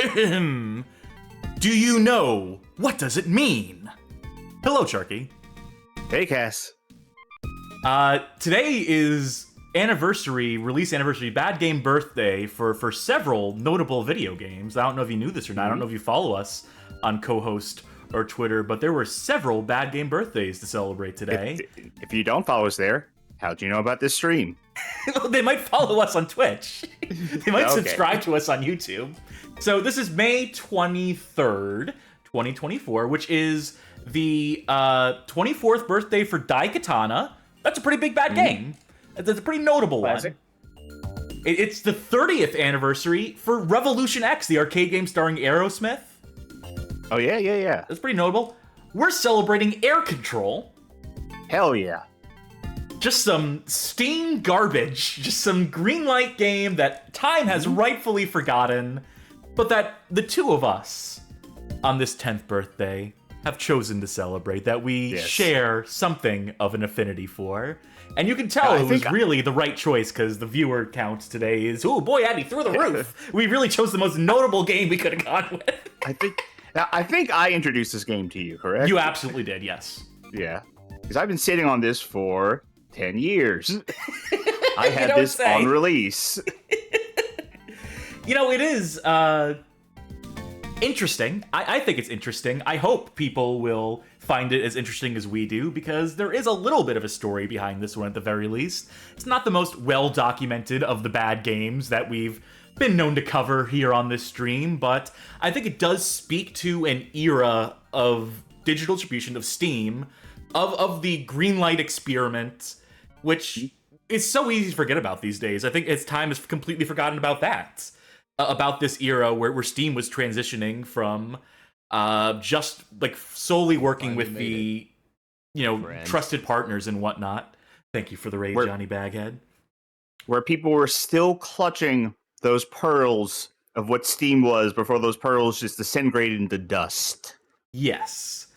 Do you know what does it mean? Hello, Charkie. Hey, Cass. Today is release anniversary, bad game birthday for several notable video games. I don't know if you knew this or not. I don't know if you follow us on co-host or Twitter, but there were several bad game birthdays to celebrate today. If you don't follow us there, how'd you know about this stream? They might follow us on Twitch. They might subscribe to us on YouTube. So this is May 23rd, 2024, which is the 24th birthday for Daikatana. That's a pretty big bad game. That's a pretty notable one. It's the 30th anniversary for Revolution X, the arcade game starring Aerosmith. Oh, yeah. That's pretty notable. We're celebrating Air Control. Hell yeah. Just some Steam garbage. Just some green light game that time has rightfully forgotten, but that the two of us on this 10th birthday have chosen to celebrate, that we share something of an affinity for. And you can tell it was really the right choice, because the viewer count today is, oh boy, Abby, through the roof. We really chose the most notable game we could have gone with. I think I introduced this game to you, correct? You absolutely did, yes. Yeah. Because I've been sitting on this for 10 years. I had this on release. You know, it is interesting. I think it's interesting. I hope people will find it as interesting as we do, because there is a little bit of a story behind this one at the very least. It's not the most well-documented of the bad games that we've been known to cover here on this stream, but I think it does speak to an era of digital distribution of Steam, of the greenlight experiment, which is so easy to forget about these days. I think it's time has completely forgotten about that. About this era where Steam was transitioning from just like solely working with the trusted partners and whatnot. Thank you for the raid, Johnny Baghead. Where people were still clutching those pearls of what Steam was before those pearls just disintegrated into dust. Yes.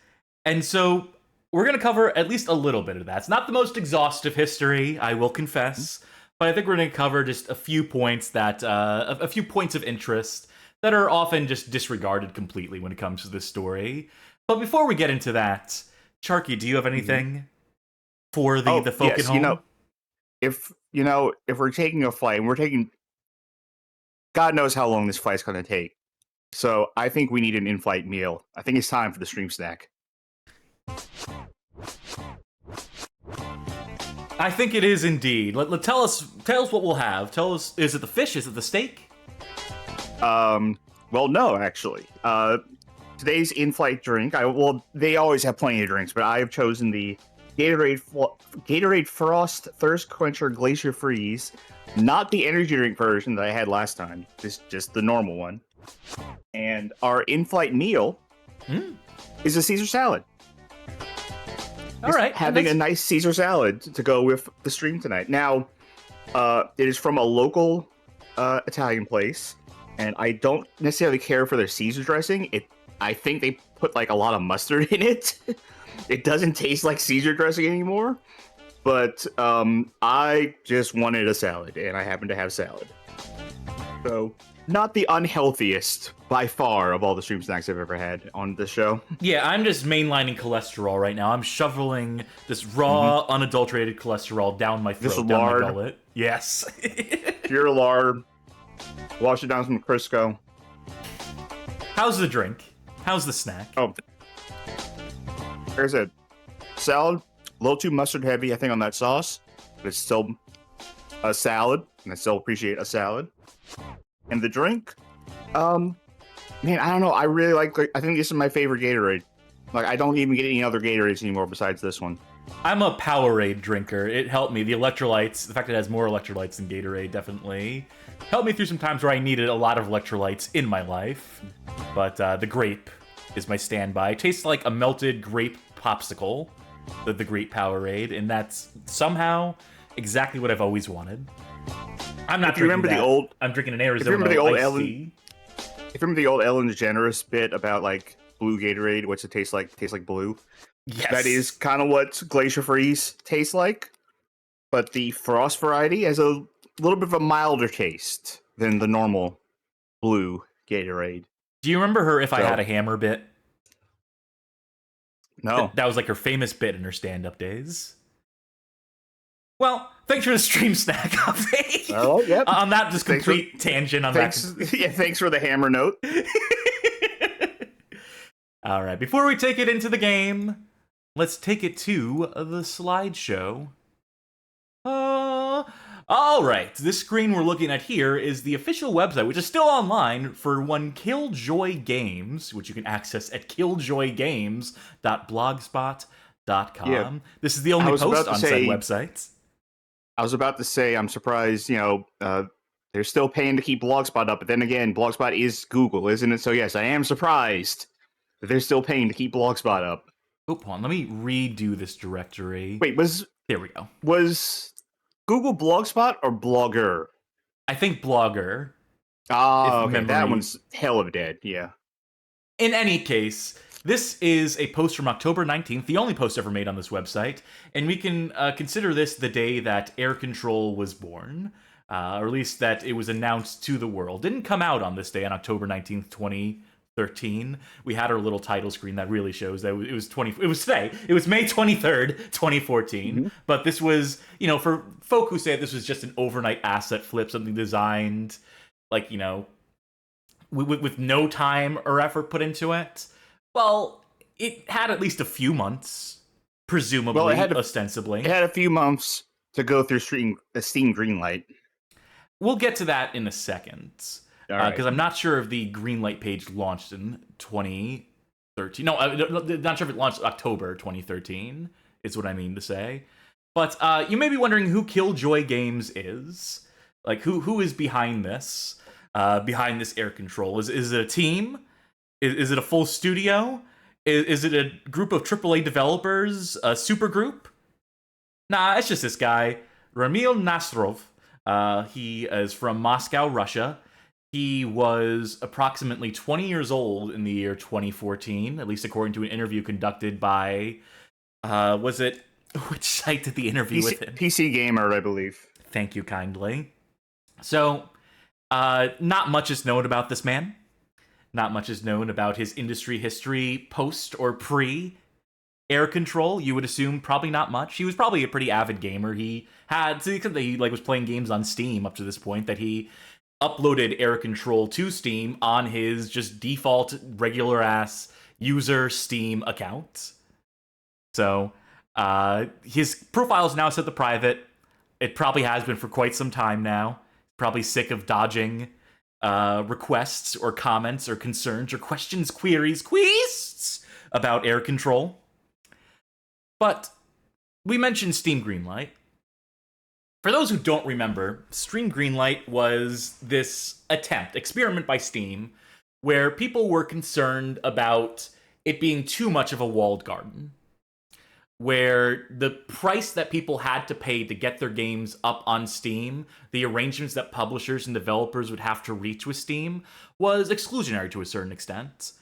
And so we're going to cover at least a little bit of that. It's not the most exhaustive history, I will confess. But I think we're going to cover just a few points that, a few points of interest that are often just disregarded completely when it comes to this story. But before we get into that, Charky, do you have anything for the folk at home? If we're taking a flight, and we're taking, God knows how long this flight's going to take. So I think we need an in-flight meal. I think it's time for the stream snack. I think it is indeed. Tell us what we'll have. Tell us, is it the fish? Is it the steak? Well, no, actually. Today's in-flight drink, they always have plenty of drinks, but I have chosen the Gatorade Frost Thirst Quencher Glacier Freeze, not the energy drink version that I had last time, just the normal one. And our in-flight meal is a Caesar salad. All right. Having a nice Caesar salad to go with the stream tonight. Now, it is from a local Italian place, and I don't necessarily care for their Caesar dressing. I think they put like a lot of mustard in it. It doesn't taste like Caesar dressing anymore. But I just wanted a salad, and I happen to have salad. So, not the unhealthiest by far of all the stream snacks I've ever had on this show. Yeah, I'm just mainlining cholesterol right now. I'm shoveling this raw, unadulterated cholesterol down my throat, down my gullet. Yes. Pure lard. Wash it down with some Crisco. How's the drink? How's the snack? Oh, there's a salad. A little too mustard heavy, I think, on that sauce. But it's still a salad, and I still appreciate a salad. And the drink, man, I don't know. I really I think this is my favorite Gatorade. Like, I don't even get any other Gatorades anymore besides this one. I'm a Powerade drinker. It helped me. The electrolytes, the fact that it has more electrolytes than Gatorade definitely helped me through some times where I needed a lot of electrolytes in my life. But the grape is my standby. It tastes like a melted grape popsicle, the Great Powerade, and that's somehow exactly what I've always wanted. I'm not drinking that. I'm drinking an Arizona. If you remember the old Ellen DeGeneres bit about like blue Gatorade, what's it taste like? It tastes like blue. Yes. That is kind of what Glacier Freeze tastes like, but the Frost variety has a little bit of a milder taste than the normal blue Gatorade. Do you remember her If I So- Had a Hammer bit? No. That was like her famous bit in her stand-up days. Well, thanks for the stream snack update. Oh, yep. On that just Thanks complete tangent on Thanks. Yeah, thanks for the hammer note. that. All right, before we take it into the game, let's take it to the slideshow. All right, this screen we're looking at here is the official website, which is still online for one Killjoy Games, which you can access at killjoygames.blogspot.com. Yeah. This is the only was post about to on said say- website. I was about to say, I'm surprised, they're still paying to keep Blogspot up, but then again, Blogspot is Google, isn't it? So yes, I am surprised that they're still paying to keep Blogspot up. Oh, hold on, let me redo this directory. Wait, There we go. was Google Blogspot or Blogger? I think Blogger. Ah, If okay, that memory- one's hell of dead, yeah. In any case, this is a post from October 19th, the only post ever made on this website, and we can consider this the day that Air Control was born, or at least that it was announced to the world. Didn't come out on this day on October 19th, 2013. We had our little title screen that really shows that it was today. It was May 23rd, 2014. Mm-hmm. But this was, for folk who say this was just an overnight asset flip, something designed like, with no time or effort put into it. Well, it had at least a few months, presumably, ostensibly. It had a few months to go through Steam Greenlight. We'll get to that in a second. All right. Because I'm not sure if the Greenlight page launched in 2013. No, not sure if it launched October 2013, is what I mean to say. But you may be wondering who Killjoy Games is. Like, who is behind this? Behind this Air Control? Is it a team? Is it a full studio? Is it a group of AAA developers? A super group? Nah, it's just this guy, Ramil Nasrov. He is from Moscow, Russia. He was approximately 20 years old in the year 2014, at least according to an interview conducted by, which site did the interview with him? PC Gamer, I believe. Thank you kindly. So, not much is known about this man. Not much is known about his industry history post or pre Air Control. You would assume probably not much. He was probably a pretty avid gamer. He had, to the extent that he was playing games on Steam up to this point, that he uploaded Air Control to Steam on his just default regular ass user Steam account. So his profile is now set to private. It probably has been for quite some time now. Probably sick of dodging requests or comments or concerns or questions, queries, quests about Air Control. But we mentioned Steam Greenlight. For those who don't remember, Steam Greenlight was this experiment by Steam, where people were concerned about it being too much of a walled garden. Where the price that people had to pay to get their games up on Steam, the arrangements that publishers and developers would have to reach with Steam, was exclusionary to a certain extent.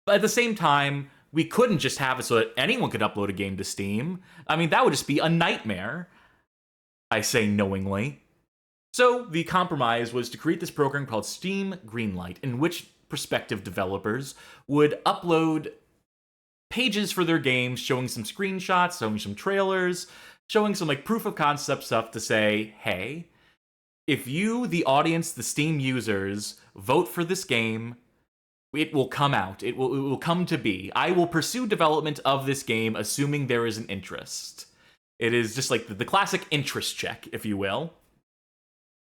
But at the same time, we couldn't just have it so that anyone could upload a game to Steam. I mean, that would just be a nightmare. I say knowingly. So the compromise was to create this program called Steam Greenlight, in which prospective developers would upload pages for their games, showing some screenshots, showing some trailers, showing some proof of concept stuff to say, hey, if you, the audience, the Steam users, vote for this game, it will come out. It will come to be. I will pursue development of this game, assuming there is an interest. It is just like the classic interest check, if you will.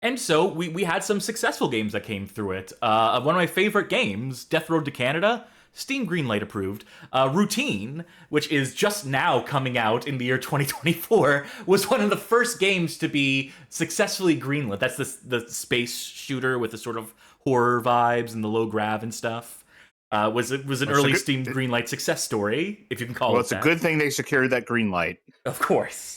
And so we had some successful games that came through it. One of my favorite games, Death Road to Canada, Steam Greenlight approved. Routine, which is just now coming out in the year 2024, was one of the first games to be successfully greenlit. That's the space shooter with the sort of horror vibes and the low grav and stuff. Was an early Steam Greenlight success story, if you can call it that. Well, it's a good thing they secured that green light. Of course.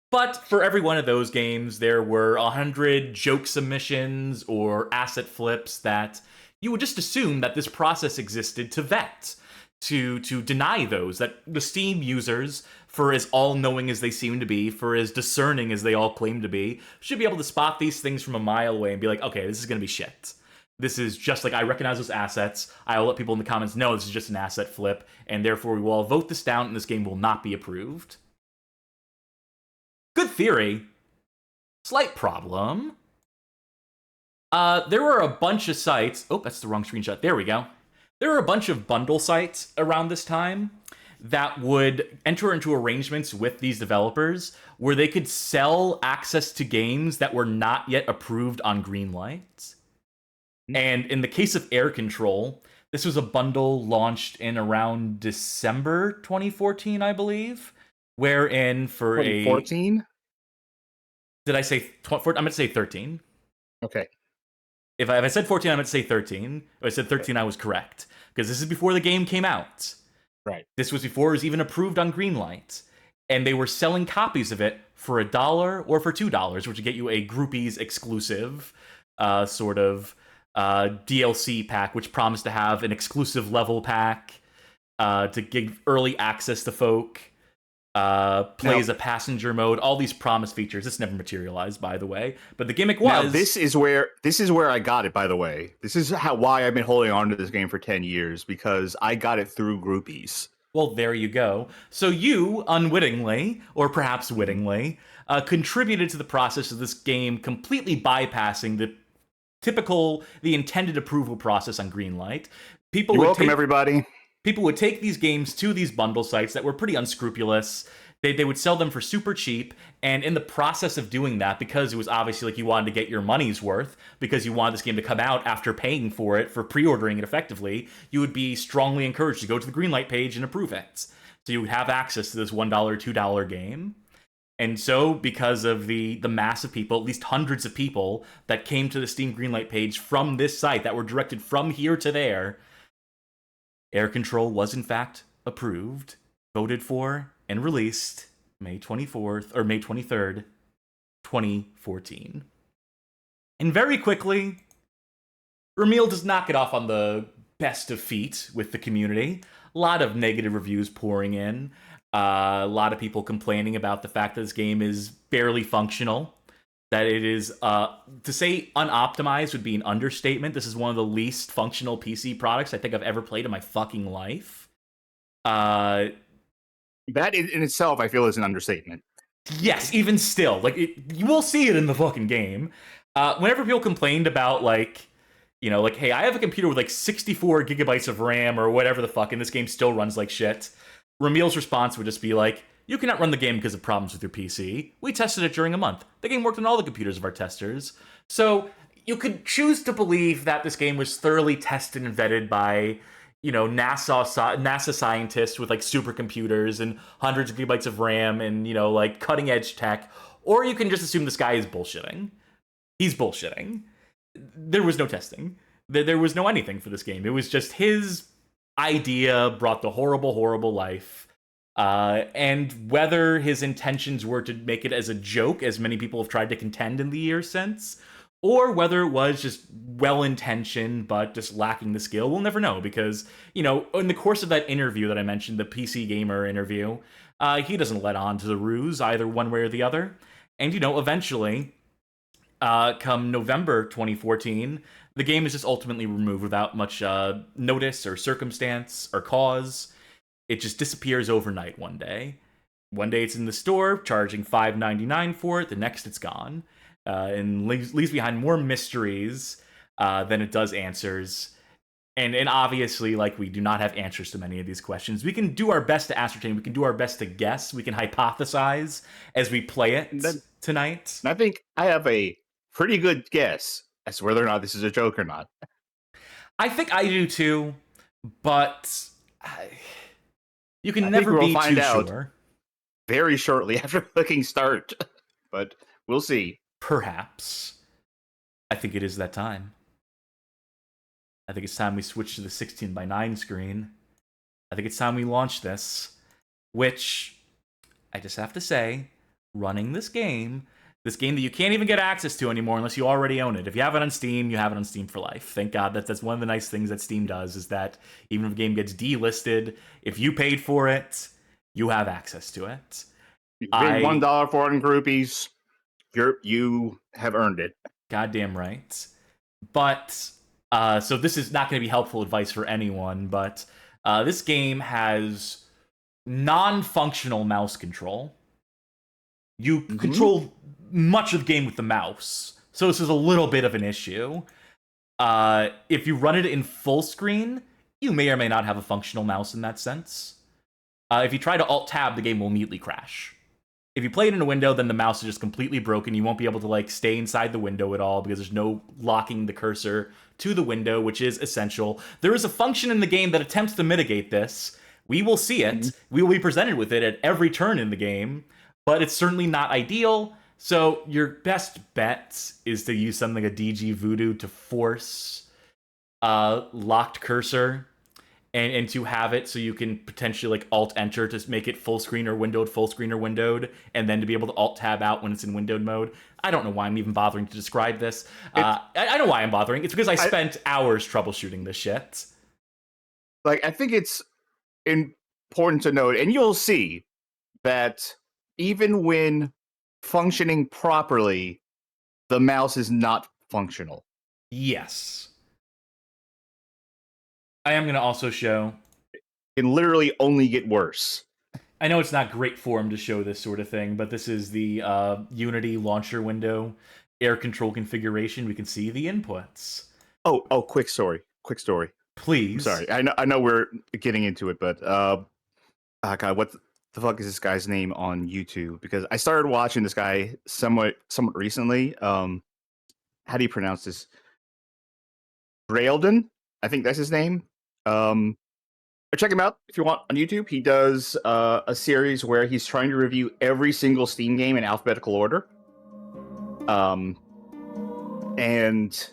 But for every one of those games, there were 100 joke submissions or asset flips that you would just assume that this process existed to vet, to deny those, that the Steam users, for as all-knowing as they seem to be, for as discerning as they all claim to be, should be able to spot these things from a mile away and be like, okay, this is going to be shit. this is just like, I recognize those assets. I will let people in the comments know this is just an asset flip, and therefore we will all vote this down, and this game will not be approved. Good theory. Slight problem. There were a bunch of sites. Oh, that's the wrong screenshot. There we go. There were a bunch of bundle sites around this time that would enter into arrangements with these developers where they could sell access to games that were not yet approved on Greenlight. And in the case of Air Control, this was a bundle launched in around December 2014, I believe, wherein for 2014? Did I say... I'm going to say 13. Okay. If I said 14, I meant to say 13. If I said 13, I was correct. Because this is before the game came out. Right. This was before it was even approved on Greenlight. And they were selling copies of it for $1 or for $2, which would get you a Groupies exclusive sort of DLC pack, which promised to have an exclusive level pack to give early access to folk. Play as a passenger mode, all these promised features. This never materialized, by the way, but the gimmick was... Now, this is where I got it, by the way. This is why I've been holding on to this game for 10 years, because I got it through Groupies. Well, there you go. So you, unwittingly, or perhaps wittingly, contributed to the process of this game completely bypassing the intended approval process on Greenlight. You're welcome, everybody. People would take these games to these bundle sites that were pretty unscrupulous. They would sell them for super cheap, and in the process of doing that, because it was obviously like you wanted to get your money's worth, because you wanted this game to come out after paying for it, for pre-ordering it effectively, you would be strongly encouraged to go to the Greenlight page and approve it. So you would have access to this $1, $2 game. And so, because of the mass of people, at least hundreds of people, that came to the Steam Greenlight page from this site that were directed from here to there, Air Control was in fact approved, voted for, and released May 23rd, 2014. And very quickly, Ramil does not get off on the best of feet with the community. A lot of negative reviews pouring in. A lot of people complaining about the fact that this game is barely functional. That it is, to say unoptimized would be an understatement. This is one of the least functional PC products I think I've ever played in my fucking life. That in itself, I feel, is an understatement. Yes, even still. Like, you will see it in the fucking game. Whenever people complained about, like, hey, I have a computer with, like, 64 gigabytes of RAM or whatever the fuck, and this game still runs like shit, Ramil's response would just be like, you cannot run the game because of problems with your PC. We tested it during a month. The game worked on all the computers of our testers. So you could choose to believe that this game was thoroughly tested and vetted by, NASA scientists with like supercomputers and hundreds of gigabytes of RAM and, like cutting edge tech. Or you can just assume this guy is bullshitting. He's bullshitting. There was no testing. There was no anything for this game. It was just his idea brought the horrible, horrible life. And whether his intentions were to make it as a joke, as many people have tried to contend in the years since, or whether it was just well-intentioned but just lacking the skill, we'll never know, because, in the course of that interview that I mentioned, the PC Gamer interview, he doesn't let on to the ruse either one way or the other. And, eventually, come November 2014, the game is just ultimately removed without much notice or circumstance or cause. It just disappears overnight one day. One day it's in the store, charging $5.99 for it. The next it's gone. And leaves behind more mysteries than it does answers. And obviously, like, we do not have answers to many of these questions. We can do our best to ascertain. We can do our best to guess. We can hypothesize as we play it tonight. I think I have a pretty good guess as to whether or not this is a joke or not. I think I do too, but... You can never be too sure. Very shortly after clicking start, but we'll see. Perhaps. I think it is that time. I think it's time we switch to the 16:9 screen. I think it's time we launch this, which, I just have to say, running this game that you can't even get access to anymore unless you already own it. If you have it on Steam, you have it on Steam for life. Thank God. That's one of the nice things that Steam does, is that even if a game gets delisted, if you paid for it, you have access to it. You paid $1 for it in Groupies, you have earned it. Goddamn right. But So this is not going to be helpful advice for anyone, but this game has non-functional mouse control. You control much of the game with the mouse, so this is a little bit of an issue. If you run it in full screen, you may or may not have a functional mouse in that sense. If you try to Alt-Tab, the game will immediately crash. If you play it in a window, then the mouse is just completely broken. You won't be able to like stay inside the window at all because there's no locking the cursor to the window, which is essential. There is a function in the game that attempts to mitigate this. We will see it. We will be presented with it at every turn in the game, but it's certainly not ideal. So your best bet is to use something like a DG Voodoo to force locked cursor and to have it so you can potentially like Alt-Enter to make it full screen or windowed, and then to be able to Alt-Tab out when it's in windowed mode. I don't know why I'm even bothering to describe this. I know why I'm bothering. It's because I spent hours troubleshooting this shit. Like, I think it's important to note, and you'll see that even when functioning properly, the mouse is not functional. Yes. I am going to also show... It can literally only get worse. I know it's not great form to show this sort of thing, but this is the Unity launcher window air control configuration. We can see the inputs. Oh, quick story. Please. I'm sorry, I know we're getting into it, but God, what the fuck is this guy's name on YouTube? Because I started watching this guy somewhat recently. How do you pronounce this? Railden, I think that's his name. Check him out if you want on YouTube. He does a series where he's trying to review every single Steam game in alphabetical order. And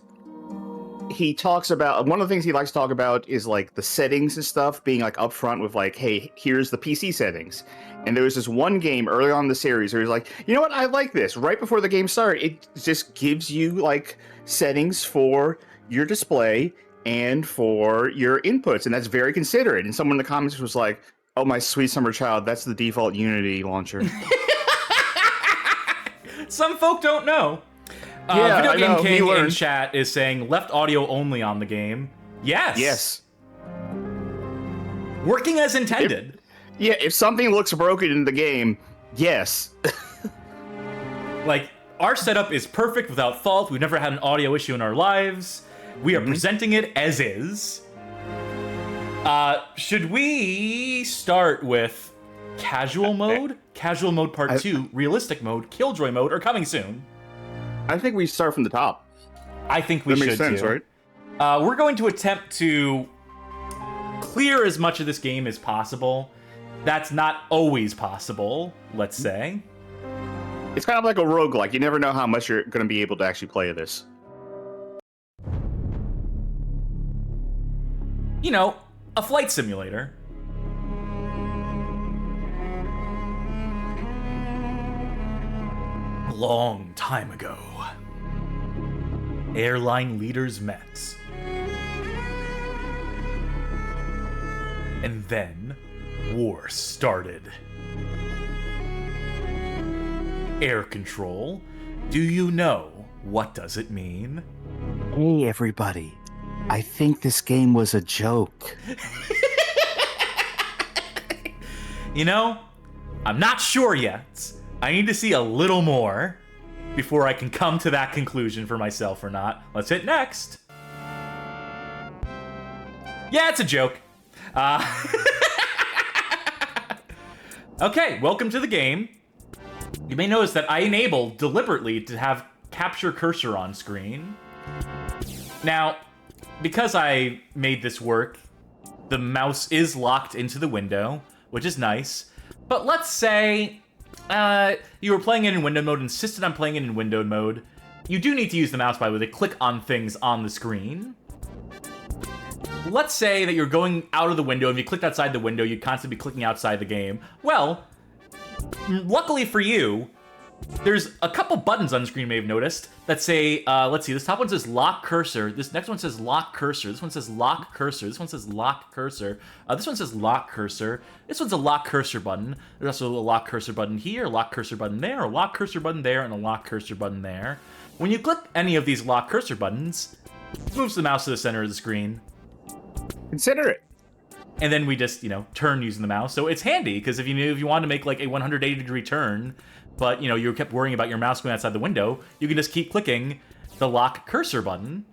he talks about, one of the things he likes to talk about is like the settings and stuff being like upfront with like, hey, here's the PC settings. And there was this one game early on in the series where he's like, you know what, I like this. Right before the game started, it just gives you like settings for your display and for your inputs, and that's very considerate. And someone in the comments was like, oh, my sweet summer child, that's the default Unity launcher. Some folk don't know. Video Game King in chat is saying left audio only on the game. Yes. Working as intended. If something looks broken in the game, yes. Like, our setup is perfect without fault. We've never had an audio issue in our lives. We are presenting it as is. Should we start with casual mode? Casual mode part 2, realistic mode, Killjoy mode, or coming soon? I think we start from the top. I think we should, makes sense, too. Right? We're going to attempt to clear as much of this game as possible. That's not always possible, let's say. It's kind of like a roguelike. You never know how much you're going to be able to actually play this. You know, a flight simulator. A long time ago, airline leaders met. And then, war started. Air control, do you know what does it mean? Hey, everybody. I think this game was a joke. You know, I'm not sure yet. I need to see a little more before I can come to that conclusion for myself or not. Let's hit next. Yeah, it's a joke. Okay, welcome to the game. You may notice that I enabled deliberately to have capture cursor on screen. Now, because I made this work, the mouse is locked into the window, which is nice. But let's say you were playing it in windowed mode, insisted on playing it in windowed mode. You do need to use the mouse, by the way, to click on things on the screen. Let's say that you're going out of the window, and if you clicked outside the window, you'd constantly be clicking outside the game. Well, luckily for you, there's a couple buttons on the screen you may have noticed that say, let's see, this top one says lock cursor, this next one says lock cursor, this one says lock cursor, this one says lock cursor, this one says lock cursor, this one's a lock cursor button, there's also a lock cursor button here, a lock cursor button there, a lock cursor button there, and a lock cursor button there. When you click any of these lock cursor buttons, moves the mouse to the center of the screen. Consider it. And then we just, turn using the mouse. So it's handy, because if you wanted to make like a 180-degree turn, but, you kept worrying about your mouse going outside the window, you can just keep clicking the lock cursor button.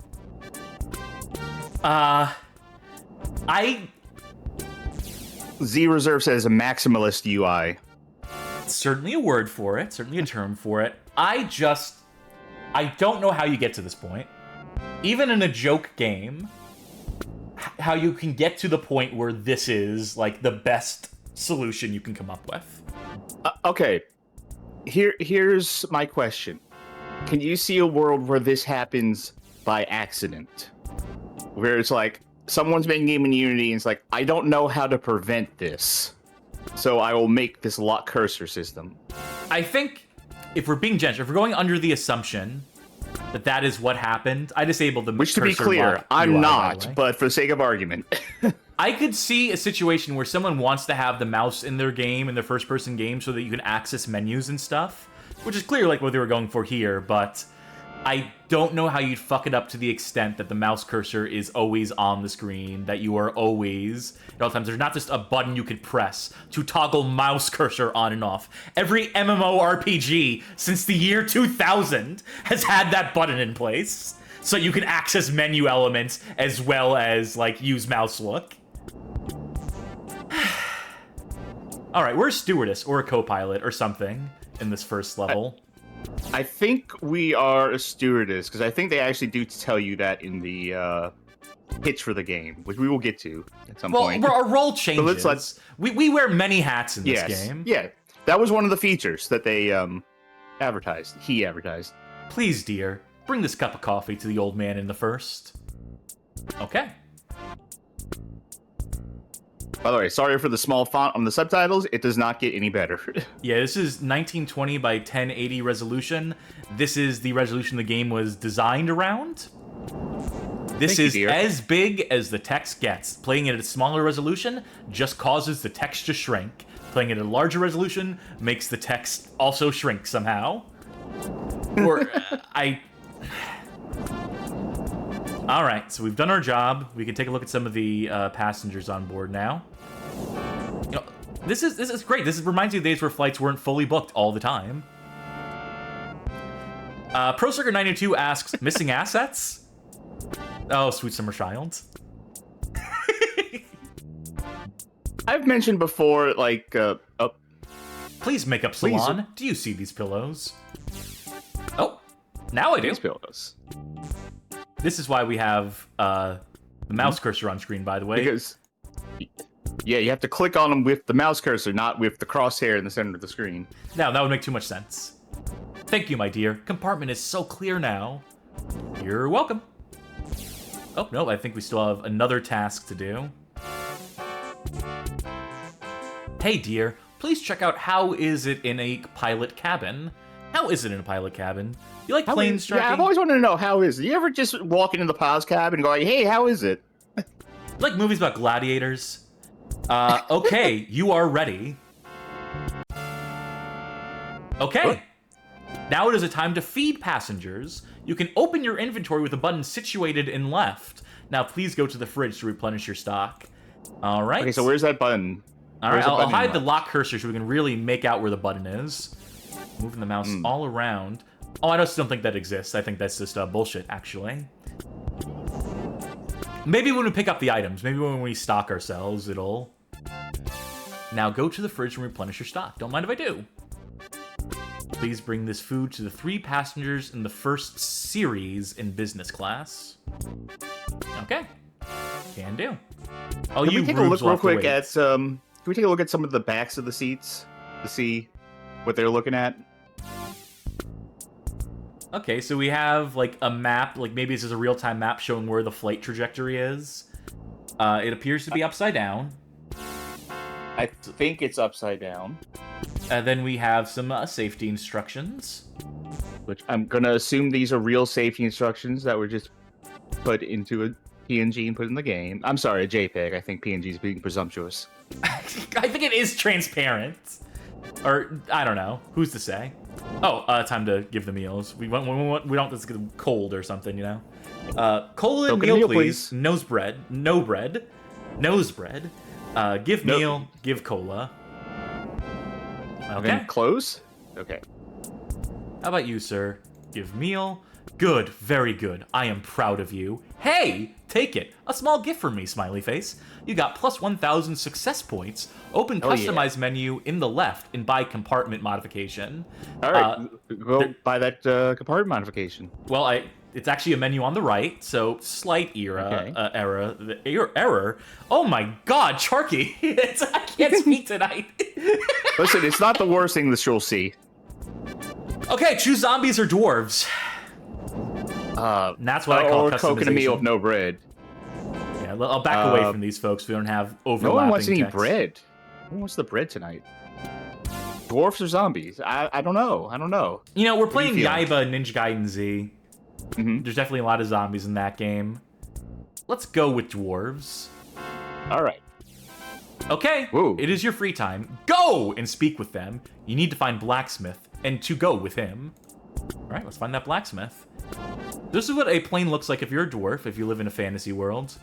Z Reserve says a maximalist UI. Certainly a word for it, certainly a term for it. I don't know how you get to this point. Even in a joke game, how you can get to the point where this is, like, the best solution you can come up with. Okay. Here's my question. Can you see a world where this happens by accident? Where it's like, someone's making game in Unity and it's like, I don't know how to prevent this, so I will make this lock cursor system. I think, if we're being generous, if we're going under the assumption that is what happened, I disabled the Which, to be clear, I'm not, but for the sake of argument. I could see a situation where someone wants to have the mouse in their game, in their first-person game, so that you can access menus and stuff, which is clearly like what they were going for here, but I don't know how you'd fuck it up to the extent that the mouse cursor is always on the screen, that you are always, at all times, there's not just a button you could press to toggle mouse cursor on and off. Every MMORPG since the year 2000 has had that button in place, so you can access menu elements as well as, like, use mouse look. Alright, we're a stewardess or a co-pilot or something in this first level. I think we are a stewardess, because I think they actually do tell you that in the pitch for the game, which we will get to at some point. Well, our role changes. We wear many hats in this game. Yeah, that was one of the features that they advertised. He advertised. Please, dear, bring this cup of coffee to the old man in the first. Okay. By the way, sorry for the small font on the subtitles. It does not get any better. Yeah, this is 1920 by 1080 resolution. This is the resolution the game was designed around. This is as big as the text gets. Playing it at a smaller resolution just causes the text to shrink. Playing it at a larger resolution makes the text also shrink somehow. Or, Alright, so we've done our job. We can take a look at some of the passengers on board now. This is great. This reminds me of days where flights weren't fully booked all the time. ProCircuit92 asks, missing assets? Oh, Sweet Summer Child. I've mentioned before, like, Please, Makeup Salon. Do you see these pillows? Oh, now I do. These pillows. This is why we have the mouse cursor on screen, by the way. Because, yeah, you have to click on them with the mouse cursor, not with the crosshair in the center of the screen. Now, that would make too much sense. Thank you, my dear. Compartment is so clear now. You're welcome. Oh, no, I think we still have another task to do. Hey, dear, please check out how is it in a pilot cabin. How is it in a pilot cabin? You like planes, Charkie? Yeah, I've always wanted to know, how is it? You ever just walk into the pilot's cabin and go like, hey, how is it? You like movies about gladiators? Okay, you are ready. Okay. What? Now it is a time to feed passengers. You can open your inventory with a button situated in left. Now please go to the fridge to replenish your stock. All right. Okay, so where's that button? All right, I'll hide the lock cursor so we can really make out where the button is. Moving the mouse all around. Oh, I just don't think that exists. I think that's just bullshit, actually. Maybe when we pick up the items, maybe when we stock ourselves, it'll... Now go to the fridge and replenish your stock. Don't mind if I do. Please bring this food to the 3 passengers in the first series in business class. Okay. Can do. Oh, Can we take a look real quick at Can we take a look at some of the backs of the seats to see what they're looking at? Okay, so we have, like, a map. Like, maybe this is a real-time map showing where the flight trajectory is. It appears to be upside down. I think it's upside down. Then we have some safety instructions. Which I'm going to assume these are real safety instructions that were just put into a PNG and put in the game. I'm sorry, a JPEG. I think PNG is being presumptuous. I think it is transparent. Or, I don't know. Who's to say? Oh, time to give the meals. We don't want this to get cold or something, you know. Cola and meal, please. Nose bread. No bread. Nose bread. Give meal. Give cola. Okay. And close. Okay. How about you, sir? Give meal. Good, very good. I am proud of you. Hey, take it. A small gift from me, smiley face. You got plus 1,000 success points. Open customize menu in the left and buy compartment modification. All right, go buy that compartment modification. Well, it's actually a menu on the right, so slight error. Oh my God, Charkie! I can't speak tonight. Listen, it's not the worst thing that you'll see. Okay, choose zombies or dwarves. And that's what I call customization. Coke and a meal with no bread. Yeah, I'll back away from these folks. We don't have overlapping. No one wants any text. bread. Who wants the bread tonight? Dwarfs or zombies? I don't know. You know, we're playing Yaiba Ninja Gaiden Z. Mm-hmm. There's definitely a lot of zombies in that game. Let's go with dwarves. All right. Okay, it is your free time. Go and speak with them. You need to find blacksmith and to go with him. All right, let's find that blacksmith. This is what a plane looks like if you're a dwarf, if you live in a fantasy world.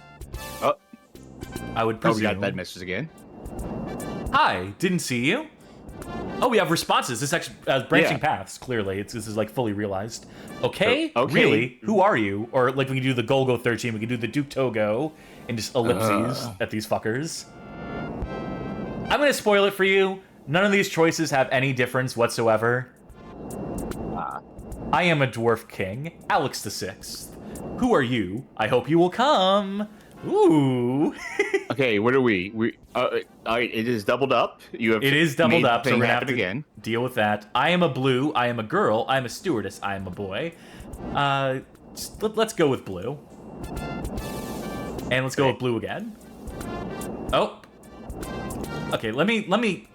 Oh. I would presume. We got that message again. Hi, didn't see you. Oh, we have responses. This actually branching paths. Clearly, this is like fully realized. Okay, really? Who are you? Or like we can do the Golgo 13. We can do the Duke Togo and just ellipses at these fuckers. I'm gonna spoil it for you. None of these choices have any difference whatsoever. I am a dwarf king, Alex the Sixth. Who are you? I hope you will come. Ooh. Okay, what are we? It is doubled up. It is doubled up, so we're gonna have to again deal with that. I am a blue. I am a girl. I am a stewardess. I am a boy. Let's go with blue. And let's go with blue again. Oh. Okay, let me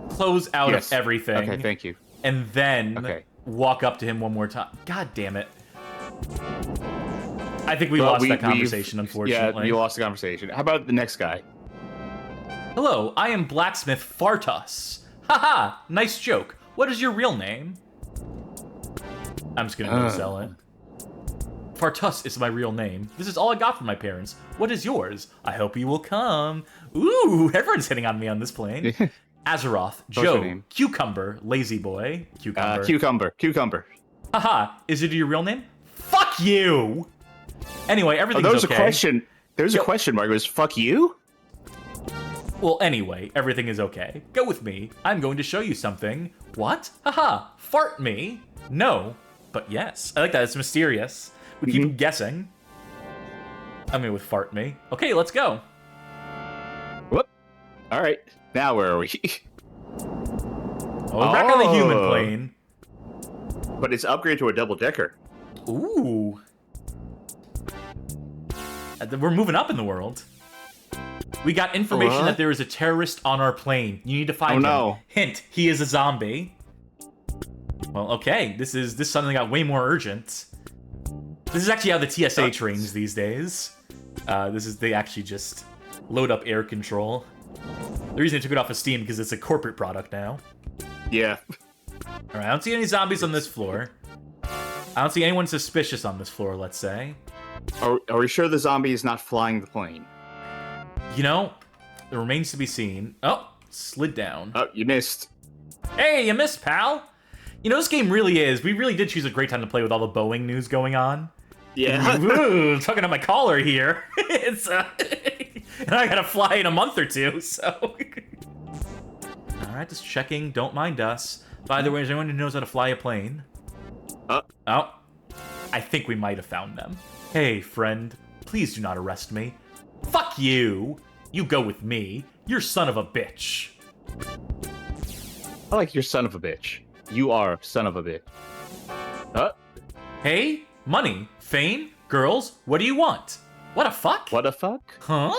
close out of everything. Okay, thank you. And then walk up to him one more time. God damn it. I think we lost that conversation, unfortunately. Yeah, you lost the conversation. How about the next guy? Hello, I am Blacksmith Fartus. Haha, nice joke. What is your real name? I'm just gonna go sell it. Fartus is my real name. This is all I got from my parents. What is yours? I hope you will come. Ooh, everyone's hitting on me on this plane. Azeroth, Joe, Cucumber, Lazy Boy, Cucumber. Haha, is it your real name? Fuck you! Anyway, everything's okay. There's a question mark. It was fuck you? Well, anyway, everything is okay. Go with me. I'm going to show you something. What? Haha, fart me? No, but yes. I like that. It's mysterious. We keep guessing. I'm going with fart me. Okay, let's go. Whoop. All right. Now where are we? We're back on the human plane. But it's upgraded to a double-decker. Ooh. We're moving up in the world. We got information that there is a terrorist on our plane. You need to find him. Hint, he is a zombie. Well, okay. This suddenly got way more urgent. This is actually how the TSA trains these days. They actually just load up air control. The reason they took it off of Steam because it's a corporate product now. Yeah. All right, I don't see any zombies on this floor. I don't see anyone suspicious on this floor, let's say. Are we sure the zombie is not flying the plane? You know, it remains to be seen. Oh, slid down. Oh, you missed. Hey, you missed, pal. You know, this game really is. We really did choose a great time to play with all the Boeing news going on. Yeah. Ooh, tugging on my collar here. It's and I gotta fly in a month or two, so. All right, just checking. Don't mind us. By the way, is there anyone who knows how to fly a plane? Oh, I think we might have found them. Hey, friend, please do not arrest me. Fuck you. You go with me. You're son of a bitch. I like your son of a bitch. You are son of a bitch. Hey, money, fame, girls, what do you want? What a fuck? What a fuck? Huh?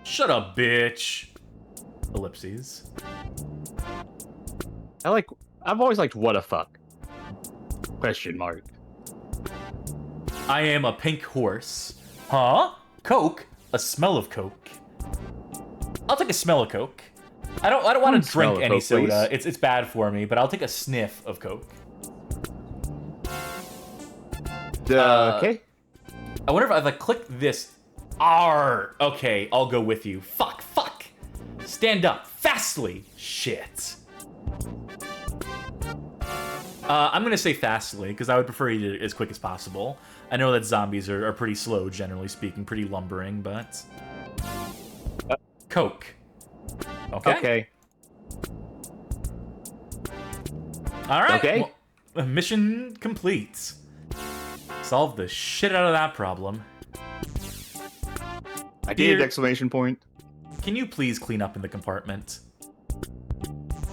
Shut up, bitch. Ellipses. I've always liked what a fuck. Question mark. I am a pink horse. Huh? Coke? A smell of Coke. I'll take a smell of Coke. I don't want to drink any soda. It's bad for me, but I'll take a sniff of Coke. Okay. I wonder if I click this R. Okay, I'll go with you. Fuck. Stand up fastly. Shit. I'm gonna say fastly because I would prefer you to as quick as possible. I know that zombies are pretty slow, generally speaking, pretty lumbering, but Coke. Okay. All right. Okay. Well, mission complete. Solve the shit out of that problem. I did! Exclamation point. Can you please clean up in the compartment?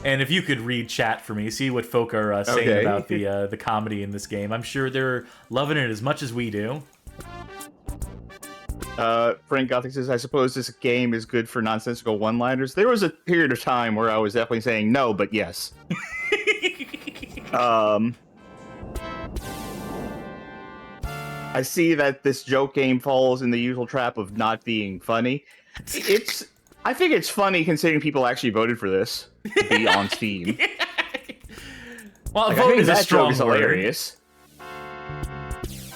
And if you could read chat for me, see what folk are saying about the comedy in this game. I'm sure they're loving it as much as we do. Frank Gothic says, I suppose this game is good for nonsensical one-liners. There was a period of time where I was definitely saying no, but yes. I see that this joke game falls in the usual trap of not being funny. I think it's funny considering people actually voted for this to be on Steam. Well, like, vote is a strong word. Hilarious.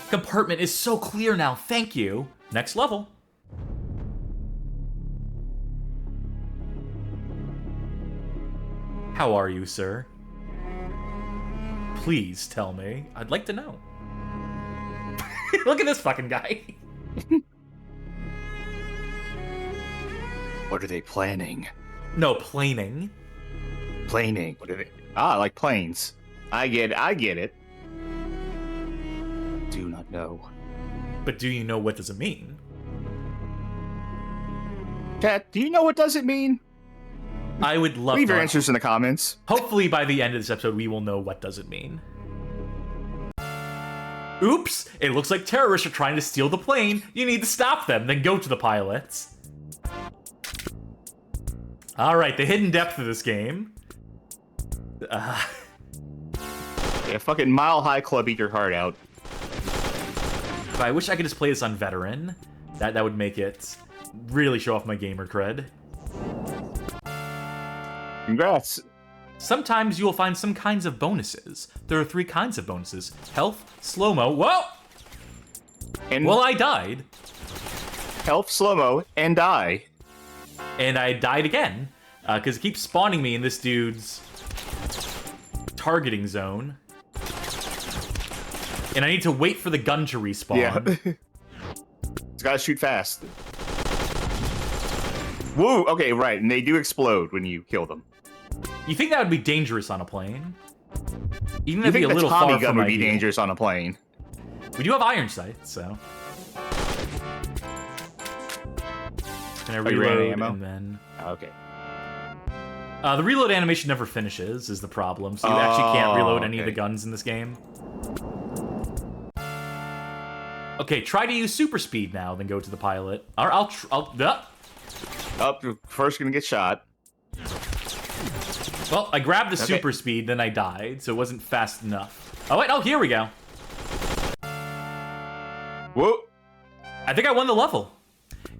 Compartment is so clear now. Thank you. Next level. How are you, sir? Please tell me. I'd like to know. Look at this fucking guy. What are they planning? No, planing. Planing. What are they? Ah, like planes. I get it. Do not know. But do you know what does it mean? Chat, do you know what does it mean? I would love Leave your answers in the comments. Hopefully by the end of this episode, we will know what does it mean. Oops! It looks like terrorists are trying to steal the plane. You need to stop them, then go to the pilots. Alright, the hidden depth of this game. Yeah, fucking Mile High Club, eat your heart out. I wish I could just play this on veteran. That would make it really show off my gamer cred. Congrats. Sometimes you will find some kinds of bonuses. There are 3 kinds of bonuses. Health, slow-mo, whoa! And well, I died. Health, slow-mo, and die. And I died again. Because it keeps spawning me in this dude's targeting zone. And I need to wait for the gun to respawn. Yeah. It's gotta shoot fast. Woo! Okay, right, and they do explode when you kill them. You think that would be dangerous on a plane? Even if it'd be a little far Tommy gun from would be ideal. dangerous on a plane. We do have iron sights, so. Can I reload ammo? and then? Okay. The reload animation never finishes, is the problem. So you actually can't reload any of the okay. guns in this game. Okay, try to use super speed now, then go to the pilot. Or I'll Up, you're first gonna get shot. Well, I grabbed the super speed, then I died, so it wasn't fast enough. Oh wait, oh here we go. Whoa! I think I won the level.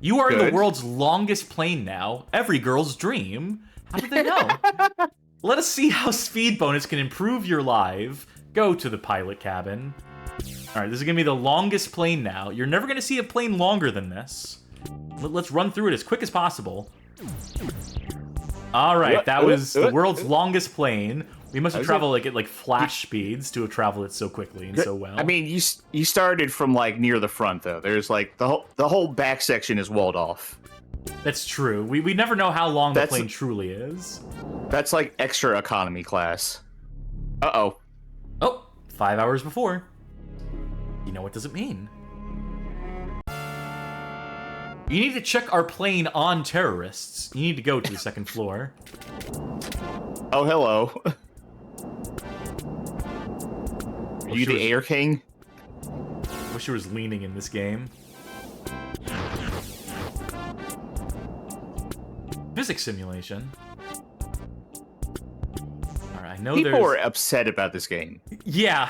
You are in the Good. world's longest plane now. Every girl's dream. How did they know? Let us see how speed bonus can improve your life. Go to the pilot cabin. Alright, this is gonna be the longest plane now. You're never gonna see a plane longer than this. Let's run through it as quick as possible. Alright, that was the world's longest plane. We must have traveled at flash speeds to have traveled it so quickly and so well. I mean, you started from like near the front though. There's like the whole back section is walled off. That's true. We never know how long the plane truly is. That's like extra economy class. Uh-oh. Oh, 5 hours before. You know what does it mean? You need to check our plane on terrorists. You need to go to the second floor. Oh, hello. Are you the Air King? Wish there was leaning in this game. Physics simulation. Alright, I know People were upset about this game. Yeah.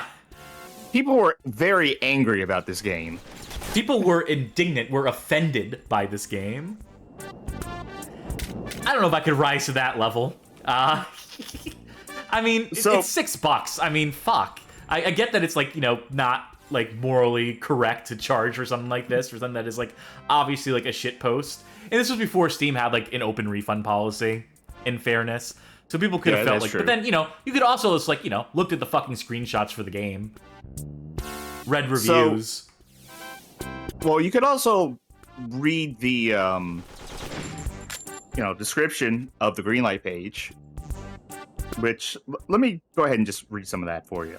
People were very angry about this game. People were indignant, were offended by this game. I don't know if I could rise to that level. I mean, it's $6. I mean, fuck. I get that it's like, you know, not like morally correct to charge for something like this, for something that is like obviously like a shit post. And this was before Steam had like an open refund policy, in fairness. So people could have felt like, true. but then, you know, you could also just like, you know, looked at the fucking screenshots for the game. Read reviews. Well, you could also read the, description of the Greenlight page, which, let me go ahead and just read some of that for you.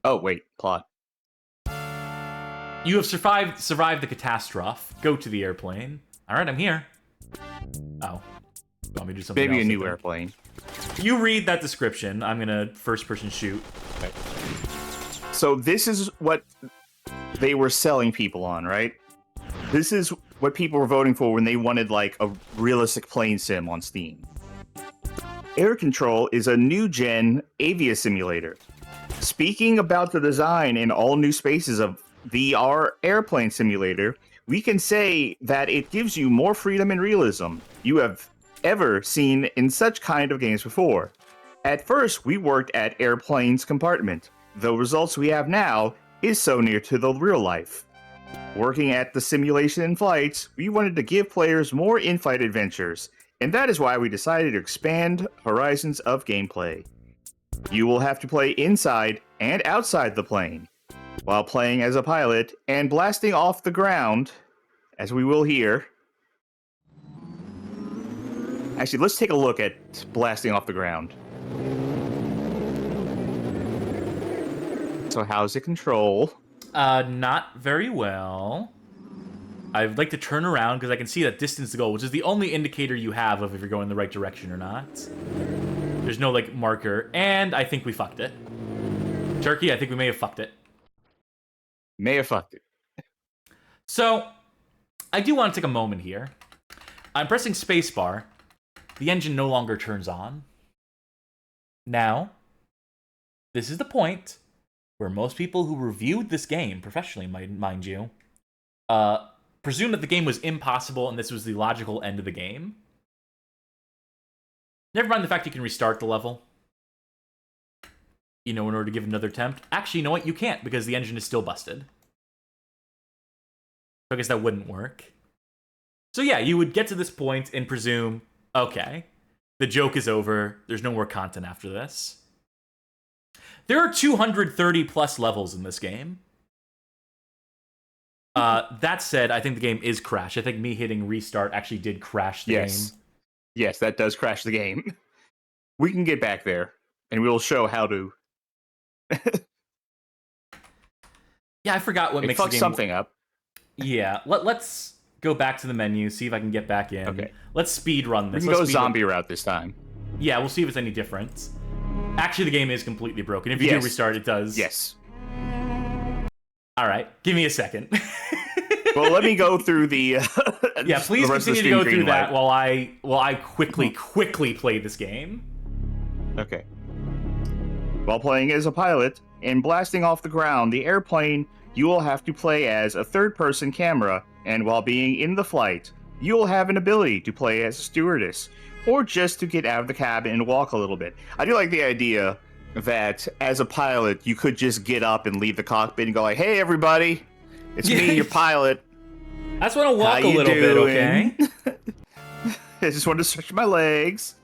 Oh, wait, plot. You have survived the catastrophe. Go to the airplane. All right, I'm here. Oh. You want me to do something Maybe else a new again? airplane. You read that description. I'm gonna first-person shoot. Okay. So this is what they were selling people on, right? This is what people were voting for when they wanted, like, a realistic plane sim on Steam. Air Control is a new-gen avia simulator. Speaking about the design and all new spaces of VR airplane simulator, we can say that it gives you more freedom and realism you have ever seen in such kind of games before. At first, we worked at Airplane's compartment. The results we have now is so near to the real life. Working at the simulation and flights, we wanted to give players more in-flight adventures, and that is why we decided to expand horizons of gameplay. You will have to play inside and outside the plane, while playing as a pilot and blasting off the ground, as we will here. Actually, let's take a look at blasting off the ground. So how's it control? Not very well. I'd like to turn around because I can see that distance to go, which is the only indicator you have of if you're going in the right direction or not. There's no, like, marker. And I think we fucked it. Charkie, I think we may have fucked it. May have fucked it. So, I do want to take a moment here. I'm pressing spacebar. The engine no longer turns on. Now, this is the point where most people who reviewed this game, professionally, mind you, presumed that the game was impossible and this was the logical end of the game. Never mind the fact you can restart the level, you know, in order to give another attempt. Actually, you know what? You can't, because the engine is still busted. So I guess that wouldn't work. So yeah, you would get to this point and presume, okay, the joke is over. There's no more content after this. There are 230 plus levels in this game. That said, I think the game is crashed. I think me hitting restart actually did crash the game. Yes, that does crash the game. We can get back there, and we'll show how to. Yeah, I forgot what makes the game something up. Yeah, let's go back to the menu, see if I can get back in. Okay. Let's speed run this. We can go zombie route this time. Yeah, we'll see if it's any different. Actually, the game is completely broken. If you do restart, it does. Yes. All right, give me a second. Well, let me go through the. Yeah, please continue to go through that while I quickly play this game. Okay. While playing as a pilot and blasting off the ground, the airplane, you will have to play as a third-person camera, and while being in the flight, you will have an ability to play as a stewardess, or just to get out of the cabin and walk a little bit. I do like the idea that as a pilot, you could just get up and leave the cockpit and go like, "Hey, everybody, it's me, your pilot. I just want to walk a little bit, okay? I just want to stretch my legs."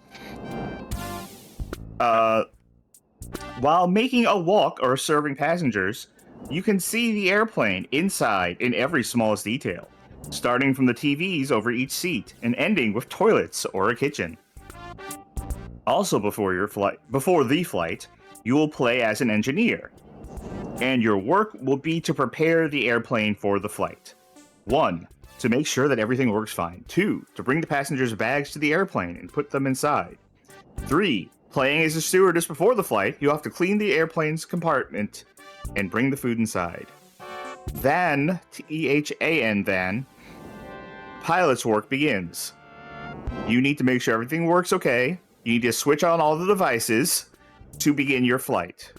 While making a walk or serving passengers, you can see the airplane inside in every smallest detail, starting from the TVs over each seat and ending with toilets or a kitchen. Also, before the flight, you will play as an engineer, and your work will be to prepare the airplane for the flight. 1. To make sure that everything works fine. 2. To bring the passengers' bags to the airplane and put them inside. 3. Playing as a stewardess before the flight, you have to clean the airplane's compartment and bring the food inside. Then, THAN, then, pilot's work begins. You need to make sure everything works okay. You need to switch on all the devices to begin your flight.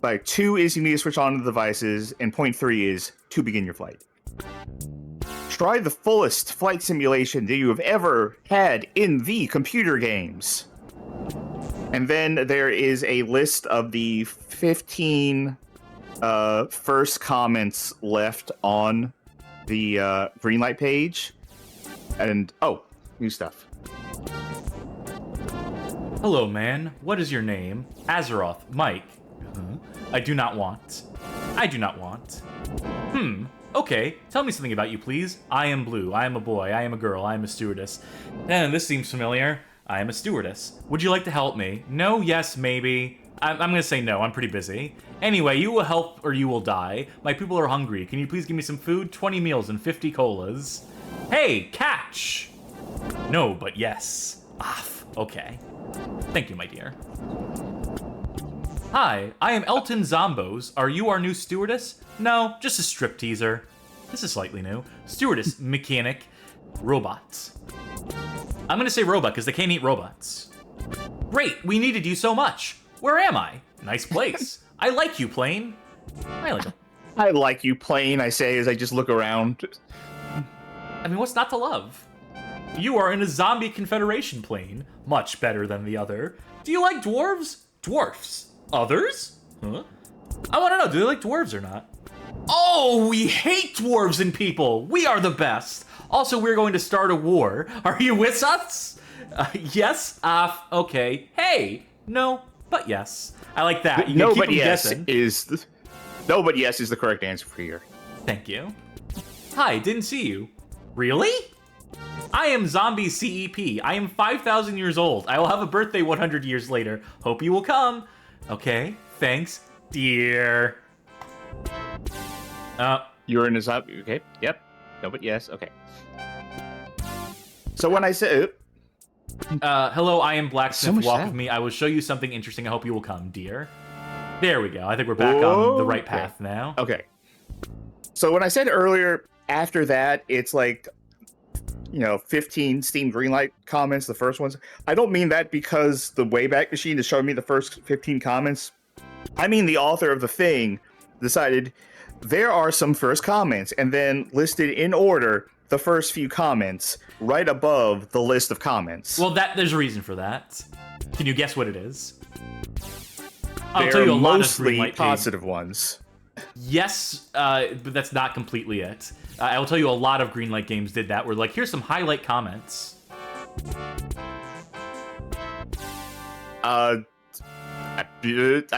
Like, 2 is you need to switch on the devices, and point 3 is to begin your flight. Try the fullest flight simulation that you have ever had in the computer games. And then there is a list of the 15 first comments left on the Greenlight page. And, oh, new stuff. Hello, man. What is your name? Azeroth. Mike. Huh? I do not want. I do not want. Okay. Tell me something about you, please. I am Blue. I am a boy. I am a girl. I am a stewardess. This seems familiar. I am a stewardess. Would you like to help me? No, yes, maybe. I'm gonna say no. I'm pretty busy. Anyway, you will help or you will die. My people are hungry. Can you please give me some food? 20 meals and 50 colas. Hey, catch! No, but yes. Okay. Thank you, my dear. Hi, I am Elton Zombos. Are you our new stewardess? No, just a stripteaser. This is slightly new. Stewardess, mechanic, robots. I'm gonna say robot because they can't eat robots. Great, we needed you so much. Where am I? Nice place. I like you, plane. I like it. I like you, plane, I say as I just look around. I mean, what's not to love? You are in a zombie confederation plane. Much better than the other. Do you like dwarves? Dwarfs. Others? Huh? I want to know, do they like dwarves or not? Oh, we hate dwarves and people. We are the best. Also, we're going to start a war. Are you with us? Yes. Okay. Hey. No, but yes. I like that. You No, keep but them yes guessing. no, but yes is the correct answer for here. Thank you. Hi, didn't see you. Really? I am Zombie CEP. I am 5,000 years old. I will have a birthday 100 years later. Hope you will come. Okay, thanks, dear. You're in a zombie. Okay, yep. No, but yes. Okay. So when I say, Hello, I am Blacksmith. much Walk that. with me. I will show you something interesting. I hope you will come, dear. There we go. I think we're back on the right path now. okay. So when I said earlier, after that, it's like, 15 Steam Greenlight comments, the first ones. I don't mean that because the Wayback Machine is showing me the first 15 comments. I mean the author of the thing decided there are some first comments and then listed in order the first few comments right above the list of comments. Well, there's a reason for that. Can you guess what it is? I'll They're tell you a lot of mostly Greenlight positive ones. Yes, but that's not completely it. I will tell you a lot of Greenlight games did that, where like, here's some highlight comments. I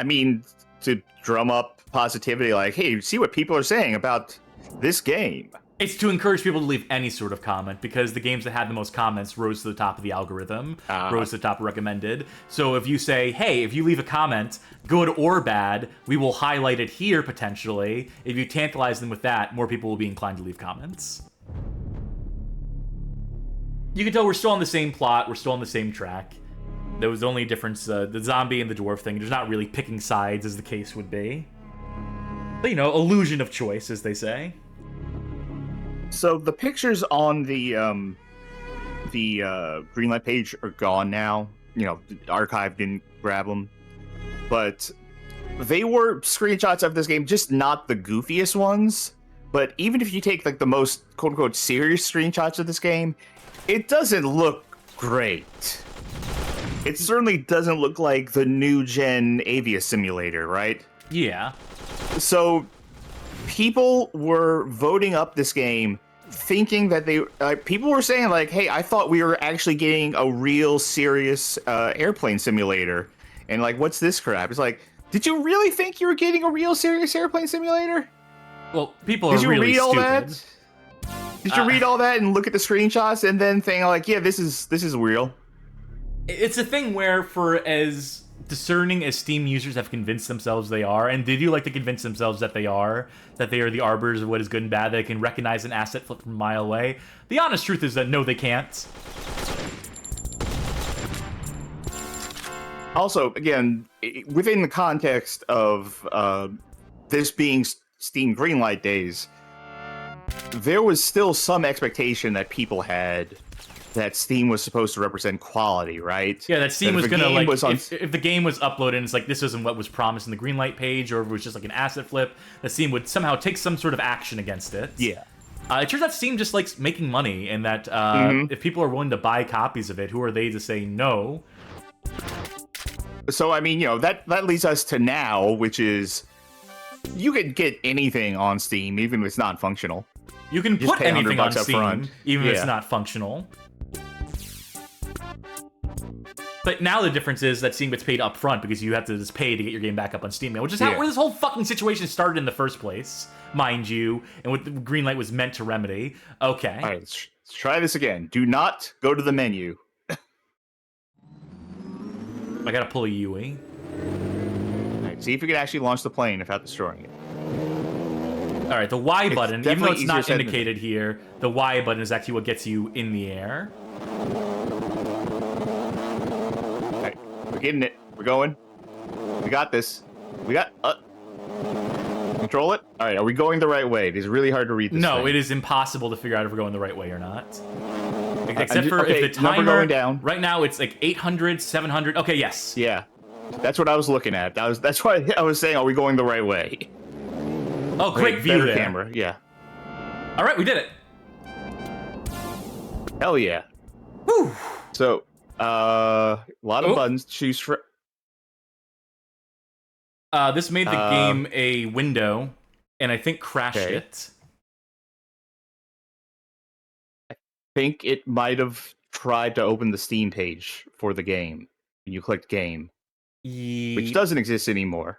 mean, to drum up positivity, like, hey, see what people are saying about this game. It's to encourage people to leave any sort of comment, because the games that had the most comments rose to the top of the algorithm, rose to the top of recommended. So if you say, hey, if you leave a comment, good or bad, we will highlight it here potentially. If you tantalize them with that, more people will be inclined to leave comments. You can tell we're still on the same plot, we're still on the same track. There was the only difference, the zombie and the dwarf thing. There's not really picking sides, as the case would be. But, illusion of choice, as they say. So the pictures on the Greenlight page are gone now. The archive didn't grab them, but they were screenshots of this game, just not the goofiest ones. But even if you take like the most quote unquote serious screenshots of this game, it doesn't look great. It certainly doesn't look like the new gen Avius simulator, right? Yeah. So people were voting up this game thinking that people were saying like, hey, I thought we were actually getting a real serious airplane simulator. And like, what's this crap? It's like, did you really think you were getting a real serious airplane simulator? Well, people are really all stupid. that? Did you read all that and look at the screenshots and then think like, yeah, this is real? It's a thing where, for as discerning as Steam users have convinced themselves they are, and they do like to convince themselves that they are the arbiters of what is good and bad, they can recognize an asset flip from a mile away. The honest truth is that no, they can't. Also, again, within the context of this being Steam Greenlight days, there was still some expectation that people had that Steam was supposed to represent quality, right? Yeah, that Steam was gonna, like, was on... if the game was uploaded and it's like, this isn't what was promised in the Greenlight page, or if it was just like an asset flip, that Steam would somehow take some sort of action against it. Yeah. It turns out Steam just likes making money, and that if people are willing to buy copies of it, who are they to say no? So, I mean, that leads us to now, which is You can get anything on Steam, even if it's not functional. You can Just put pay anything on $100 up Steam, front. even if it's Yeah. not functional. But now the difference is that Steam gets paid up front because you have to just pay to get your game back up on Steam now, which is how where this whole fucking situation started in the first place, mind you, and what the Greenlight was meant to remedy. Okay. All right, let's try this again. Do not go to the menu. I gotta pull a Yui. All right, see if you can actually launch the plane without destroying it. All right, the Y button, even though definitely it's not easier said than indicated here, the Y button is actually what gets you in the air. All right, we're getting it. We're going. We got this. We got... Control it? All right, are we going the right way? It is really hard to read this No, thing. it is impossible to figure out if we're going the right way or not. Except for okay, if the number timer... going down. Right now, it's like 800, 700... Okay, yes. Yeah, that's what I was looking at. That's why I was saying, are we going the right way? Oh, great view better there. camera, yeah. All right, we did it. Hell yeah. Whew. So, a lot of buttons to choose from. This made the game a window, and I think crashed it. I think it might have tried to open the Steam page for the game. And you clicked game, which doesn't exist anymore.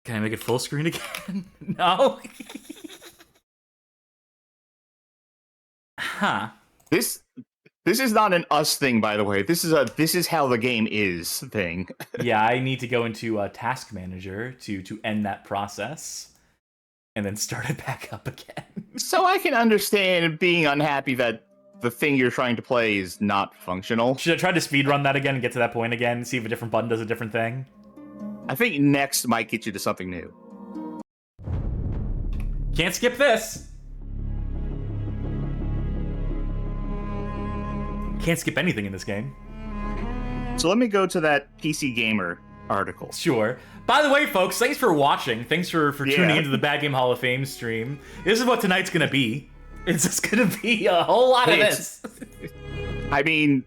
Can I make it full screen again? No? Huh. This is not an us thing, by the way. This is how the game is thing. Yeah, I need to go into Task Manager to end that process, and then start it back up again. So I can understand being unhappy that the thing you're trying to play is not functional. Should I try to speedrun that again and get to that point again, see if a different button does a different thing? I think next might get you to something new. Can't skip this! Can't skip anything in this game. So let me go to that PC Gamer article. Sure. By the way, folks, thanks for watching. Thanks for tuning into the Bad Game Hall of Fame stream. This is what tonight's gonna be. It's just gonna be a whole lot of this. I mean,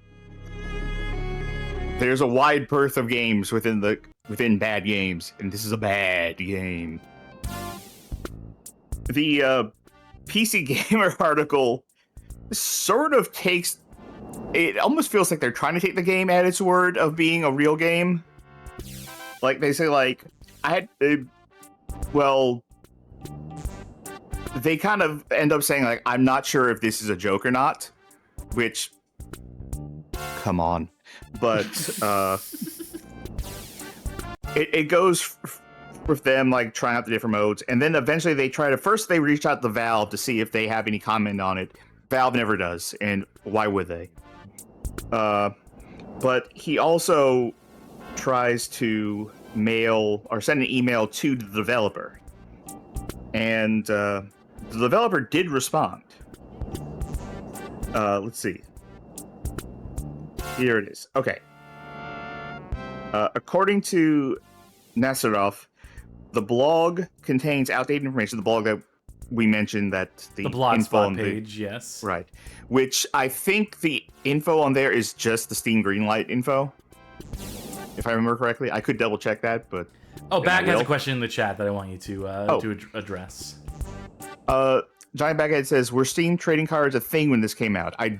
there's a wide berth of games within bad games, and this is a bad game. The PC Gamer article sort of takes... It almost feels like they're trying to take the game at its word of being a real game. Like, they say, like, they kind of end up saying, like, I'm not sure if this is a joke or not, which, come on. But, it goes with them, like, trying out the different modes, and then eventually first they reach out to Valve to see if they have any comment on it. Valve never does, and why would they? But he also tries to mail or send an email to the developer, and the developer did respond. Let's see. Here it is. Okay. According to Nasarov, the blog contains outdated information. The blog that we mentioned, that the Blogspot page, yes. Right. Which I think the info on there is just the Steam Greenlight info. If I remember correctly. I could double check that, but... Oh, Bag has a question in the chat that I want you to address. Giant Baghead says, were Steam trading cards a thing when this came out? I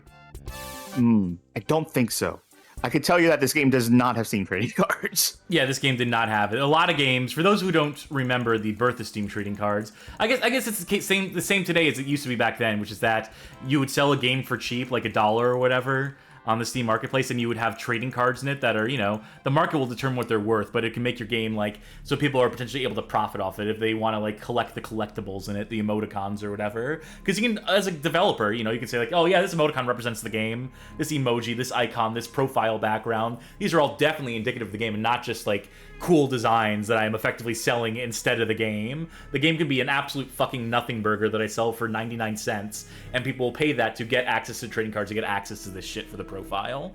don't think so. I could tell you that this game does not have Steam trading cards. Yeah, this game did not have it. A lot of games, for those who don't remember the birth of Steam trading cards, I guess it's the same today as it used to be back then, which is that you would sell a game for cheap, like $1 or whatever, on the Steam marketplace, and you would have trading cards in it that are, the market will determine what they're worth, but it can make your game, like, so people are potentially able to profit off it if they want to, like, collect the collectibles in it, the emoticons or whatever. Because you can, as a developer, you can say, like, oh yeah, this emoticon represents the game, this emoji, this icon, this profile background, these are all definitely indicative of the game, and not just, like, cool designs that I am effectively selling instead of the game. The game can be an absolute fucking nothing burger that I sell for 99 cents, and people will pay that to get access to trading cards, to get access to this shit for the profile.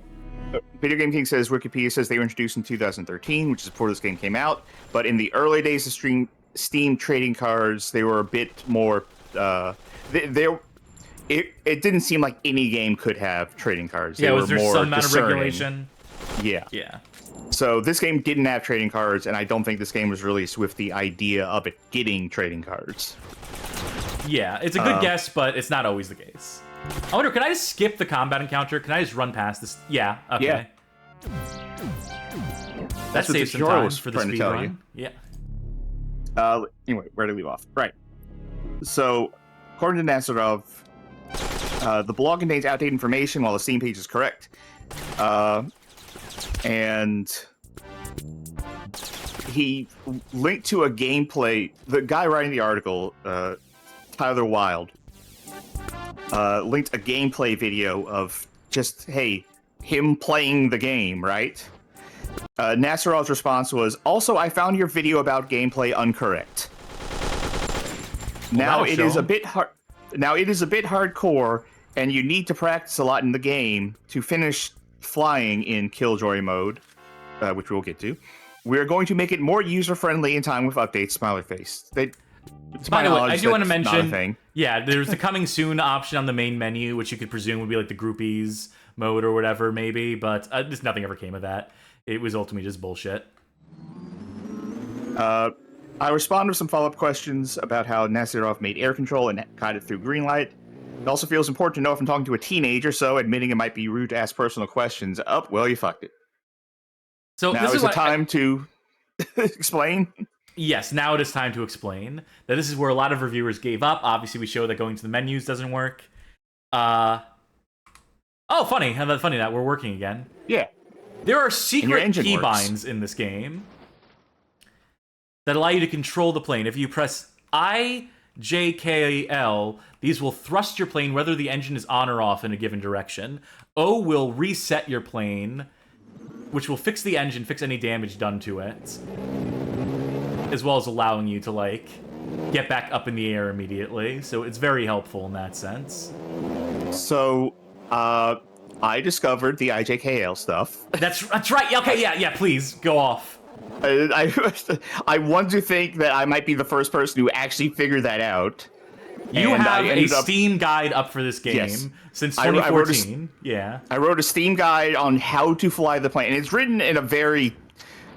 Video Game King says, Wikipedia says they were introduced in 2013, which is before this game came out, but in the early days of Steam trading cards, they were a bit more, it didn't seem like any game could have trading cards. Yeah, they was there more some amount of discerning. regulation? Yeah. Yeah. So this game didn't have trading cards, and I don't think this game was released with the idea of it getting trading cards. Yeah, it's a good guess, but it's not always the case. I wonder, can I just skip the combat encounter? Can I just run past this? Yeah, okay. Yeah. That saves some time for the speed run. Yeah. Anyway, where to leave off? Right. So, according to Nazarov, the blog contains outdated information while the Steam page is correct. And he linked to a gameplay. The guy writing the article, Tyler Wilde, linked a gameplay video of just, hey, him playing the game, right? Nasarov's response was, also, I found your video about gameplay incorrect. Now it is a bit hard. Now it is a bit hardcore, and you need to practice a lot in the game to finish flying in Killjoy Mode, which we'll get to. We're going to make it more user-friendly in time with updates. Smiley face. By the way, I do want to mention, yeah, there's the coming soon option on the main menu, which you could presume would be like the groupies mode or whatever, maybe, but just nothing ever came of that. It was ultimately just bullshit. I responded with some follow-up questions about how Nazarov made air control and guided through green light. It also feels important to know if I'm talking to a teenager, so admitting it might be rude to ask personal questions. Oh, well, you fucked it. So now is the time to explain? Yes, now it is time to explain that this is where a lot of reviewers gave up. Obviously, we show that going to the menus doesn't work. Oh, funny. How about funny that we're working again? Yeah. There are secret keybinds in this game that allow you to control the plane. If you press I, J, K, L, these will thrust your plane whether the engine is on or off in a given direction. O will reset your plane, which will fix the engine, fix any damage done to it, as well as allowing you to, like, get back up in the air immediately. So it's very helpful in that sense. So, I discovered the IJKL stuff. That's right. Okay, yeah, please, go off. I want to think that I might be the first person who actually figured that out. You have a Steam guide up for this game since 2014. I wrote a Steam guide on how to fly the plane. And it's written in a very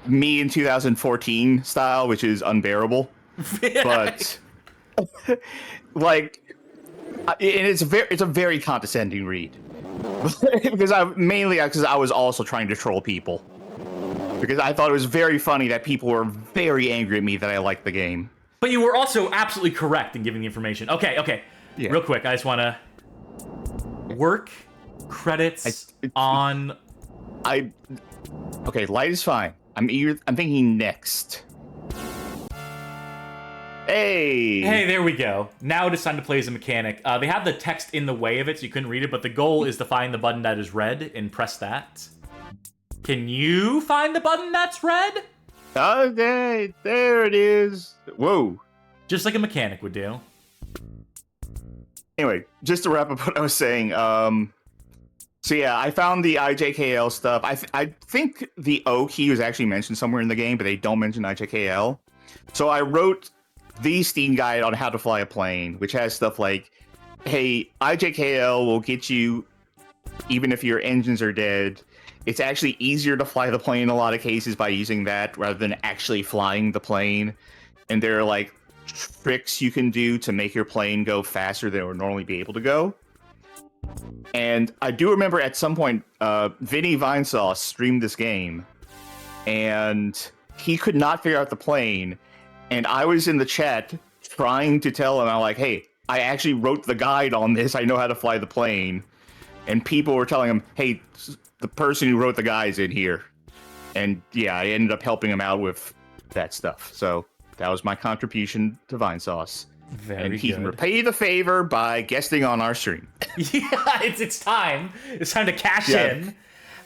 me in 2014 style, which is unbearable. But like, it's a very condescending read. because I was also trying to troll people. Because I thought it was very funny that people were very angry at me that I liked the game. But you were also absolutely correct in giving the information. Okay. Yeah. Real quick, I just want to work credits on. Okay, light is fine. I'm thinking next. Hey, there we go. Now it is time to play as a mechanic. They have the text in the way of it, so you couldn't read it. But the goal is to find the button that is red and press that. Can you find the button that's red? Okay, there it is. Whoa. Just like a mechanic would do. Anyway, just to wrap up what I was saying, so yeah, I found the IJKL stuff. I think the O key was actually mentioned somewhere in the game, but they don't mention IJKL. So I wrote the Steam guide on how to fly a plane, which has stuff like, hey, IJKL will get you even if your engines are dead. It's actually easier to fly the plane in a lot of cases by using that rather than actually flying the plane. And there are like tricks you can do to make your plane go faster than it would normally be able to go. And I do remember at some point, Vinny Vinesauce streamed this game, and he could not figure out the plane. And I was in the chat trying to tell him, I'm like, hey, I actually wrote the guide on this. I know how to fly the plane. And people were telling him, hey, the person who wrote the guide is in here. And yeah, I ended up helping him out with that stuff. So that was my contribution to Vinesauce. Very and he can repay the favor by guesting on our stream. Yeah, it's time. It's time to cash in.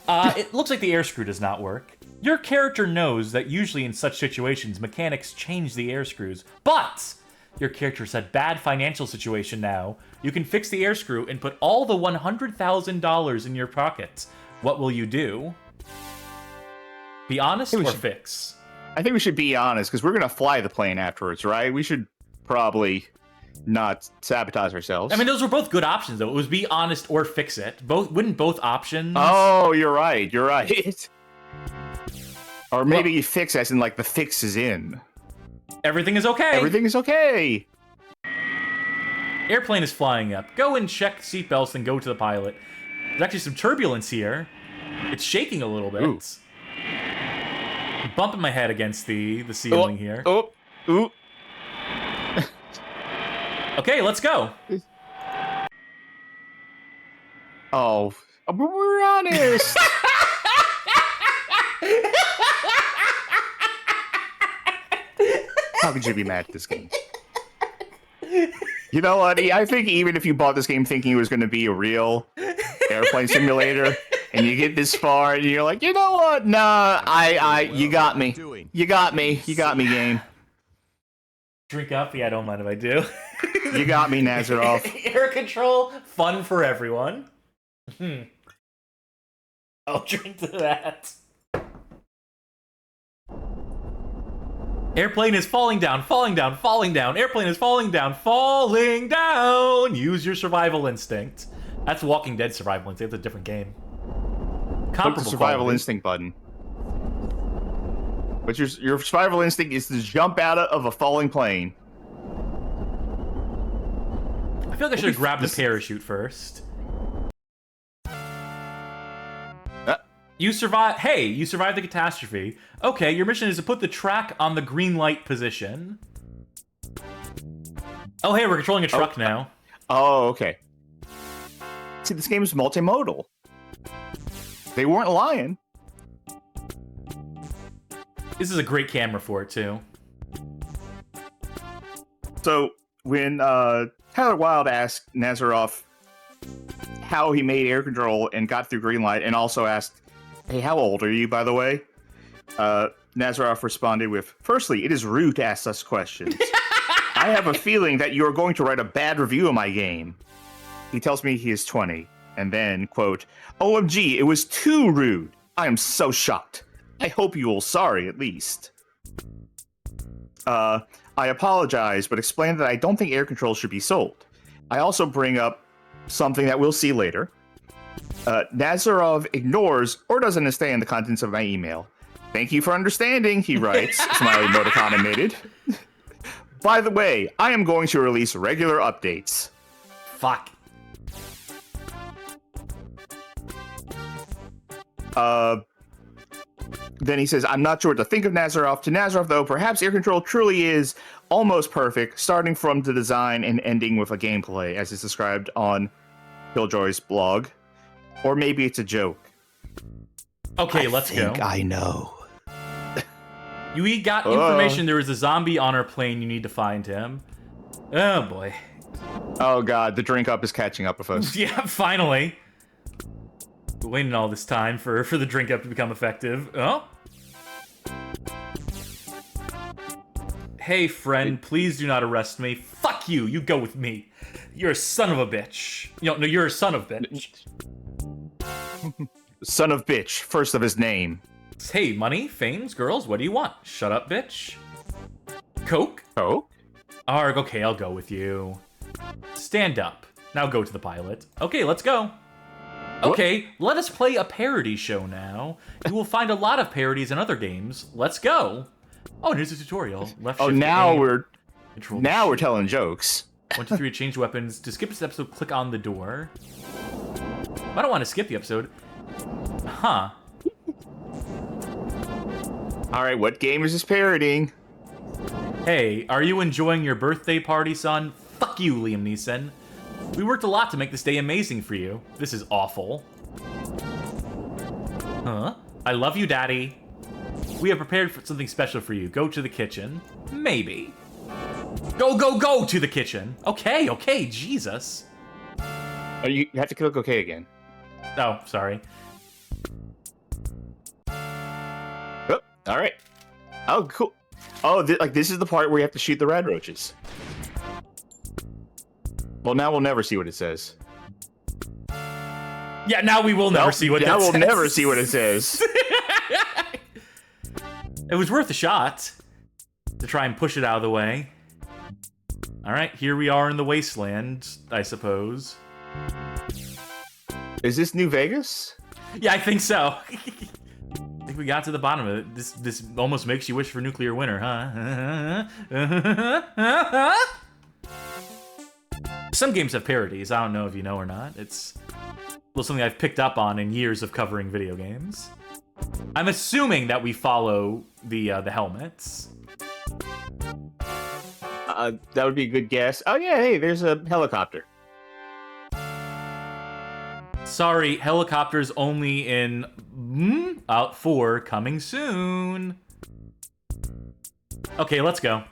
It looks like the air screw does not work. Your character knows that usually in such situations, mechanics change the air screws. But your character's had bad financial situation now. You can fix the air screw and put all the $100,000 in your pocket. What will you do? Be honest or fix? I think we should be honest, because we're going to fly the plane afterwards, right? We should probably not sabotage ourselves. I mean, those were both good options, though. It was be honest or fix it. Wouldn't both options... Oh, you're right. You're right. Or maybe you fix as in like the fix is in. Everything is okay. Everything is okay. Airplane is flying up. Go and check seatbelts and go to the pilot. There's actually some turbulence here. It's shaking a little bit. Ooh. I'm bumping my head against the ceiling here. Ooh. Okay, let's go. Oh, we're honest. How could you be mad at this game? You know what? I think even if you bought this game thinking it was going to be a real airplane simulator, and you get this far, and you're like, you know what? Nah, you got me. You got me, game. Drink up? Yeah, I don't mind if I do. You got me, Nazaroff. Air control, fun for everyone. I'll drink to that. Airplane is falling down, falling down, falling down. Airplane is falling down, falling down. Use your survival instinct. That's Walking Dead survival instinct. It's a different game. Click the survival instinct button. But your survival instinct is to jump out of a falling plane. I feel like I should have grabbed a parachute first. You survive. Hey, you survived the catastrophe. Okay, your mission is to put the track on the green light position. Oh, hey, we're controlling a truck now. Oh, okay. See, this game is multimodal. They weren't lying. This is a great camera for it, too. So, when Tyler Wilde asked Nazaroff how he made air control and got through green light, and also asked, hey, how old are you, by the way? Nazaroff responded with, firstly, it is rude to ask such questions. I have a feeling that you are going to write a bad review of my game. He tells me he is 20, and then, quote, OMG, it was too rude. I am so shocked. I hope you will sorry, at least. I apologize, but explain that I don't think air control should be sold. I also bring up something that we'll see later. Nazarov ignores or doesn't understand the contents of my email. Thank you for understanding, he writes, smiley emoticon emitted. By the way, I am going to release regular updates. Fuck. Then he says, I'm not sure what to think of Nazarov. To Nazarov, though, perhaps air control truly is almost perfect, starting from the design and ending with a gameplay, as is described on Killjoy's blog. Or maybe it's a joke. Okay, let's go. I know. You got information there was a zombie on our plane. You need to find him. Oh, boy. Oh, God. The drink up is catching up with us. Yeah, finally. Been waiting all this time for the drink up to become effective. Oh. Hey, friend, please do not arrest me. Fuck you. You go with me. You're a son of a bitch. No, you're a son of bitch. Son of bitch, first of his name. Hey, money, fames, girls, what do you want? Shut up, bitch. Coke? Oh? Arg, okay, I'll go with you. Stand up. Now go to the pilot. Okay, let's go. Okay, let us play a parody show now. You will find a lot of parodies in other games. Let's go. Oh, and here's a tutorial. Left shift now aim. we're telling jokes. 1, 2, 3 to change weapons. To skip this episode, click on the door. I don't want to skip the episode. Huh. Alright, what game is this parodying? Hey, are you enjoying your birthday party, son? Fuck you, Liam Neeson. We worked a lot to make this day amazing for you. This is awful. Huh? I love you, Daddy. We have prepared for something special for you. Go to the kitchen. Maybe. Go to the kitchen. Okay, Jesus. Oh, you have to click OK again. Oh, sorry. Oh, alright. Oh, cool. Oh, this is the part where you have to shoot the rad roaches. Well, now we'll never see what it says. Yeah, now we will never see what it says. Now we'll never see what it says. It was worth a shot to try and push it out of the way. Alright, here we are in the wasteland, I suppose. Is this New Vegas? Yeah, I think so. think we got to the bottom of it. This almost makes you wish for nuclear winter, huh? Some games have parodies. I don't know if you know or not. It's something I've picked up on in years of covering video games. I'm assuming that we follow the helmets. That would be a good guess. Oh yeah, hey, there's a helicopter. Sorry, helicopters only in Out 4 coming soon. Okay, let's go.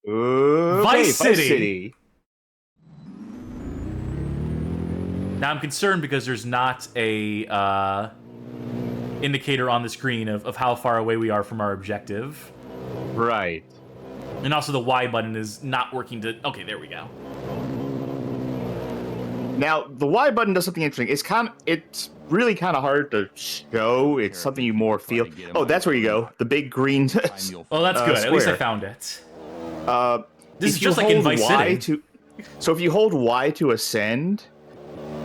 Vice City. Now I'm concerned because there's not a indicator on the screen of how far away we are from our objective. Right. And also the Y button is not working to... Okay, there we go. Now, the Y button does something interesting. It's really kind of hard to show. It's something you more feel. Oh, that's where you go. The big green. Oh, that's good. Square. At least I found it. This is If you just like in hold Vice Y City. So if you hold Y to ascend,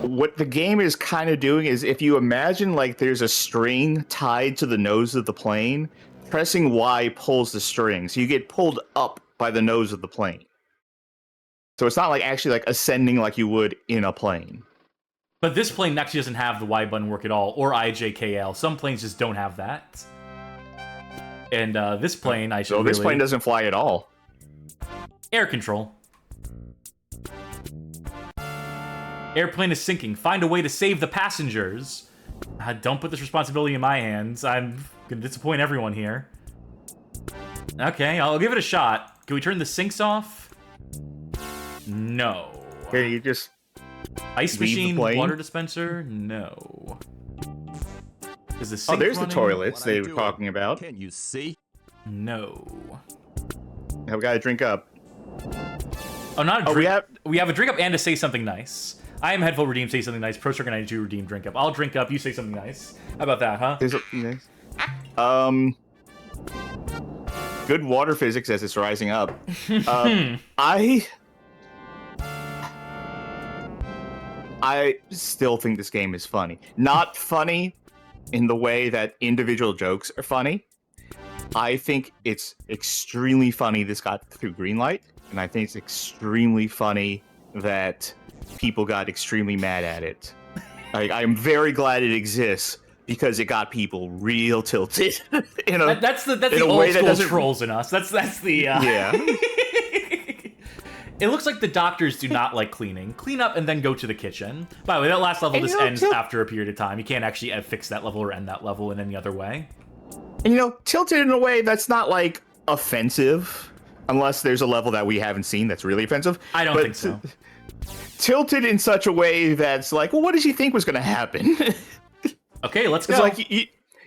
what the game is kind of doing is if you imagine like there's a string tied to the nose of the plane, pressing Y pulls the string. So you get pulled up by the nose of the plane. So it's not like actually like ascending like you would in a plane. But this plane actually doesn't have the Y button work at all, or IJKL. Some planes just don't have that. And this plane, I should So this plane doesn't fly at all. Air control. Airplane is sinking. Find a way to save the passengers. Don't put this responsibility in my hands. I'm gonna disappoint everyone here. Okay, I'll give it a shot. Can we turn the sinks off? No. Here, you just Ice leave the machine, plane? water dispenser? No. Is the sink there's running? the toilets they were talking about. Can you see? No. Now we gotta drink up. Oh, not a drink. we have- We have a drink up and to say something nice. I am Headful Redeem, say something nice. Pro Striker 92 redeem drink up. I'll drink up, you say something nice. How about that, huh? Good water physics as it's rising up. I still think this game is funny. Not funny in the way that individual jokes are funny. I think it's extremely funny this got through Greenlight, and I think it's extremely funny that people got extremely mad at it. I'm very glad it exists because it got people real tilted. That's the old school trolls in us. That's the Yeah. It looks like the doctors do not like cleaning. Clean up and then go to the kitchen. By the way, that last level just ends after a period of time. You can't actually fix that level or end that level in any other way. And tilted in a way that's not like offensive, unless there's a level that we haven't seen that's really offensive. I don't think so. Tilted in such a way that's like, well, what did you think was going to happen? Okay, let's go. It's like,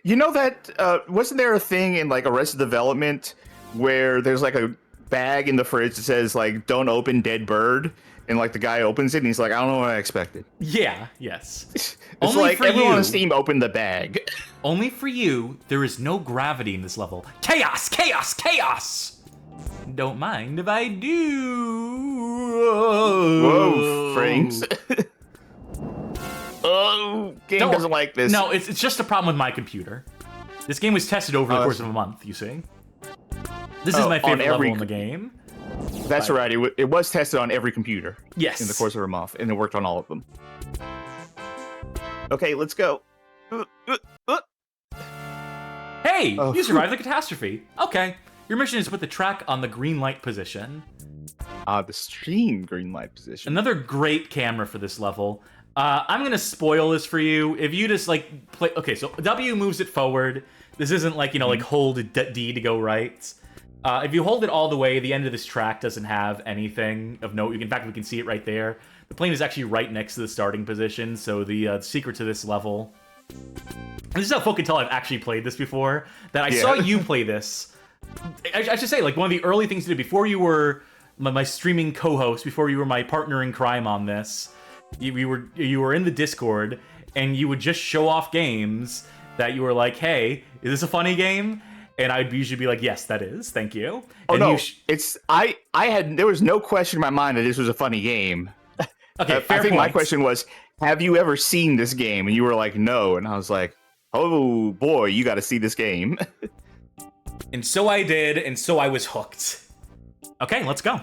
you know that, wasn't there a thing in like Arrested Development where there's like a bag in the fridge that says like, don't open dead bird? And like the guy opens it and he's like, I don't know what I expected. Yeah, yes. It's Only like for everyone you. on Steam opened the bag. Only for you, there is no gravity in this level. Chaos, chaos, chaos! Don't mind if I do. Whoa, Franks. Oh, game doesn't like this. No, it's just a problem with my computer. This game was tested over the course of a month, you see. This is my favorite level in the game. That's right. It was tested on every computer. Yes. In the course of a month, and it worked on all of them. Okay, let's go. Hey, you survived the catastrophe. Okay, your mission is to put the track on the green light position. The stream green light position. Another great camera for this level. I'm gonna spoil this for you. If you just like play, okay, so W moves it forward. This isn't like like hold D to go right. If you hold it all the way, the end of this track doesn't have anything of note. In fact, we can see it right there. The plane is actually right next to the starting position, so the secret to this level... And this is how folk can tell I've actually played this before, that I saw you play this. I should say, like, one of the early things you did before you were my streaming co-host, before you were my partner in crime on this, you were in the Discord, and you would just show off games that you were like, hey, is this a funny game? And I'd usually be like, yes, that is. Thank you. Oh, and no. There was no question in my mind that this was a funny game. Okay, I think my question was, have you ever seen this game? And you were like, no. And I was like, oh boy, you got to see this game. And so I did, and so I was hooked. Okay, let's go.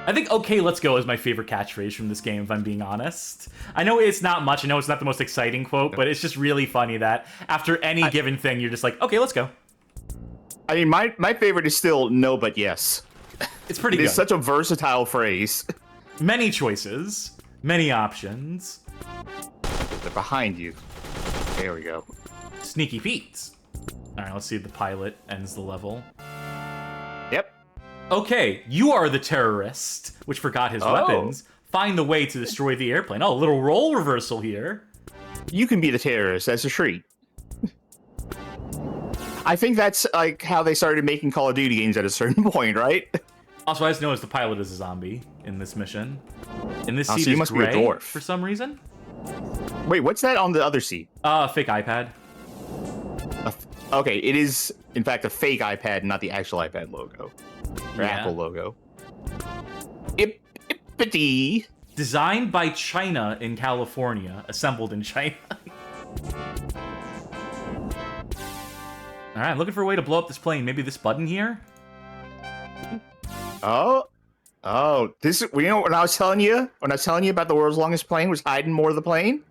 I think "okay, let's go" is my favorite catchphrase from this game, if I'm being honest. I know it's not much, I know it's not the most exciting quote, but it's just really funny that after any given thing, you're just like, okay, let's go. I mean, my favorite is still "no, but yes." It's pretty good. It's such a versatile phrase. Many choices, many options. They're behind you. There we go. Sneaky Pete. Alright, let's see if the pilot ends the level. Yep. Okay, you are the terrorist, which forgot his weapons. Find the way to destroy the airplane. Oh, a little role reversal here. You can be the terrorist. That's a treat. I think that's like how they started making Call of Duty games at a certain point, right? Also, I just noticed the pilot is a zombie in this mission. And this Oh, seat so you is must be a gray dwarf. for some reason. Wait, what's that on the other seat? Fake iPad. Okay, it is in fact a fake iPad, not the actual iPad logo. Or Apple logo. Ippity. Designed by China in California. Assembled in China. Alright, looking for a way to blow up this plane. Maybe this button here? Oh, this. You know when I was telling you about the world's longest plane was hiding more of the plane.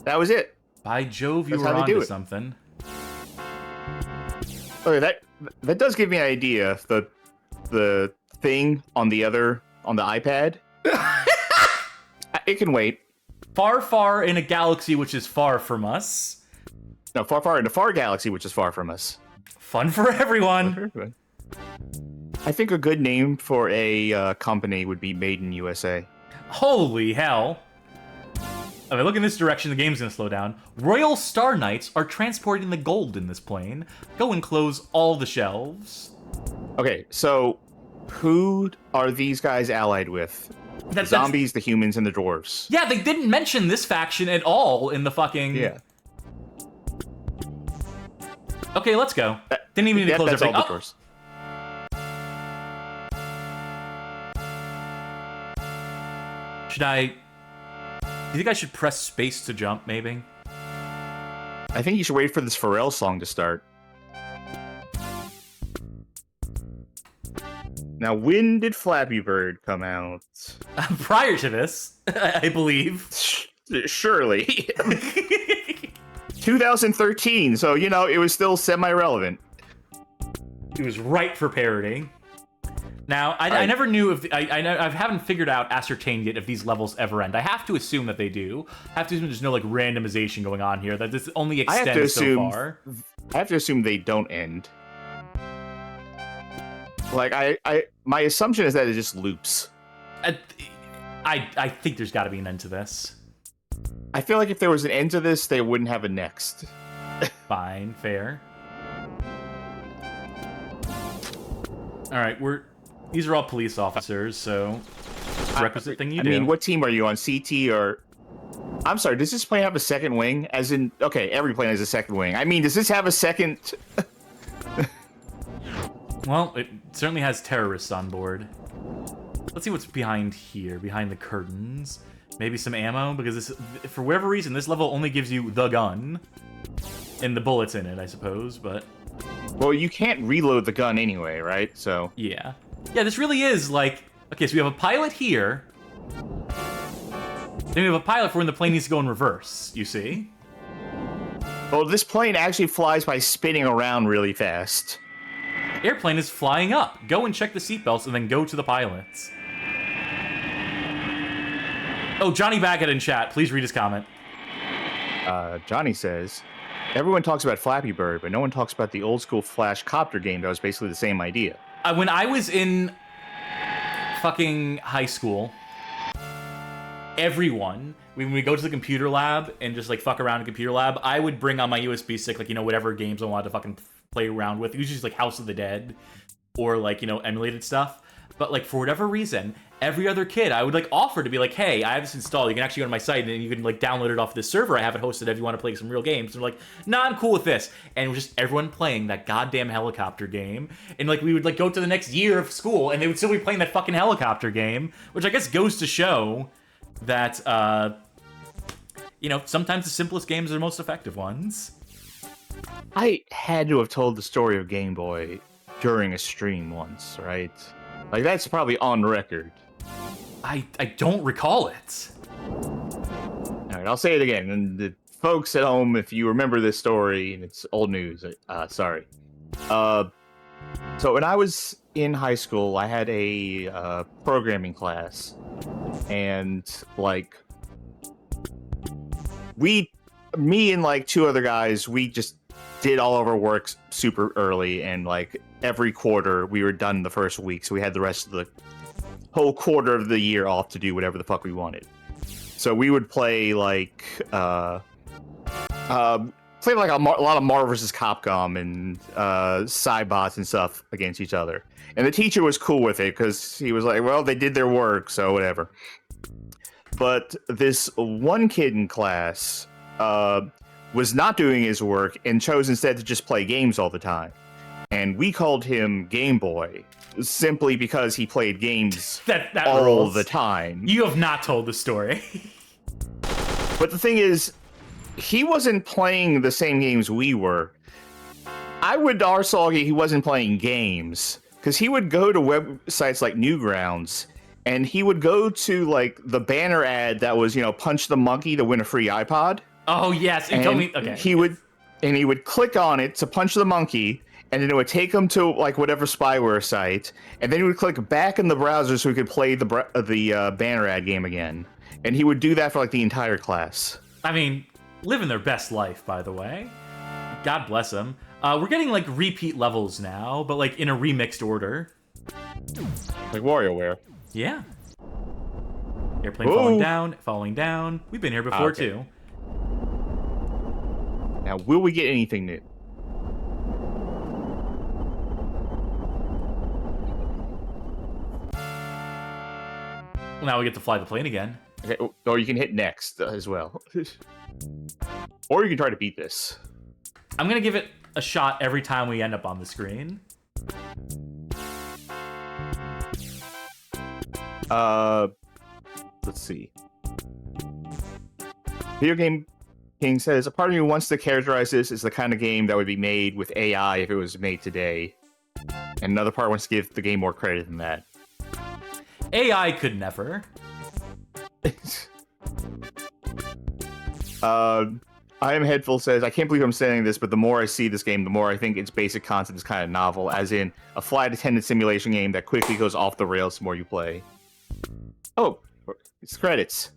That was it. By Jove, you That's were how they do onto it. something. Okay, that does give me an idea. The thing on the iPad. It can wait. Far, far in a galaxy which is far from us. No, far, far in a far galaxy, which is far from us. Fun for everyone. I think a good name for a company would be Made in USA. Holy hell. Okay, look in this direction, the game's gonna slow down. Royal Star Knights are transporting the gold in this plane. Go and close all the shelves. Okay, so who are these guys allied with? The zombies, the humans, and the dwarves. Yeah, they didn't mention this faction at all in the fucking... Yeah. Okay, let's go. Didn't even need to close that's everything. all the doors. Should I... Do you think I should press space to jump, maybe? I think you should wait for this Pharrell song to start. Now, when did Flappy Bird come out? Prior to this, I believe. Surely. 2013, so, you know, it was still semi-relevant. It was ripe for parody. Now, I never knew if... I haven't figured out, ascertained yet, if these levels ever end. I have to assume that they do. I have to assume there's no, like, randomization going on here, that this only extends so far. I have to assume they don't end. Like, my assumption is that it just loops. I think there's got to be an end to this. I feel like if there was an end to this, they wouldn't have a next. Fine, fair. Alright, these are all police officers, so it's the requisite thing you do. I mean, what team are you on? CT or... I'm sorry, does this plane have a second wing? As in, okay, every plane has a second wing. I mean, does this have a second... Well, it certainly has terrorists on board. Let's see what's behind here, behind the curtains. Maybe some ammo, because this, for whatever reason, this level only gives you the gun. And the bullets in it, I suppose, but... Well, you can't reload the gun anyway, right? So... Yeah. Yeah, this really is like... Okay, so we have a pilot here. Then we have a pilot for when the plane needs to go in reverse, you see? Well, this plane actually flies by spinning around really fast. Airplane is flying up. Go and check the seatbelts and then go to the pilots. Oh, Johnny Baggett in chat. Please read his comment. Johnny says, everyone talks about Flappy Bird, but no one talks about the old school Flash copter game that was basically the same idea. When I was in fucking high school, everyone, when we go to the computer lab and just like fuck around in computer lab, I would bring on my USB stick, like, you know, whatever games I wanted to fucking play around with. Usually just like House of the Dead or like, you know, emulated stuff. But like for whatever reason, every other kid I would like offer to be like, hey, I have this installed. You can actually go to my site and you can like download it off this server. I have it hosted if you want to play some real games. And we're like, nah, I'm cool with this. And it was just everyone playing that goddamn helicopter game. And like we would like go to the next year of school and they would still be playing that fucking helicopter game, which I guess goes to show that, sometimes the simplest games are the most effective ones. I had to have told the story of Game Boy during a stream once, right? Like, that's probably on record. I don't recall it. All right, I'll say it again. And the folks at home, if you remember this story and it's old news, sorry. So when I was in high school, I had a programming class, and like me and like two other guys, we just did all of our work super early, and like every quarter we were done the first week, so we had the rest of the whole quarter of the year off to do whatever the fuck we wanted. So we would play like a lot of Marvel vs. Capcom and Cybots and stuff against each other. And the teacher was cool with it because he was like, well, they did their work, so whatever. But this one kid in class was not doing his work and chose instead to just play games all the time. And we called him Game Boy simply because he played games that all rules. the time. You have not told the story. But the thing is, he wasn't playing the same games we were. I would argue he wasn't playing games, because he would go to websites like Newgrounds, and he would go to like the banner ad that was, punch the monkey to win a free iPod. Oh yes, and told me. Okay. He would click on it to punch the monkey, and then it would take him to like whatever spyware site, and then he would click back in the browser so he could play the banner ad game again. And he would do that for like the entire class. I mean, living their best life, by the way. God bless them. We're getting like repeat levels now, but like in a remixed order. Like WarioWare. Yeah. Airplane falling down. We've been here before too. Now, will we get anything new? Now we get to fly the plane again. Okay, or you can hit next as well. Or you can try to beat this. I'm gonna give it a shot every time we end up on the screen. Let's see. Video Game King says, a part of me wants to characterize this as the kind of game that would be made with AI if it was made today. And another part wants to give the game more credit than that. AI could never. I Am Headful says, I can't believe I'm saying this, but the more I see this game, the more I think its basic concept is kind of novel, as in a flight attendant simulation game that quickly goes off the rails the more you play. Oh, it's credits.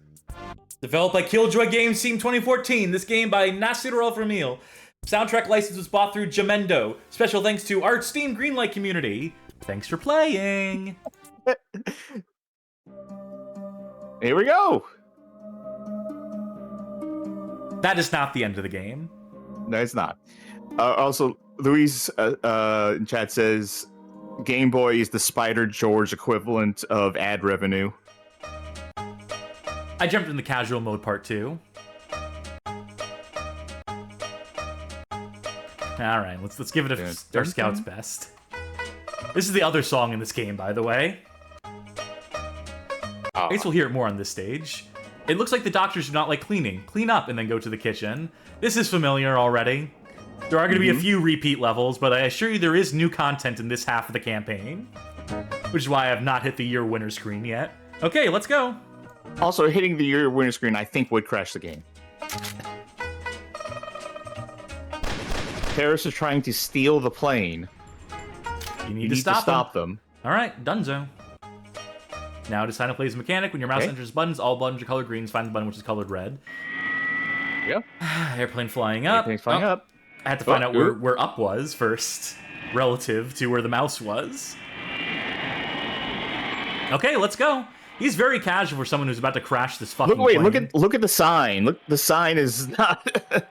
Developed by Killjoy Games Team 2014. This game by Nasir Al-Ramil. Soundtrack license was bought through Jamendo. Special thanks to our Steam Greenlight community. Thanks for playing. Here we go. That is not the end of the game. No, it's not. Also, Louise in chat says, Game Boy is the Spider George equivalent of ad revenue. I jumped in the casual mode part 2. Alright, let's give it our scout's best. This is the other song in this game, by the way. I guess we'll hear it more on this stage. It looks like the doctors do not like cleaning. Clean up and then go to the kitchen. This is familiar already. There are going to be a few repeat levels, but I assure you there is new content in this half of the campaign. Which is why I have not hit the year winner screen yet. Okay, let's go. Also, hitting the year winner screen, I think, would crash the game. Terrorists are trying to steal the plane. You need to stop them. Alright, donezo. Now decide to play as a mechanic. When your mouse enters buttons, all buttons are colored green. Find the button which is colored red. Yep. Airplane flying up. Airplane's flying up. I had to find out where up was first, relative to where the mouse was. Okay, let's go. He's very casual for someone who's about to crash this fucking plane. Look at the sign. Look, the sign is not...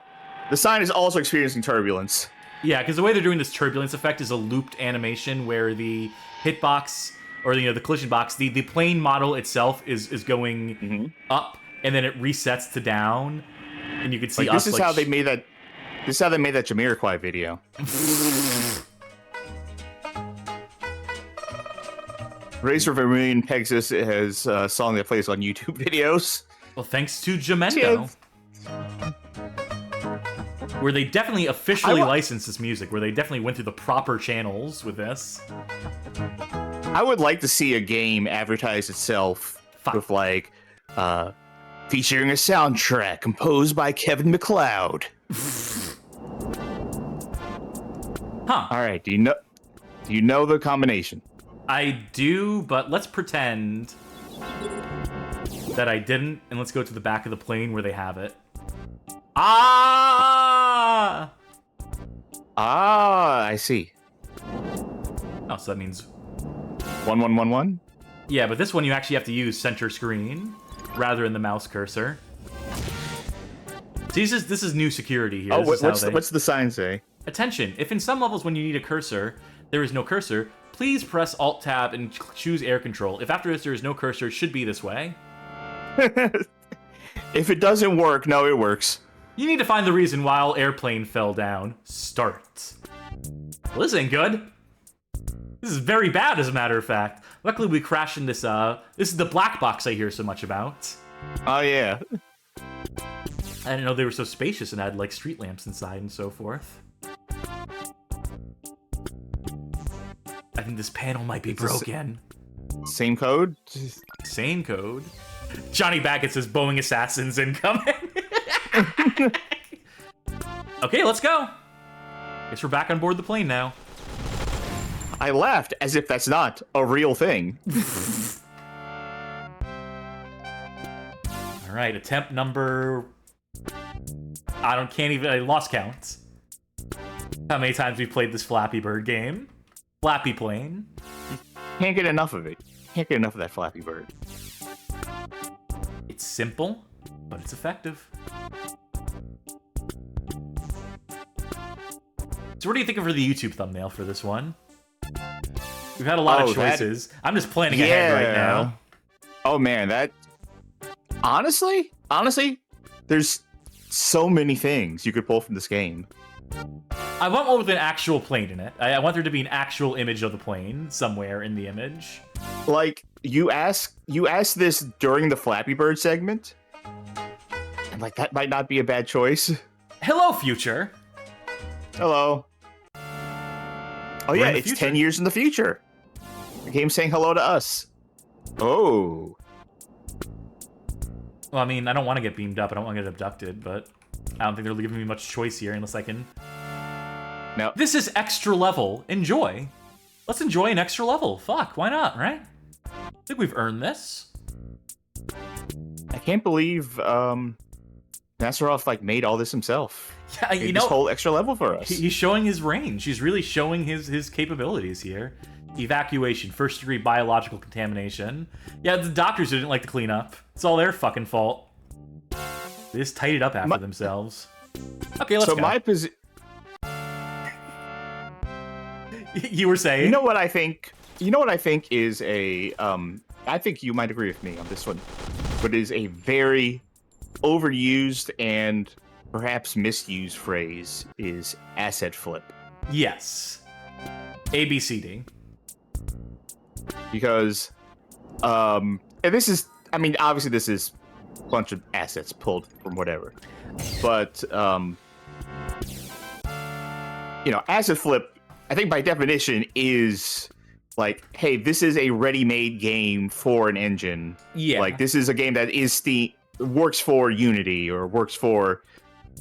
The sign is also experiencing turbulence. Yeah, because the way they're doing this turbulence effect is a looped animation where the hitbox, or the collision box, the plane model itself is going up, and then it resets to down, and you can see this is how they made that. This is how they made that Jamiroquai video. Razor Vermilion Pegasus has a song that plays on YouTube videos. Well, thanks to Jamendo. Where they definitely officially licensed this music, where they definitely went through the proper channels with this. I would like to see a game advertise itself with, like, featuring a soundtrack composed by Kevin MacLeod. Huh. All right, do you know the combination? I do, but let's pretend that I didn't, and let's go to the back of the plane where they have it. Ah! Ah, I see. Oh, so that means 1111? Yeah, but this one you actually have to use center screen rather than the mouse cursor. See, this is new security here. Oh, what's the sign say? Attention, if in some levels when you need a cursor, there is no cursor, please press Alt-Tab and choose air control. If after this there is no cursor, it should be this way. If it doesn't work, no, it works. You need to find the reason why airplane fell down. Start. Well, this ain't good. This is very bad, as a matter of fact. Luckily, we crashed in this, this is the black box I hear so much about. Oh, yeah. I didn't know they were so spacious and had, like, street lamps inside and so forth. I think this panel might be broken. Same code? Same code. Johnny Baggett says Boeing Assassins incoming. Okay, let's go. Guess we're back on board the plane now. I laughed as if that's not a real thing. All right, attempt number... I lost count. How many times we've played this Flappy Bird game. Flappy Plane. Can't get enough of it. Can't get enough of that Flappy Bird. It's simple, but it's effective. So what are you thinking for the YouTube thumbnail for this one? We've had a lot of choices. I'm just planning ahead right now. Oh man, that... Honestly, there's so many things you could pull from this game. I want one with an actual plane in it. I want there to be an actual image of the plane somewhere in the image. Like, you ask this during the Flappy Bird segment, and like that might not be a bad choice. Hello, future. Hello. Oh yeah, it's 10 years in the future. The game's saying hello to us. Oh. Well, I mean, I don't want to get beamed up. I don't want to get abducted, but I don't think they're giving me much choice here unless I can... No. This is extra level. Enjoy. Let's enjoy an extra level. Fuck, why not, right? I think we've earned this. I can't believe Nasarov like made all this himself. Yeah, you know, this whole extra level for us. He's showing his range. He's really showing his capabilities here. Evacuation, first degree biological contamination. Yeah, the doctors didn't like to clean up. It's all their fucking fault. They just tidied up after themselves. Okay, let's go. So my position... You were saying? You know what I think? You know what I think is a... I think you might agree with me on this one. But is a very overused and perhaps misused phrase is asset flip. Yes. ABCD. Because, and this is, I mean, obviously this is a bunch of assets pulled from whatever. But, you know, asset flip, I think by definition is like, hey, this is a ready-made game for an engine. Yeah. Like, this is a game that is works for Unity or works for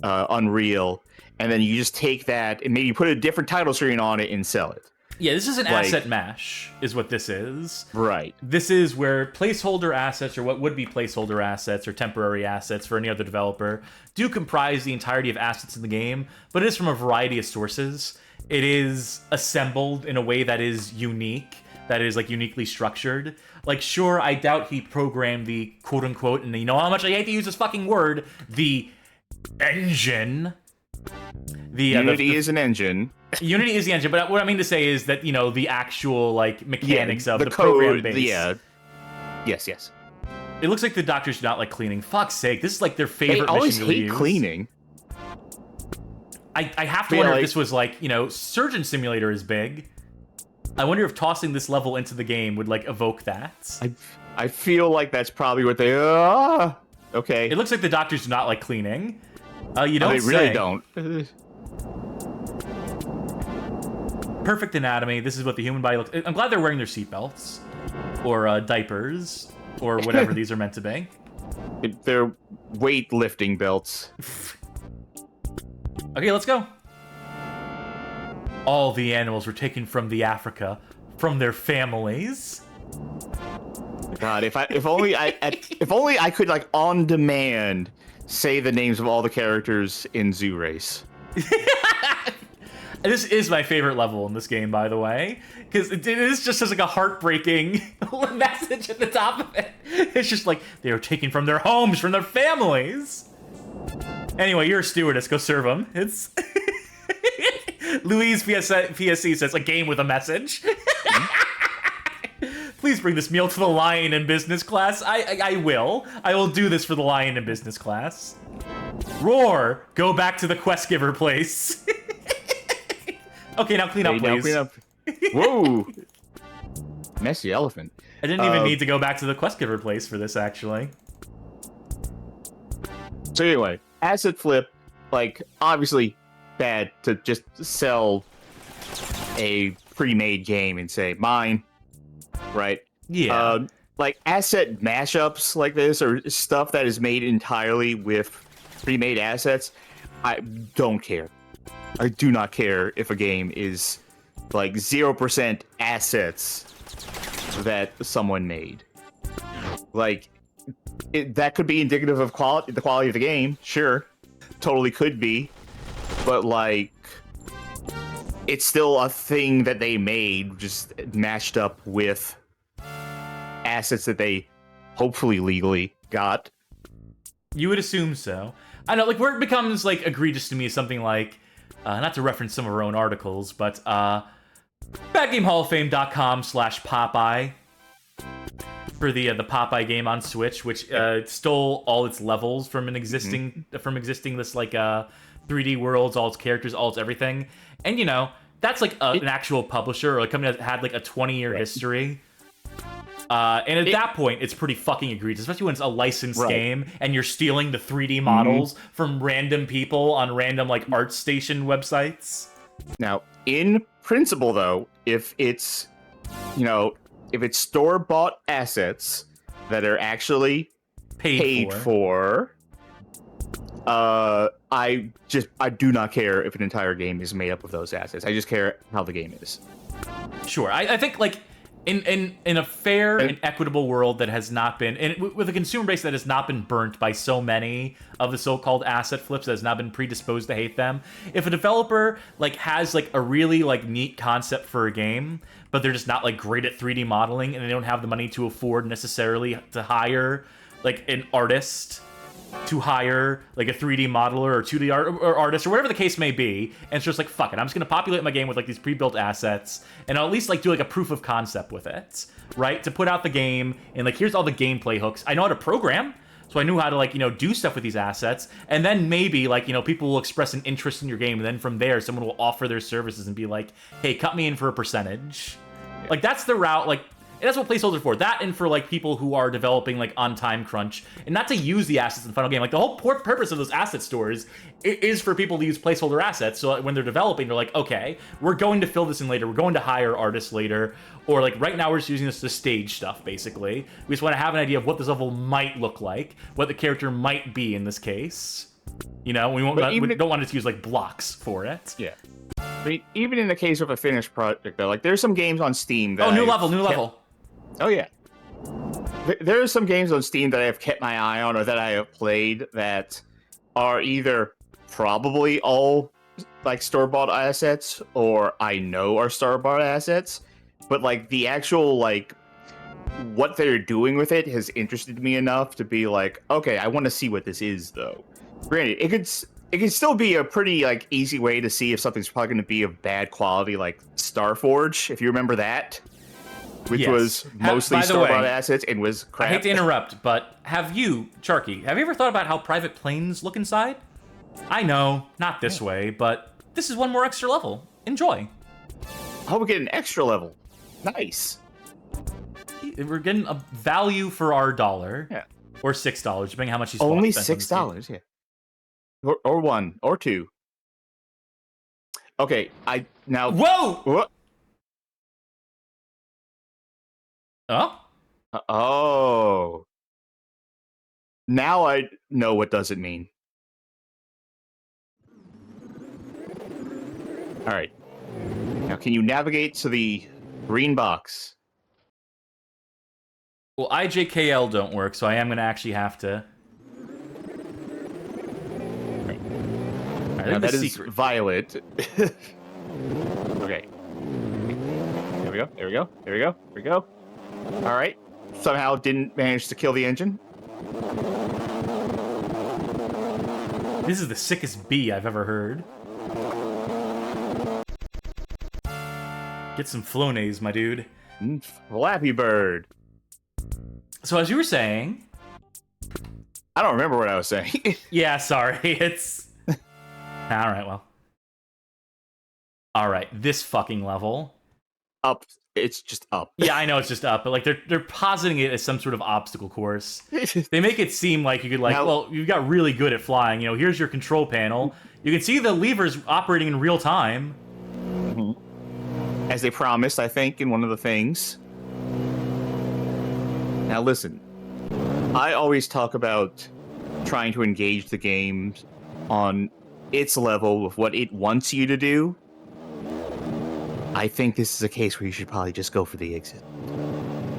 Unreal, and then you just take that and maybe put a different title screen on it and sell it. Yeah, this is an asset mash, is what this is. Right. This is where placeholder assets, or what would be placeholder assets or temporary assets for any other developer, do comprise the entirety of assets in the game, but it is from a variety of sources. It is assembled in a way that is unique, that is like uniquely structured. Like, sure, I doubt he programmed the quote-unquote, and you know how much I hate to use this fucking word, the engine. Unity is an engine. Unity is the engine, but what I mean to say is that, you know, the actual, like, mechanics of the program base. Yeah. Yes, yes. It looks like the doctors do not like cleaning. Fuck's sake, this is like their favorite mission to use. They always hate cleaning. I have to wonder if this was like, you know, Surgeon Simulator is big. I wonder if tossing this level into the game would like evoke that. I feel like that's probably what they. Okay. It looks like the doctors do not like cleaning. You don't They say. really don't. Perfect anatomy. This is what the human body looks. I'm glad they're wearing their seatbelts or diapers or whatever these are meant to be. They're weightlifting belts. Okay, let's go. All the animals were taken from the Africa, from their families. God, if only I could like on demand say the names of all the characters in Zoo Race. This is my favorite level in this game, by the way, because it is just as like a heartbreaking message at the top of it. It's just like they were taken from their homes, from their families. Anyway, you're a stewardess. Go serve them. It's Louise PSC says a game with a message. Please bring this meal to the lion in business class. I will. I will do this for the lion in business class. Roar! Go back to the quest giver place. Okay, now clean up, please. Clean up. Whoa! Messy elephant. I didn't even need to go back to the quest giver place for this, actually. So anyway, asset flip, like, obviously bad to just sell a pre-made game and say, mine, right? Yeah. Like, asset mashups like this, or stuff that is made entirely with pre-made assets, I don't care. I do not care if a game is, like, 0% assets that someone made. Like, that could be indicative of the quality of the game, sure. Totally could be. But, like, it's still a thing that they made, just mashed up with assets that they hopefully legally got. You would assume so. I know, like, where it becomes, like, egregious to me is something like, not to reference some of our own articles, but, BadGameHallOfFame.com/Popeye for the Popeye game on Switch, which stole all its levels from an existing, this, like, 3D worlds, all its characters, all its everything. And, you know, that's, like, an actual publisher or a company that had, like, a 20-year history. And at that point, it's pretty fucking egregious, especially when it's a licensed game and you're stealing the 3D models from random people on random, like, ArtStation websites. Now, in principle, though, if it's, you know, if it's store-bought assets that are actually paid for, I do not care if an entire game is made up of those assets. I just care how the game is. Sure, I think, like, in a fair and equitable world that has not been, and with a consumer base that has not been burnt by so many of the so-called asset flips, that has not been predisposed to hate them, if a developer, like, has, like, a really, like, neat concept for a game, but they're just not, like, great at 3D modeling, and they don't have the money to afford necessarily to hire, like, an artist to hire, like, a 3D modeler or 2D artist or whatever the case may be, and it's just like, fuck it, I'm just gonna populate my game with, like, these pre-built assets, and I'll at least, like, do, like, a proof of concept with it, right? To put out the game, and, like, here's all the gameplay hooks. I know how to program, so I knew how to, like, you know, do stuff with these assets, and then maybe, like, you know, people will express an interest in your game, and then from there, someone will offer their services and be like, hey, cut me in for a percentage. Yeah. Like, that's the route, like, and that's what placeholders are for. That and for, like, people who are developing, like, on time crunch. And not to use the assets in the final game. Like, the whole purpose of those asset stores is for people to use placeholder assets. So when they're developing, they're like, okay, we're going to fill this in later. We're going to hire artists later. Or, like, right now we're just using this to stage stuff, basically. We just want to have an idea of what this level might look like. What the character might be in this case. You know, we don't want to use, like, blocks for it. Yeah. I mean, even in the case of a finished project, though, like, there's some games on Steam that... Oh, new level. Oh, yeah. There are some games on Steam that I have kept my eye on or that I have played that are either probably all, like, store-bought assets or I know are store-bought assets, but, like, the actual, like, what they're doing with it has interested me enough to be like, okay, I want to see what this is, though. Granted, it could still be a pretty, like, easy way to see if something's probably going to be of bad quality, like Starforge, if you remember that. Which was mostly store-bought assets and was crap. I hate to interrupt, but have you, Charkie, have you ever thought about how private planes look inside? I know, not this way, but this is one more extra level. Enjoy. I hope we get an extra level. Nice. We're getting a value for our dollar. Yeah. Or $6, depending how much he's Only spent on $6, this game. yeah. Or one, or two. Okay, now... Whoa! What? Oh? Oh. Now I know what does it mean. Alright. Now, can you navigate to the green box? Well, IJKL don't work, so I am going to actually have to... Now, that is violet. Okay. There we go, there we go, there we go, there we go. Alright. Somehow didn't manage to kill the engine. This is the sickest bee I've ever heard. Get some Flonase, my dude. Flappy Bird. So as you were saying... I don't remember what I was saying. Yeah, sorry, it's... Alright, well. Alright, this fucking level. Up. It's just up. Yeah, I know it's just up, but like they're positing it as some sort of obstacle course. They make it seem like you could like, well, you got really good at flying. You know, here's your control panel. You can see the levers operating in real time. Mm-hmm. As they promised, I think, in one of the things. Now listen, I always talk about trying to engage the game on its level with what it wants you to do. I think this is a case where you should probably just go for the exit.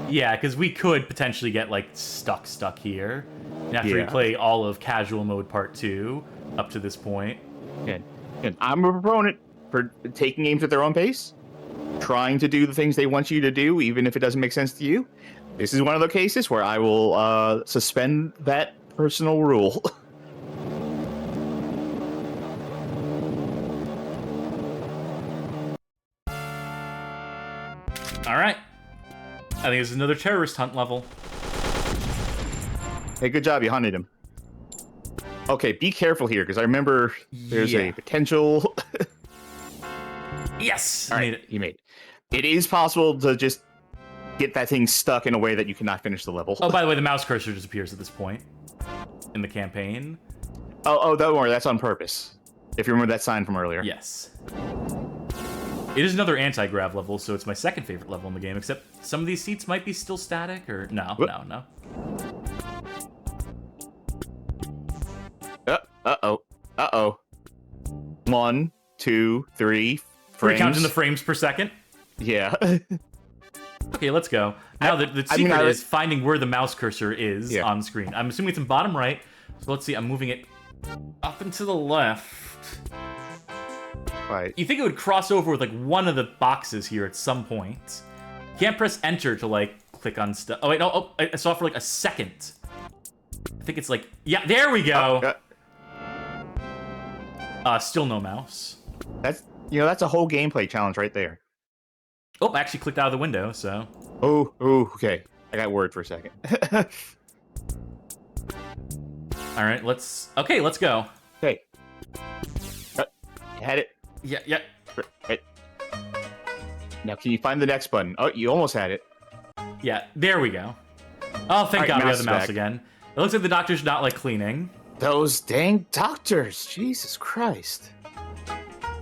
Yeah, because we could potentially get, like, stuck here. And have to replay all of Casual Mode Part 2 up to this point. Good. I'm a proponent for taking games at their own pace, trying to do the things they want you to do, even if it doesn't make sense to you. This is one of the cases where I will suspend that personal rule. Alright. I think it's another terrorist hunt level. Hey, good job. You hunted him. Okay, be careful here, because I remember there's a potential... Yes! All right, you made it. It is possible to just get that thing stuck in a way that you cannot finish the level. Oh, by the way, the mouse cursor disappears at this point in the campaign. Oh, don't worry. That's on purpose. If you remember that sign from earlier. Yes. It is another anti-grav level, so it's my second favorite level in the game, except some of these seats might be still static, or... No. Uh-oh. Uh-oh. 1, 2, 3 frames. Are you counting the frames per second? Yeah. Okay, let's go. Now, the secret is finding where the mouse cursor is on screen. I'm assuming it's in bottom right, so let's see. I'm moving it up and to the left. Right. You think it would cross over with, like, one of the boxes here at some point. You can't press enter to, like, click on stuff. Oh, wait, no, I saw it for, like, a second. I think it's, like... Yeah, there we go! Still no mouse. That's a whole gameplay challenge right there. Oh, I actually clicked out of the window, so... Oh, okay. I got worried for a second. Alright, let's go. Okay. You had it. Yeah. Right. Now, can you find the next button? Oh, you almost had it. Yeah, there we go. Oh, thank God we have the mouse again. It looks like the doctor's not, like, cleaning. Those dang doctors! Jesus Christ.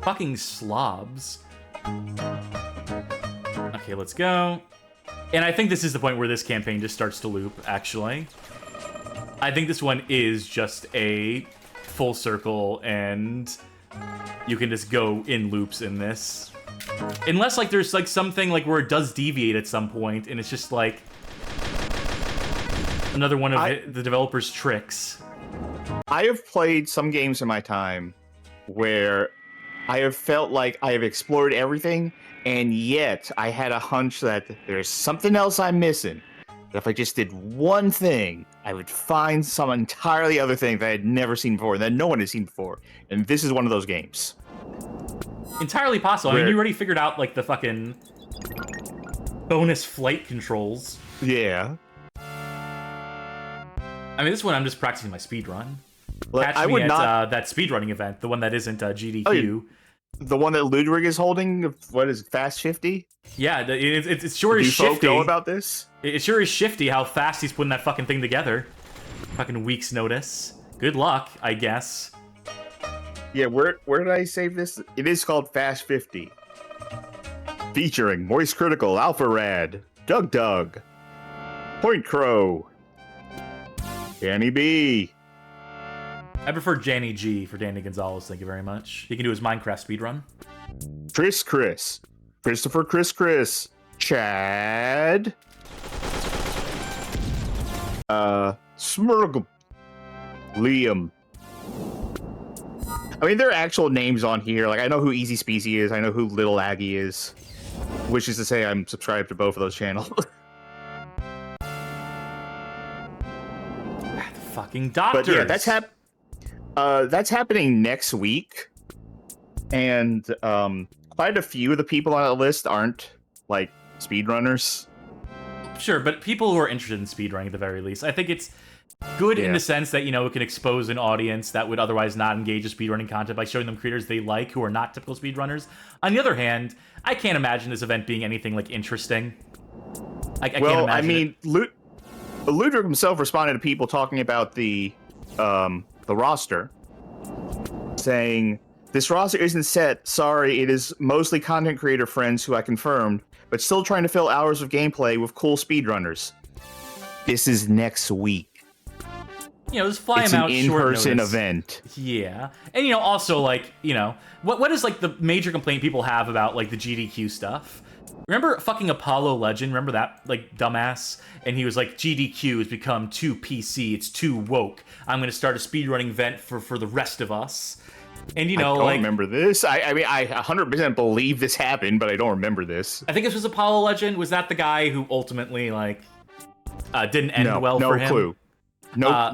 Fucking slobs. Okay, let's go. And I think this is the point where this campaign just starts to loop, actually. I think this one is just a full circle, and you can just go in loops in this. Unless, like, there's, like, something, like, where it does deviate at some point, and it's just, like, another one of the developer's tricks. I have played some games in my time where I have felt like I have explored everything, and yet I had a hunch that there's something else I'm missing. That if I just did one thing, I would find some entirely other thing that I had never seen before, that no one had seen before. And this is one of those games. Entirely possible. I mean, you already figured out, like, the fucking bonus flight controls. Yeah. I mean, this one I'm just practicing my speed run. Look, Catch me at that speedrunning event, the one that isn't GDQ. the one that Ludwig is holding, what is it, Fast 50? Yeah, it sure Do is folk shifty. know about this? It sure is shifty how fast he's putting that fucking thing together. Fucking week's notice. Good luck, I guess. Yeah, where did I save this? It is called Fast 50. Featuring Moist Critical, Alpha Rad, Doug, Point Crow, Danny B. I prefer Danny G for Danny Gonzalez, thank you very much. He can do his Minecraft speedrun. Chris, Christopher Chris, Chad, Smurgle, Liam. I mean, there are actual names on here. Like, I know who Easy Species is. I know who Little Aggie is. Which is to say, I'm subscribed to both of those channels. Fucking doctors. But yeah, that's happening next week, and quite a few of the people on that list aren't like speedrunners. Sure, but people who are interested in speedrunning at the very least, I think it's good in the sense that, you know, it can expose an audience that would otherwise not engage in speedrunning content by showing them creators they like who are not typical speedrunners. On the other hand, I can't imagine this event being anything like interesting. I can't imagine. I mean, Ludwig himself responded to people talking about the roster, saying, "This roster isn't set. Sorry, it is mostly content creator friends who I confirmed, but still trying to fill hours of gameplay with cool speedrunners. This is next week. You know, just fly It's him out an short in-person notice. event." Yeah. And, you know, also, like, you know, what is, like, the major complaint people have about, like, the GDQ stuff? Remember fucking Apollo Legend? Remember that, like, dumbass? And he was like, GDQ has become too PC, it's too woke. I'm gonna start a speedrunning event for the rest of us. And, you know, I don't like... remember this. I mean, I 100% believe this happened, but I don't remember this. I think this was Apollo Legend. Was that the guy who ultimately, like, didn't end well for him? No clue.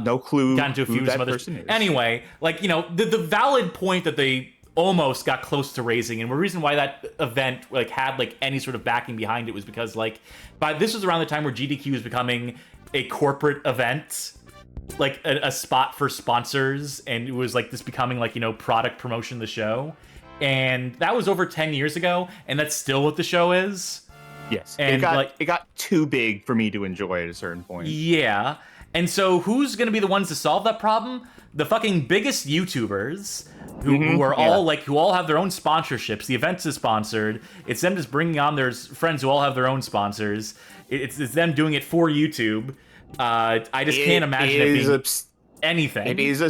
No clue Got into a few who of some that other... person is. Anyway, like, you know, the valid point that they almost got close to raising, and the reason why that event, like, had, like, any sort of backing behind it was because, like, this was around the time where GDQ was becoming a corporate event, like, a spot for sponsors, and it was, like, this becoming, like, you know, product promotion of the show. And that was over 10 years ago, and that's still what the show is. Yes. And, it got too big for me to enjoy at a certain point. Yeah. And so who's going to be the ones to solve that problem? The fucking biggest YouTubers who are all like, who all have their own sponsorships. The event is sponsored. It's them just bringing on their friends who all have their own sponsors. It's them doing it for YouTube. I just can't imagine it being anything. It is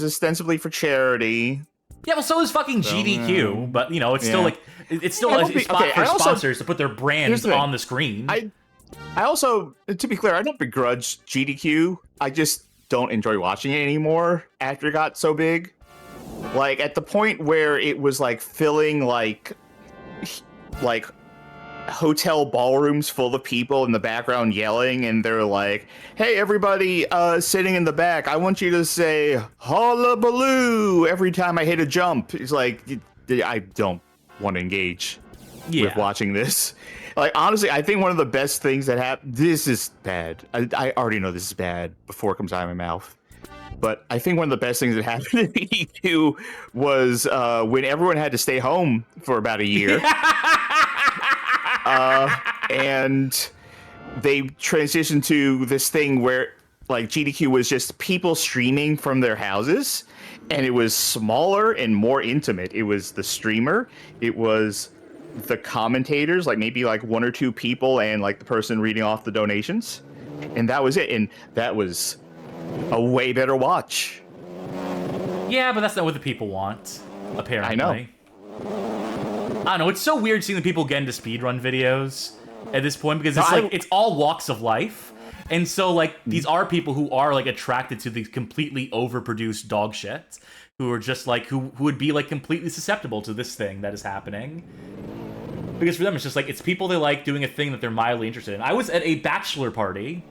ostensibly for charity. Yeah, well, so is fucking GDQ, but you know, it's still like it's still a spot for sponsors to put their brands on the screen. I also, to be clear, I don't begrudge GDQ. I just don't enjoy watching it anymore after it got so big. Like, at the point where it was, like, filling, like hotel ballrooms full of people in the background yelling, and they're like, "Hey, everybody sitting in the back, I want you to say, hullabaloo, every time I hit a jump." It's like, I don't want to engage with watching this. Like, honestly, I think one of the best things that happened... This is bad. I already know this is bad before it comes out of my mouth. But I think one of the best things that happened in EQ was when everyone had to stay home for about a year. And they transitioned to this thing where, like, GDQ was just people streaming from their houses. And it was smaller and more intimate. It was the streamer. It was the commentators, like maybe like one or two people, and like the person reading off the donations, and that was it. And that was a way better watch. Yeah, but that's not what the people want, apparently. I know. I don't know, it's so weird seeing the people get into speedrun videos at this point, because it's it's all walks of life. And so, like, these are people who are, like, attracted to the completely overproduced dog shit, who are just, like, who would be, like, completely susceptible to this thing that is happening. Because for them, it's just, like, it's people they like doing a thing that they're mildly interested in. I was at a bachelor party,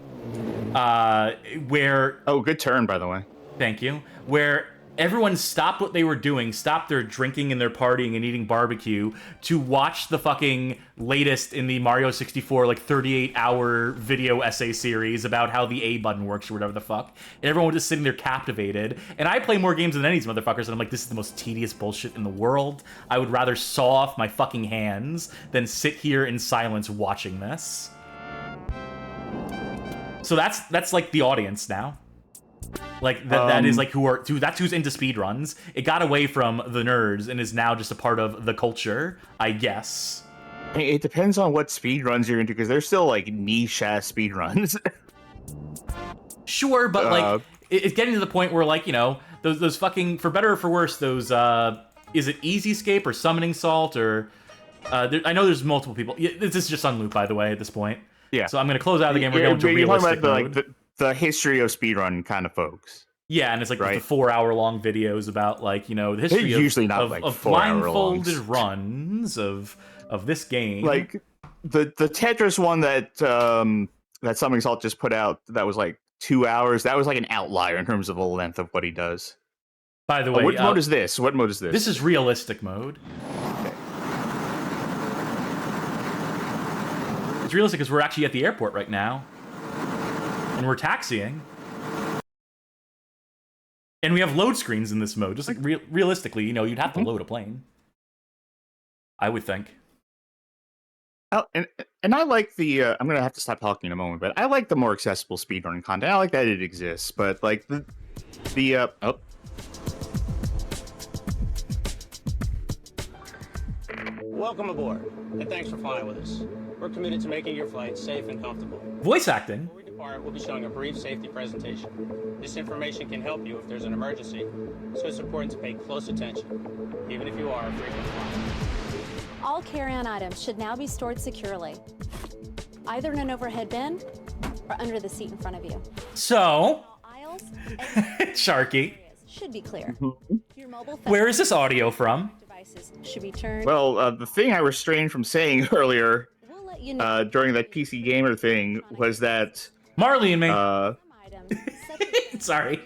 where... Oh, good turn, by the way. Thank you. Where everyone stopped what they were doing, stopped their drinking and their partying and eating barbecue to watch the fucking latest in the Mario 64 like 38-hour video essay series about how the A button works or whatever the fuck. And everyone was just sitting there captivated. And I play more games than any of these motherfuckers, and I'm like, this is the most tedious bullshit in the world. I would rather saw off my fucking hands than sit here in silence watching this. So that's like the audience now. Like that is like that's who's into speedruns. It got away from the nerds and is now just a part of the culture, I guess. It depends on what speedruns you're into, because there's still like niche ass speedruns. Sure, but like it's getting to the point where, like, you know, those fucking, for better or for worse, those is it Easyscape or Summoning Salt or I know there's multiple people. This is just on loop, by the way, at this point. Yeah. So I'm gonna close out of the game. We're going to realistic mode. The history of speedrun kind of folks. Yeah, and it's like right? the 4-hour-long videos about, like, you know, the history usually not of like blindfolded runs of this game. Like the Tetris one that that Summoning Salt just put out, that was like 2 hours. That was like an outlier in terms of the length of what he does. By the way, what mode is this? What mode is this? This is realistic mode. Okay. It's realistic because we're actually at the airport right now. And we're taxiing. And we have load screens in this mode. Just like realistically, you know, you'd have to load a plane. I would think. Oh, and I like the I'm gonna have to stop talking in a moment, but I like the more accessible speedrunning content. I like that it exists, but like the oh. Welcome aboard, and thanks for flying with us. We're committed to making your flight safe and comfortable. Voice acting. Before we depart, we'll be showing a brief safety presentation. This information can help you if there's an emergency, so it's important to pay close attention, even if you are a frequent flyer. All carry-on items should now be stored securely, either in an overhead bin or under the seat in front of you. So, Aisles, Charkie, should be clear. Your mobile phone where is this audio from? devices should be turned. Well, the thing I restrained from saying earlier We'll let you know during that PC Gamer thing was that Marley and me. items such as Sorry,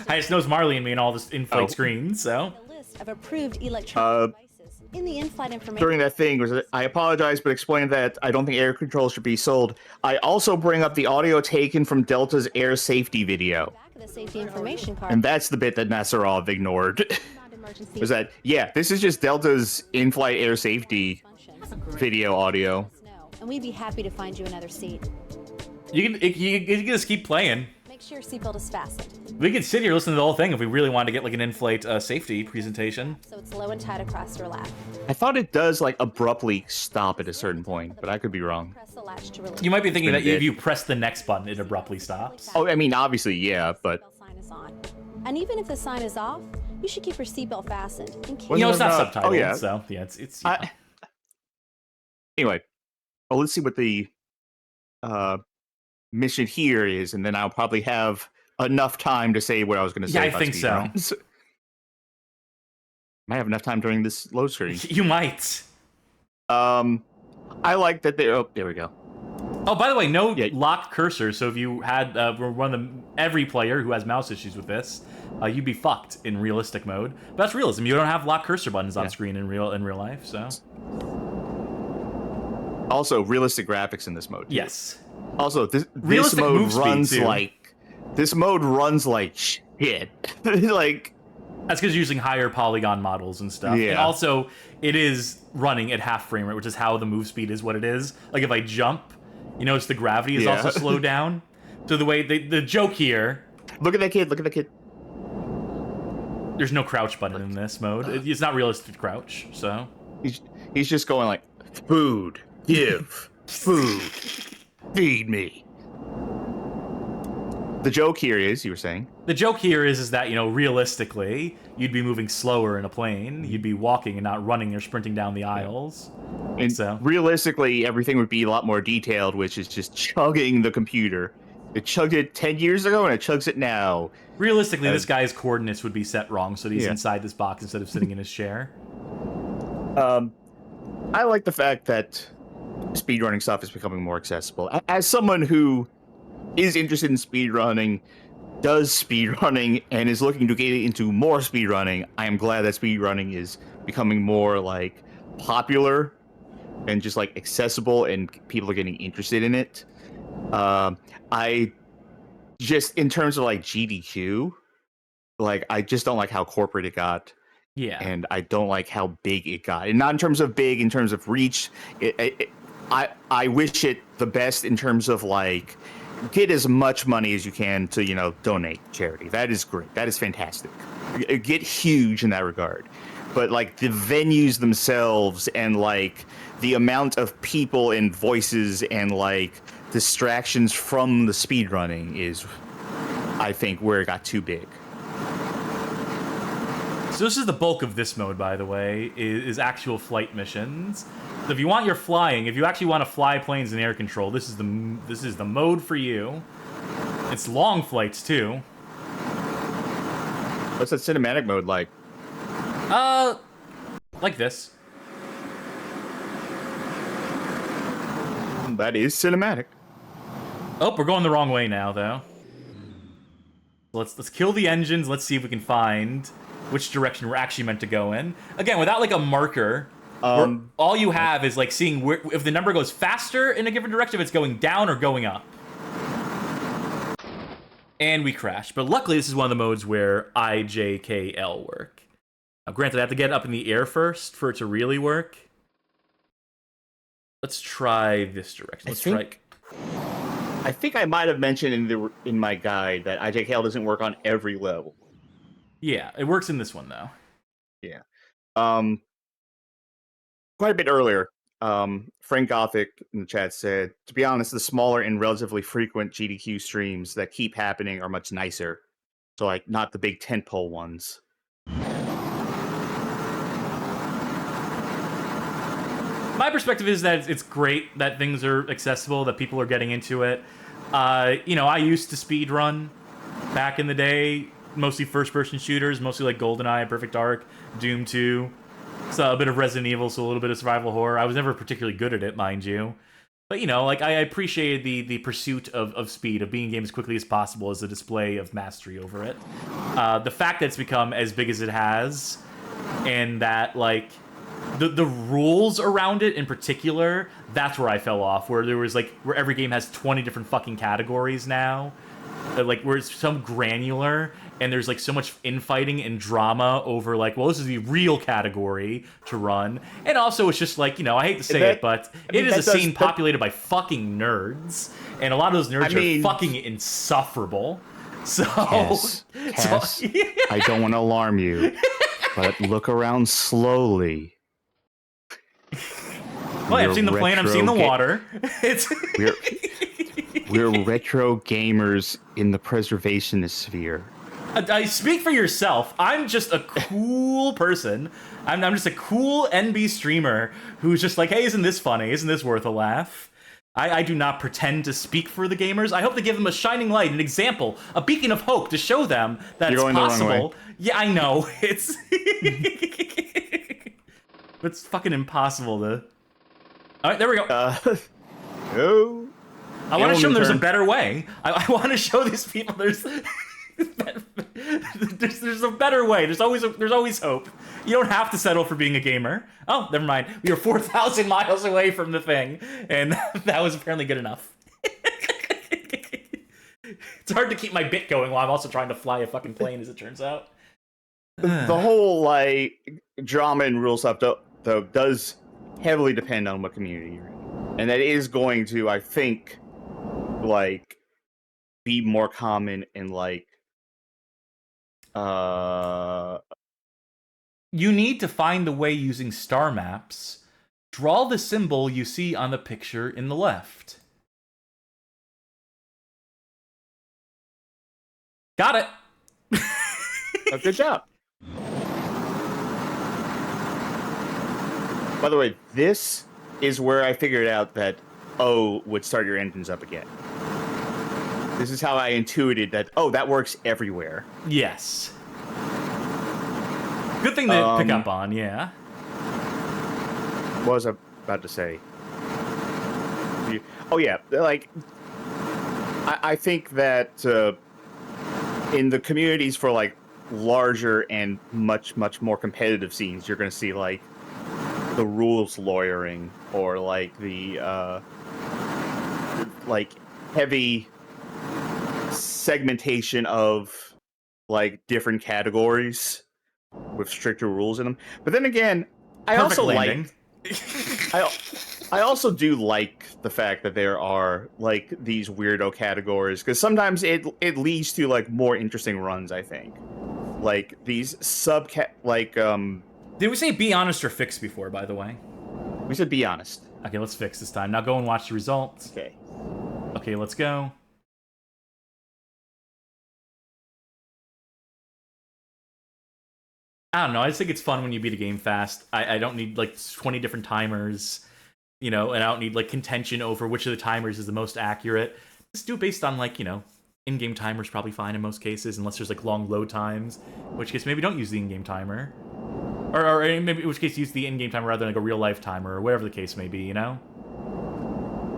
I just know it's Marley and me and all this in-flight screens, so. a list of approved electronic devices in the in-flight information. during that thing was that I apologize, but explained that I don't think air control should be sold. I also bring up the audio taken from Delta's air safety video, Back of the safety information card. and that's the bit that Nasarov ignored. Non-emergency was that, yeah, this is just Delta's in-flight air safety functions. video audio. Let us know, and we'd be happy to find you another seat. You can just keep playing. Make sure your seatbelt is fastened, We could sit here listening to the whole thing if we really wanted to get like an in-flight safety presentation. so it's low and tight across your lap. I thought it does like abruptly stop at a certain point, but I could be wrong. Press the latch to release. You might be thinking been that a bit. if you press the next button, it abruptly stops. Oh, I mean, obviously, yeah, but Seatbelt sign is on. And even if the sign is off, you should keep your seatbelt fastened in case. You know, it's not no, subtitled, oh, yeah. so yeah, it's you know. Anyway, well, let's see what the mission here is, and then I'll probably have enough time to say what I was going to say. Yeah, I about think so. speedruns. Might have enough time during this load screen. You might. I like that they. Oh, there we go. Oh, by the way, no Yeah. locked cursor. So if you had every player who has mouse issues with this, you'd be fucked in realistic mode. But that's realism. You don't have locked cursor buttons on screen in real life. So Also, realistic graphics in this mode. Too. yes, Also, this Realistic mode move speed, runs too. like shit. Like, that's because you're using higher polygon models and stuff. Yeah. And also, it is running at half frame rate, which is how the move speed is what it is. Like if I jump, you notice the gravity is Yeah. also slowed down. So the way the joke here. look at that kid. Look at that kid. There's no crouch button in this mode. It's not realistic to crouch, so. He's just going like, food, give, food, feed me. The joke here is, you were saying? The joke here is that, you know, realistically, you'd be moving slower in a plane. You'd be walking and not running or sprinting down the aisles. And So. realistically, everything would be a lot more detailed, which is just chugging the computer. It chugged it 10 years ago, and it chugs it now. Realistically, this guy's coordinates would be set wrong, so he's Yeah. inside this box instead of sitting in his chair. I like the fact that speedrunning stuff is becoming more accessible. As someone who is interested in speedrunning, does speedrunning and is looking to get into more speedrunning, I am glad that speedrunning is becoming more like popular and just like accessible, and people are getting interested in it. I just, in terms of like GDQ, like I just don't like how corporate it got. Yeah. And I don't like how big it got. And not in terms of big, in terms of reach. I wish it the best in terms of like, get as much money as you can to, you know, donate to charity. That is great. That is fantastic. Get huge in that regard. But like the venues themselves and like the amount of people and voices and like distractions from the speedrunning is, I think, where it got too big. So this is the bulk of this mode, by the way, is actual flight missions. So if you want your flying, if you actually want to fly planes in air control, this is the mode for you. It's long flights too. What's that cinematic mode like? Like this. That is cinematic. Oh, we're going the wrong way now, though. Let's kill the engines. Let's see if we can find which direction we're actually meant to go in. Again, without like a marker, all you have is like seeing if the number goes faster in a given direction, if it's going down or going up. And we crash. But luckily, this is one of the modes where I, J, K, L work. Now, granted, I have to get up in the air first for it to really work. Let's try this direction. I think I might have mentioned in my guide that IJKL doesn't work on every level. Yeah, it works in this one though. Yeah. Quite a bit earlier, Frank Gothic in the chat said, to be honest, the smaller and relatively frequent GDQ streams that keep happening are much nicer. So like not the big tentpole ones. My perspective is that it's great that things are accessible, that people are getting into it. You know, I used to speedrun back in the day, mostly first-person shooters, mostly like GoldenEye, Perfect Dark, Doom 2. So a bit of Resident Evil, so a little bit of survival horror. I was never particularly good at it, mind you. But, you know, like, I appreciated the pursuit of speed, of being in game as quickly as possible as a display of mastery over it. The fact that it's become as big as it has, and that, like, the rules around it in particular, that's where I fell off, where there was, like, where every game has 20 different fucking categories now. Like, where it's so granular, and there's, like, so much infighting and drama over, like, well, this is the real category to run. And also, it's just, like, you know, I hate to say it, but it is a scene populated by fucking nerds. And a lot of those nerds are fucking insufferable. So... Cass, I don't want to alarm you, but look around slowly. Well, I've seen the plane, I've seen the water. We're retro gamers in the preservationist sphere. I speak for yourself. I'm just a cool person. I'm just a cool NB streamer who's just like, hey, isn't this funny? Isn't this worth a laugh? I do not pretend to speak for the gamers. I hope to give them a shining light, an example, a beacon of hope to show them that it's possible. Yeah, I know. It's it's fucking impossible to... All right, there we go. No. I want to show them there's a better way. I want to show these people there's a better way. There's always hope. You don't have to settle for being a gamer. Oh, never mind. We are 4,000 miles away from the thing, and that was apparently good enough. It's hard to keep my bit going while I'm also trying to fly a fucking plane, as it turns out. The whole like drama and rule stuff though does heavily depend on what community you're in, and that is going to, I think, like be more common in like you need to find the way using star maps. Draw the symbol you see on the picture in the left. Got it. Good job. By the way, this is where I figured out that O would start your engines up again. This is how I intuited that, oh, that works everywhere. Yes. Good thing to pick up on, yeah. What was I about to say? Oh, yeah, like, I think that in the communities for like larger and much more competitive scenes, you're going to see like the rules lawyering or like the like heavy segmentation of like different categories with stricter rules in them. But then again, I Perfect also landing. I also do like the fact that there are like these weirdo categories, because sometimes it leads to like more interesting runs, I think. Like these Did we say be honest or fix before, by the way? we should be honest. Okay, let's fix this time. Now go and watch the results. Okay. Okay, let's go. I don't know. I just think it's fun when you beat a game fast. I don't need like 20 different timers, you know, and I don't need like contention over which of the timers is the most accurate. Just do it based on like, you know, in-game timer's probably fine in most cases, unless there's like long load times, in which case maybe don't use the in-game timer. Or maybe in which case use the in-game timer rather than like a real-life timer, or whatever the case may be, you know?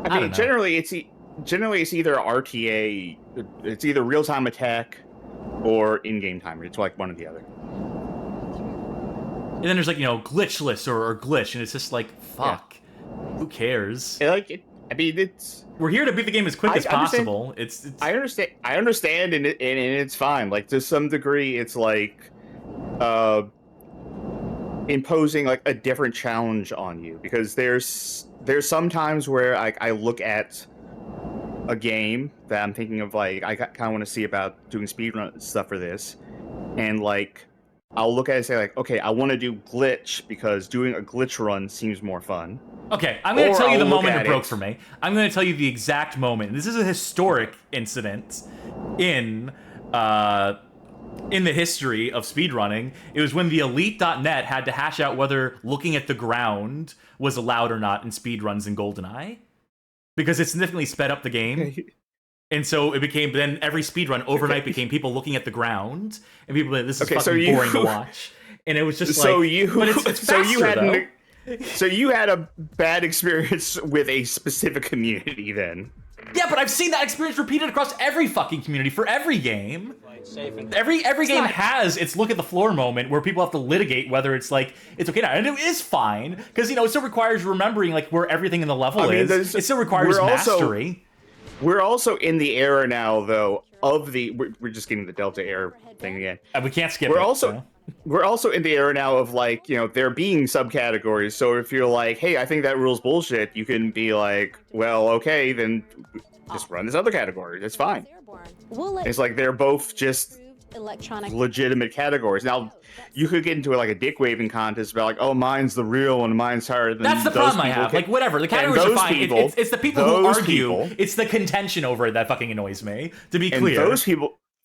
I mean, generally it's either RTA, it's either real-time attack or in-game timer. It's like one or the other. And then there's like, you know, glitchless or glitch, and it's just like, fuck. Yeah. Who cares? We're here to beat the game as quick as possible. It's I understand, and it's fine. Like to some degree, it's like imposing like a different challenge on you, because there's some times where I look at a game that I'm thinking of, like I kind of want to see about doing speedrun stuff for this, and like I'll look at it and say like, okay, I want to do glitch because doing a glitch run seems more fun. Okay, I'm going to tell you the moment it broke for me. I'm going to tell you the exact moment. This is a historic incident in the history of speedrunning. It was when the Elite.net had to hash out whether looking at the ground was allowed or not in speedruns in GoldenEye, because it significantly sped up the game. And so it became, then every speedrun overnight became people looking at the ground, and people like, this is fucking boring to watch. And it was just but it's faster, though. So you had a bad experience with a specific community then. Yeah, but I've seen that experience repeated across every fucking community for every game. Every game has its look at the floor moment where people have to litigate whether it's like it's okay now, and it is fine because you know it still requires remembering like where everything in the level is. It still requires mastery. We're also in the era now, though, of the we're just getting the Delta Air thing again. We can't skip. We're also in the era now of like, you know, there being subcategories. So if you're like, hey, I think that rule's bullshit, you can be like, well, okay, then just run this other category. That's fine. It's like they're both just legitimate categories. Now, you could get into like a dick waving contest about like, oh, mine's the real one, mine's higher than. That's the problem I have. Like whatever, the categories are fine. It's the people who argue. It's the contention over it that fucking annoys me. To be clear,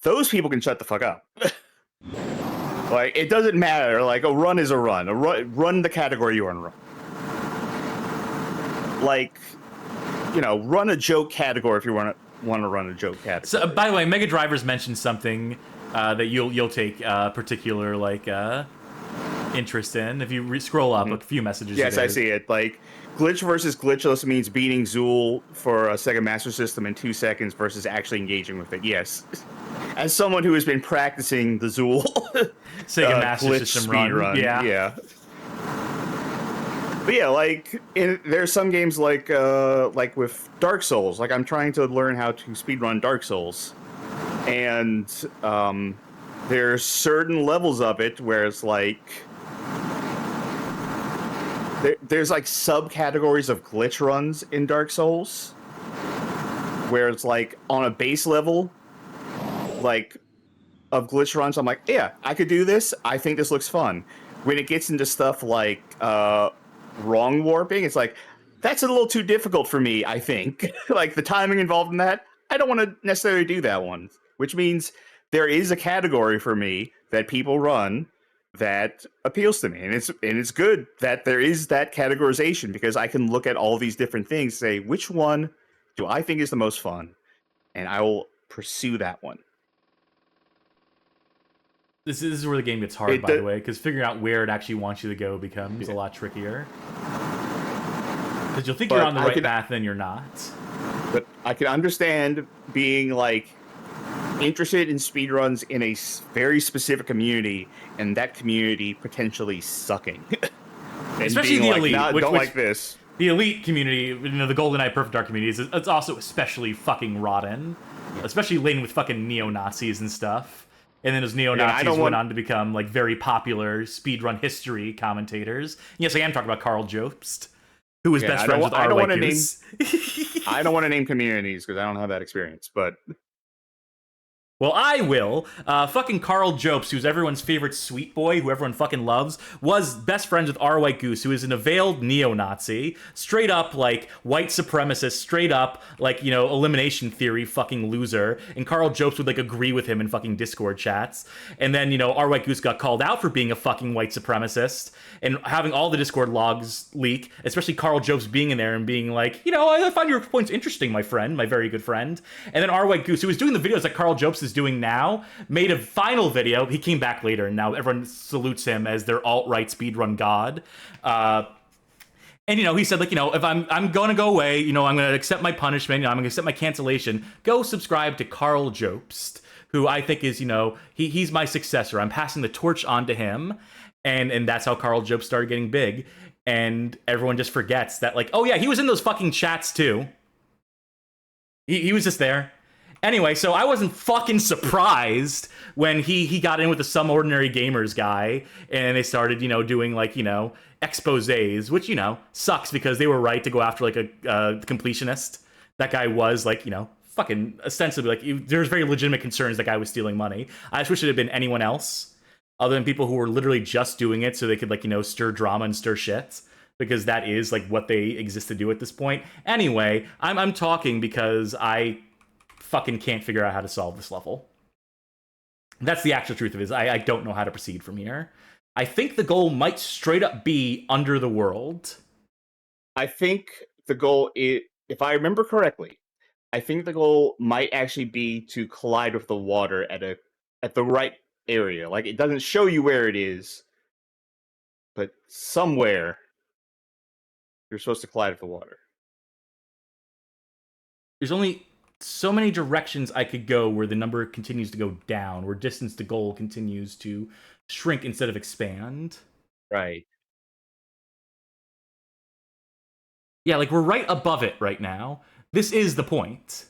those people can shut the fuck up. Like it doesn't matter. Like a run is a run. Run the category you want to run. Like, you know, run a joke category if you want to run a joke category. So, by the way, Mega Drivers mentioned something that you'll take particular like interest in if you scroll up a few messages. Yes, I see it. Like glitch versus glitchless means beating Zool for a Sega Master System in 2 seconds versus actually engaging with it. Yes, as someone who has been practicing the Zool Sega Master System run. Yeah. But yeah, like there's some games like with Dark Souls. Like I'm trying to learn how to speedrun Dark Souls. And there's certain levels of it where it's like there's like subcategories of glitch runs in Dark Souls where it's like on a base level like of glitch runs, I'm like, yeah, I could do this. I think this looks fun. When it gets into stuff like wrong warping, it's like that's a little too difficult for me, I think. Like the timing involved in that, I don't want to necessarily do that one. Which means there is a category for me that people run that appeals to me, and it's good that there is that categorization, because I can look at all these different things, say which one do I think is the most fun, and I will pursue that one. This is where the game gets hard, by the way, because figuring out where it actually wants you to go becomes a lot trickier. Because you'll think you're on the right path, then you're not. But I can understand being like, interested in speedruns in a very specific community, and that community potentially sucking. Especially the elite, don't like this. The elite community, the GoldenEye Perfect Dark community, it's also especially fucking rotten. Especially laden with fucking neo-Nazis and stuff. And then those neo-Nazis went on to become, like, very popular speedrun history commentators. Yes, I am talking about Carl Jobst, who was best friends with R. White Goose. I don't want to name communities, because I don't have that experience, but... Well, I will. Fucking Carl Jobst, who's everyone's favorite sweet boy, who everyone fucking loves, was best friends with R. White Goose, who is an veiled neo-Nazi, straight up, like, white supremacist, straight up, like, elimination theory fucking loser, and Carl Jobst would, like, agree with him in fucking Discord chats, and then, R. White Goose got called out for being a fucking white supremacist, and having all the Discord logs leak, especially Carl Jobst being in there and being like, I find your points interesting, my friend, my very good friend, and then R. White Goose, who was doing the videos that Carl Jobst is doing now, made a final video. He came back later, and now everyone salutes him as their alt-right speedrun god. And he said, like, if I'm gonna go away, I'm gonna accept my punishment, I'm gonna accept my cancellation. Go subscribe to Carl Jobst, who I think is, he's my successor. I'm passing the torch on to him, and that's how Carl Jobst started getting big. And everyone just forgets that, like, oh yeah, he was in those fucking chats too. He was just there. Anyway, so I wasn't fucking surprised when he got in with the Some Ordinary Gamers guy, and they started, doing, like, exposés, which, sucks because they were right to go after, like, a completionist. That guy was, like, fucking ostensibly, like, there's very legitimate concerns that guy was stealing money. I just wish it had been anyone else, other than people who were literally just doing it so they could, like, stir drama and stir shit. Because that is, like, what they exist to do at this point. Anyway, I'm talking because I fucking can't figure out how to solve this level. That's the actual truth of it, is I don't know how to proceed from here. I think the goal might straight up be under the world. I think the goal is, if I remember correctly, I think the goal might actually be to collide with the water at the right area. Like, it doesn't show you where it is, but somewhere you're supposed to collide with the water. There's only so many directions I could go where the number continues to go down, where distance to goal continues to shrink instead of expand. Right. Yeah, like, we're right above it right now. This is the point.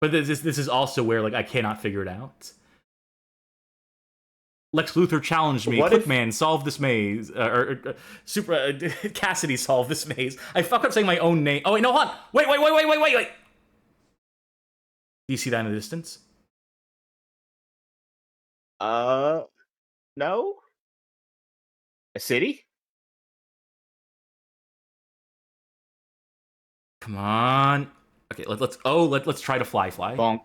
But this is also where, like, I cannot figure it out. Lex Luthor challenged me. Clickman, solve this maze. Cassidy, solve this maze. I fuck up saying my own name. Oh, wait, no, hold on. Wait. Do you see that in the distance? No? A city? Come on. Okay, let's try to fly. Bonk.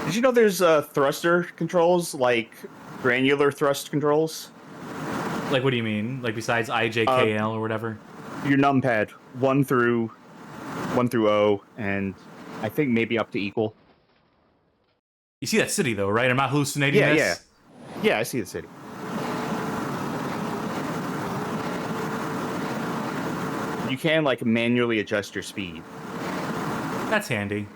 Did you know there's thruster controls, like granular thrust controls? Like, what do you mean? Like, besides IJKL or whatever? Your numpad, 1 through O, and I think maybe up to equal. You see that city, though, right? I'm not hallucinating this? Yeah, I see the city. You can, like, manually adjust your speed. That's handy.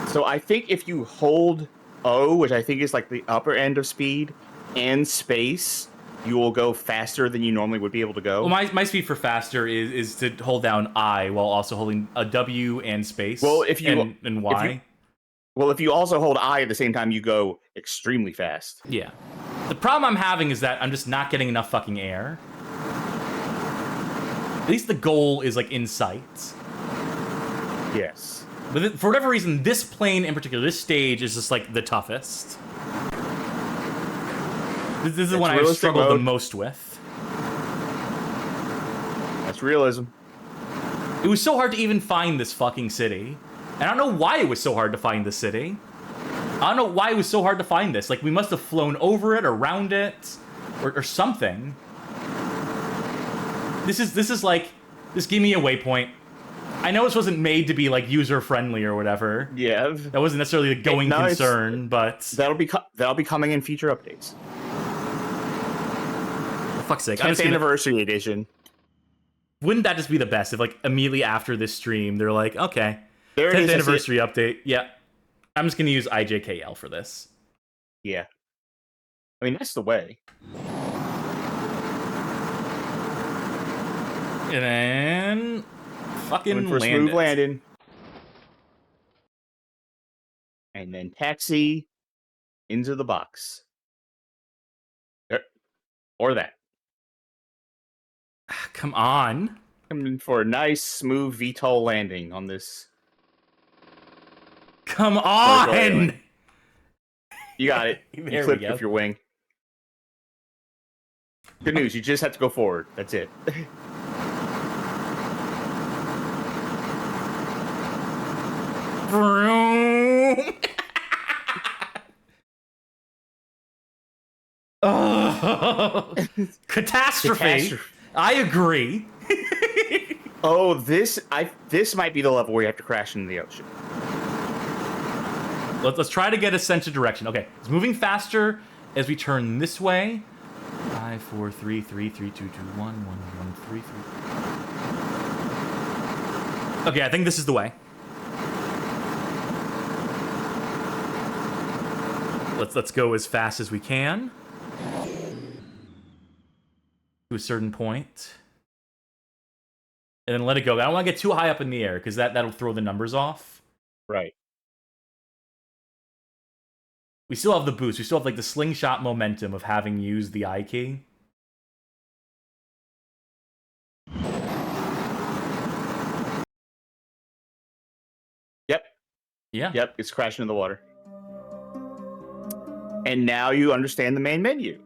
So I think if you hold O, which I think is, like, the upper end of speed, and space, you will go faster than you normally would be able to go. Well, my speed for faster is to hold down I while also holding a W and space. Well, if you and Y. If you also hold I at the same time, you go extremely fast. Yeah. The problem I'm having is that I'm just not getting enough fucking air. At least the goal is, like, in sight. Yes. But for whatever reason, this plane in particular, this stage is just, like, the toughest. This is the one I've struggled the most with. That's realism. It was so hard to even find this fucking city. And I don't know why it was so hard to find this city. I don't know why it was so hard to find this. Like, we must have flown over it, around it, or something. This is like, just give me a waypoint. I know this wasn't made to be, like, user-friendly or whatever. Yeah. That wasn't necessarily the going concern, but... That'll be coming in future updates. For fuck's sake. 10th Anniversary Edition. Wouldn't that just be the best if, like, immediately after this stream, they're like, okay, There it 10th is. I see it. anniversary update. Yeah. I'm just going to use IJKL for this. Yeah. I mean, that's the way. And then fucking Going for a land smooth it. landing. And then taxi into the box. Or that. Come on. Coming for a nice, smooth VTOL landing on this. Come on! You got it. There You we flipped go. with your wing. Good news. You just have to go forward. That's it. Vroom. Oh. Catastrophe. I agree. Oh, this might be the level where you have to crash into the ocean. Let's try to get a sense of direction. Okay, it's moving faster as we turn this way. 5, 4, 3, 3, 3, 2, 2, 1, 1, 1, 3, 3. Okay, I think this is the way. Let's go as fast as we can to a certain point, and then let it go. I don't want to get too high up in the air because that'll throw the numbers off. Right. We still have the boost. We still have like the slingshot momentum of having used the I key. Yep. Yeah. Yep. It's crashing in the water. And now you understand the main menu.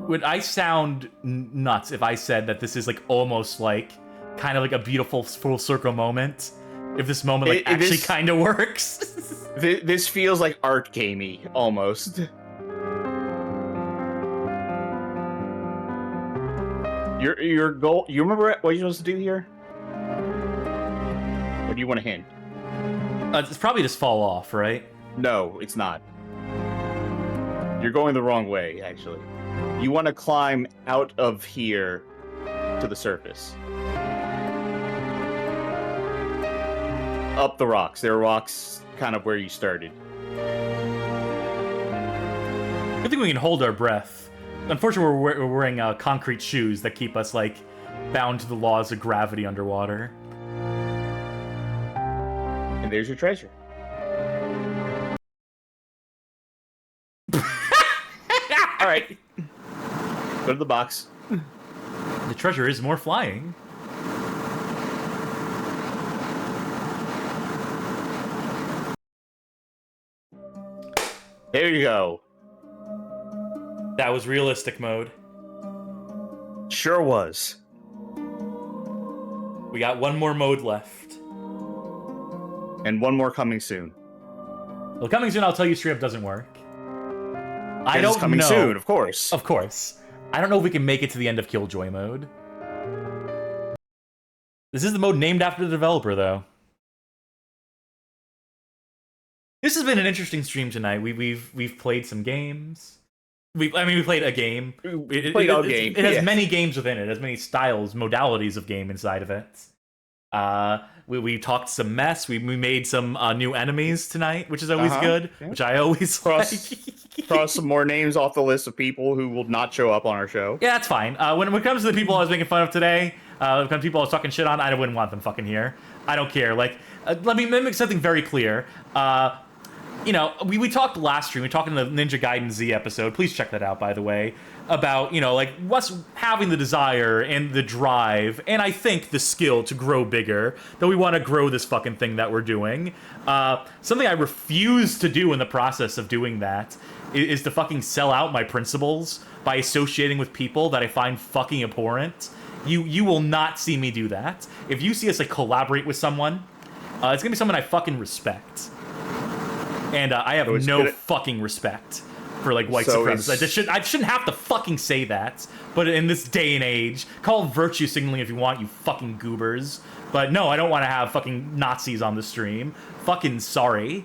Would I sound nuts if I said that this is like almost like kind of like a beautiful full circle moment? If this moment like actually kind of works. This feels like art gamey almost. Your goal. You remember what you're supposed to do here? Or do you want a hint? It's probably just fall off, right? No, it's not. You're going the wrong way, actually. You want to climb out of here to the surface. Up the rocks. There are rocks kind of where you started. I think we can hold our breath. Unfortunately, we're wearing concrete shoes that keep us like bound to the laws of gravity underwater. And there's your treasure. All right. Go to the box. The treasure is more flying. There you go. That was realistic mode. Sure was. We got one more mode left. And one more coming soon. Well, coming soon, I'll tell you straight up doesn't work. I It's don't coming know. soon, of course. Of course. I don't know if we can make it to the end of Killjoy Mode. This is the mode named after the developer, though. This has been an interesting stream tonight. We've played some games. We played a game. It has many games within it. It has many styles, modalities of game inside of it. We talked some mess. We made some new enemies tonight, which is always good. Yeah. Which I always like. Cross some more names off the list of people who will not show up on our show. Yeah, that's fine. When it comes to the people I was making fun of today, when it comes to people I was talking shit on, I wouldn't want them fucking here. I don't care. Like, let me make something very clear. You know, we talked last stream, we talked in the Ninja Gaiden Z episode, please check that out, by the way, about, you know, like, what's having the desire and the drive, and I think the skill to grow bigger, that we want to grow this fucking thing that we're doing. Something I refuse to do in the process of doing that is to fucking sell out my principles by associating with people that I find fucking abhorrent. You will not see me do that. If you see us, like, collaborate with someone, it's gonna be someone I fucking respect. And I have no fucking respect for, like, white supremacists. I shouldn't have to fucking say that. But in this day and age, call virtue signaling if you want, you fucking goobers. But no, I don't want to have fucking Nazis on the stream. Fucking sorry.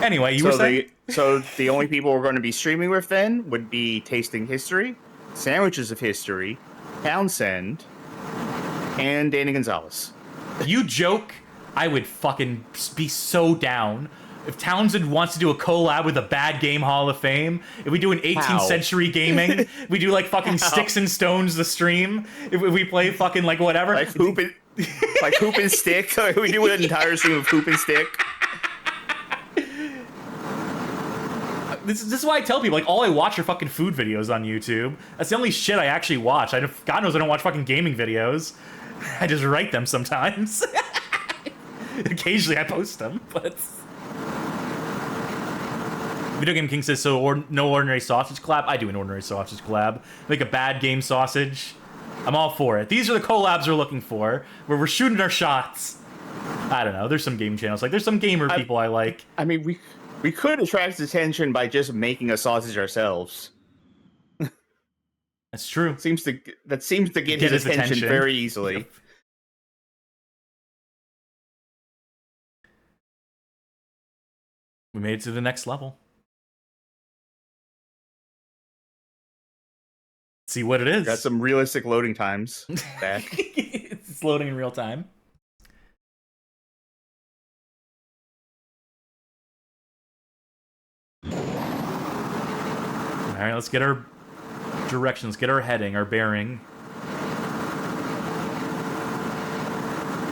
Anyway, you were saying? So the only people we're going to be streaming with then would be Tasting History, Sandwiches of History, Townsend, and Danny Gonzalez. You joke, I would fucking be so down. If Townsend wants to do a collab with a Bad Game Hall of Fame, if we do an 18th century gaming, we do like fucking Sticks and Stones the stream, if we play fucking like whatever. Like Hoop and Stick. We do an entire stream of Hoop and Stick. This is why I tell people, like, all I watch are fucking food videos on YouTube. That's the only shit I actually watch. God knows I don't watch fucking gaming videos. I just write them sometimes. Occasionally I post them, but... Video Game King says, so no ordinary sausage collab? I do an ordinary sausage collab. Make a bad game sausage. I'm all for it. These are the collabs we're looking for, where we're shooting our shots. I don't know. There's some game channels. Like, there's some gamer people I like. I mean, we could attract attention by just making a sausage ourselves. That's true. That seems to get his attention very easily. Yep. We made it to the next level. See what it is. Got some realistic loading times back. It's loading in real time. All right, let's get our directions, get our heading, our bearing.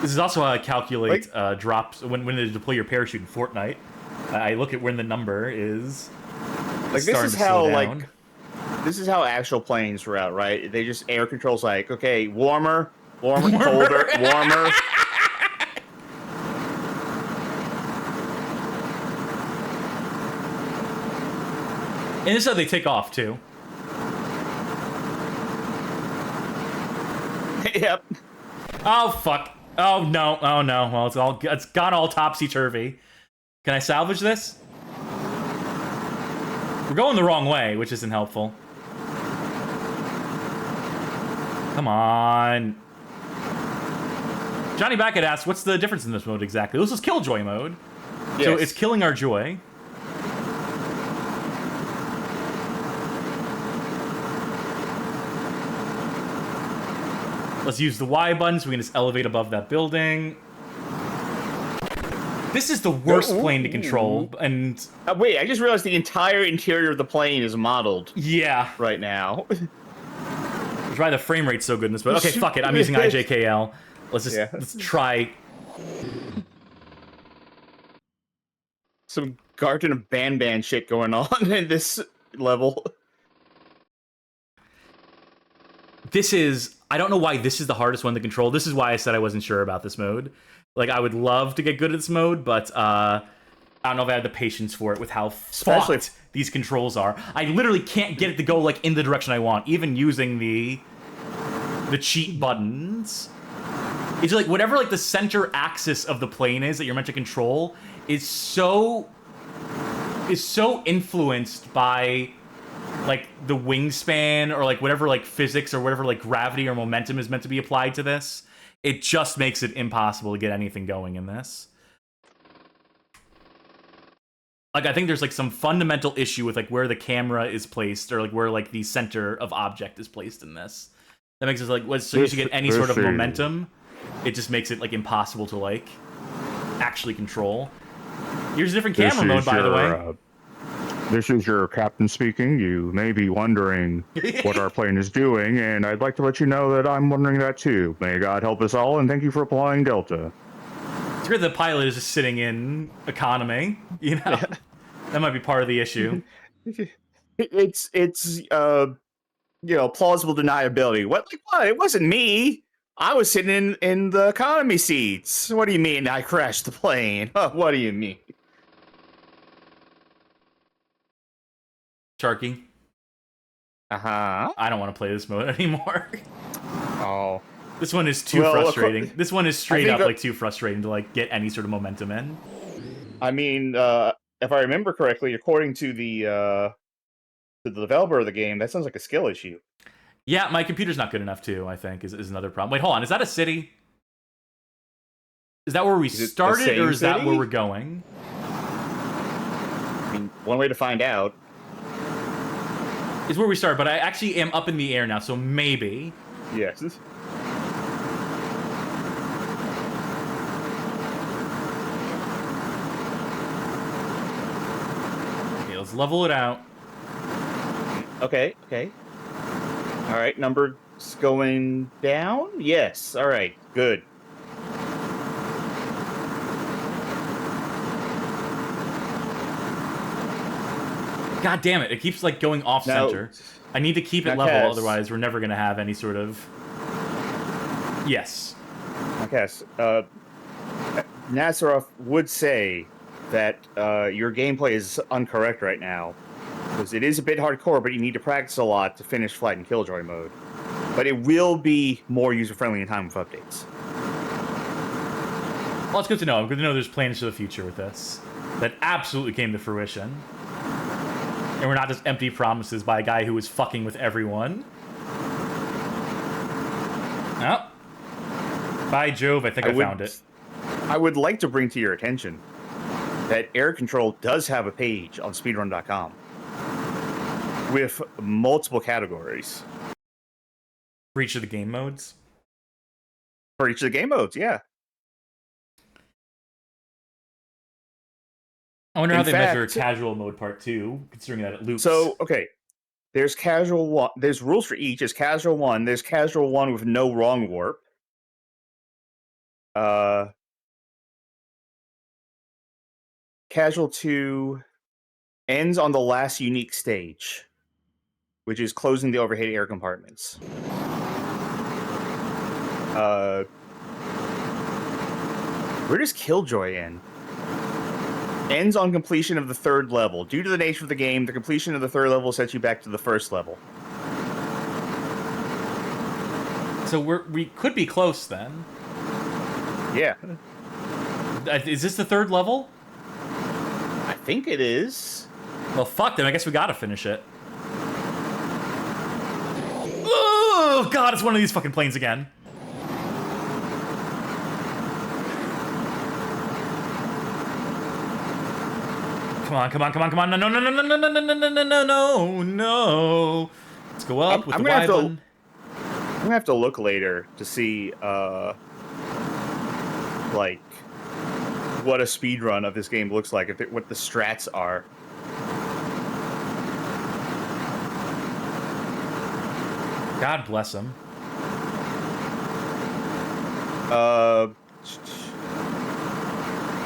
This is also how I calculate drops when to deploy your parachute in Fortnite. I look at when the number is. Like this is how actual planes route, right? They just air controls like, okay, warmer, colder, warmer. And this is how they take off too. Yep. Oh fuck. Oh no. Oh no. Well, it's gone all topsy-turvy. Can I salvage this? We're going the wrong way, which isn't helpful. Come on. Johnny Backett asks, what's the difference in this mode exactly? This is Killjoy Mode. Yes. So it's killing our joy. Let's use the Y button so we can just elevate above that building. This is the worst plane to control, and... wait, I just realized the entire interior of the plane is modeled. Yeah. Right now. That's why the frame rate's so good in this mode. Okay, fuck it, I'm using IJKL. Let's try... Some Garden of Ban shit going on in this level. This is... I don't know why this is the hardest one to control. This is why I said I wasn't sure about this mode. Like, I would love to get good at this mode, but I don't know if I have the patience for it with how fucked these controls are. I literally can't get it to go, like, in the direction I want, even using the cheat buttons. It's like, whatever, like, the center axis of the plane is that you're meant to control is so influenced by... like the wingspan or like whatever like physics or whatever like gravity or momentum is meant to be applied to this, it just makes it impossible to get anything going in this. Like, I think there's like some fundamental issue with like where the camera is placed or like where like the center of object is placed in this. That makes it like, so you should get any sort of momentum. It just makes it like impossible to like actually control. Here's a different camera mode, by the way. This is your captain speaking. You may be wondering what our plane is doing, and I'd like to let you know that I'm wondering that too. May God help us all, and thank you for applying Delta. It's great the pilot is just sitting in economy, you know? Yeah. That might be part of the issue. It's you know, plausible deniability. What? Like, what? It wasn't me. I was sitting in the economy seats. What do you mean I crashed the plane? What do you mean? Charkie. I don't want to play this mode anymore. Oh. This one is too frustrating. This one is straight up like too frustrating to like get any sort of momentum in. I mean, if I remember correctly, according to the developer of the game, that sounds like a skill issue. Yeah, my computer's not good enough too, I think, is another problem. Wait, hold on. Is that a city? Is that where we started, or is that where we're going? one way to find out is where we start, but I actually am up in the air now, so maybe. Yes. Okay, let's level it out. Okay. All right, number's going down? Yes. All right, good. God damn it, it keeps like going off Now- center. I need to keep it now, level, Kaz. otherwise we're never gonna have any sort of... Yes. Okay, Nazarov would say that your gameplay is incorrect right now, because it is a bit hardcore, but you need to practice a lot to finish Flight and Killjoy mode. But it will be more user-friendly in time with updates. Well, it's good to know. I'm good to know there's plans for the future with this. That absolutely came to fruition. And we're not just empty promises by a guy who was fucking with everyone. Oh. By Jove, I think I found it. I would like to bring to your attention that Air Control does have a page on speedrun.com with multiple categories. For each of the game modes. For each of the game modes, yeah. I wonder how In they measure fact- casual mode part 2, considering that it loops. So, okay. There's casual one. There's rules for each. There's casual one. There's casual one with no wrong warp. Casual 2 ends on the last unique stage, which is closing the overhead air compartments. Where does Killjoy end? Ends on completion of the 3rd level. Due to the nature of the game, the completion of the 3rd level sets you back to the 1st level. So we could be close then. Yeah, Is this the 3rd level? I think it is. Well, fuck them. I guess we gotta finish it. Oh, God, it's one of these fucking planes again. Come on, come on, come on, come on. No, no, no, no, no, no, no, no, no, no, no, no, no. Let's go up with the Y button. I'm gonna have to look later to see, like, what a speedrun of this game looks like, what the strats are. God bless him.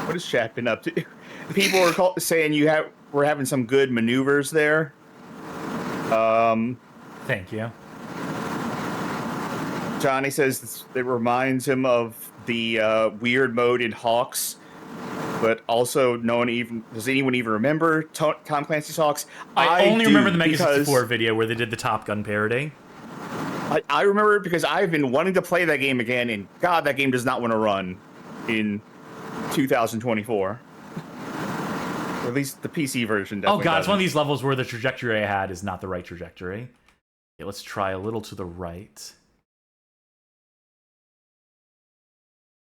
What has chat been up to? People are saying we're having some good maneuvers there. Thank you. Johnny says it reminds him of the weird mode in Hawks, but also does anyone even remember Tom Clancy's Hawks? I only do, remember the Mega because 64 video where they did the Top Gun parody. I remember it because I've been wanting to play that game again, and God, that game does not want to run in 2024. Or at least the PC version definitely Oh God, it's one of doesn't. these levels where the trajectory I had is not the right trajectory. Okay, let's try a little to the right.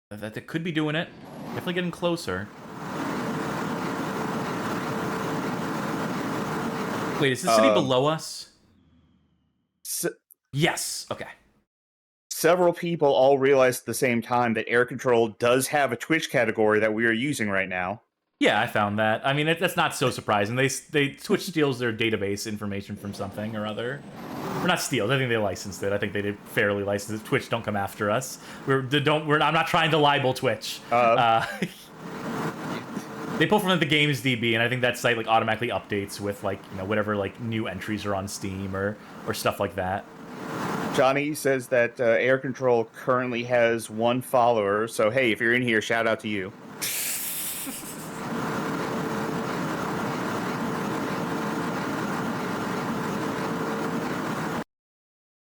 That could be doing it. Definitely getting closer. Wait, is the city below us? Yes. Okay. Several people all realized at the same time that Air Control does have a Twitch category that we are using right now. Yeah, I found that. I mean, that's not so surprising. Twitch steals their database information from something or other. Or not steals. I think they licensed it. I think they did fairly license it. Twitch, don't come after us. I'm not trying to libel Twitch. They pull from the Games DB, and I think that site like automatically updates with like whatever like new entries are on Steam or stuff like that. Johnny says that Air Control currently has 1 follower, so hey, if you're in here, shout out to you.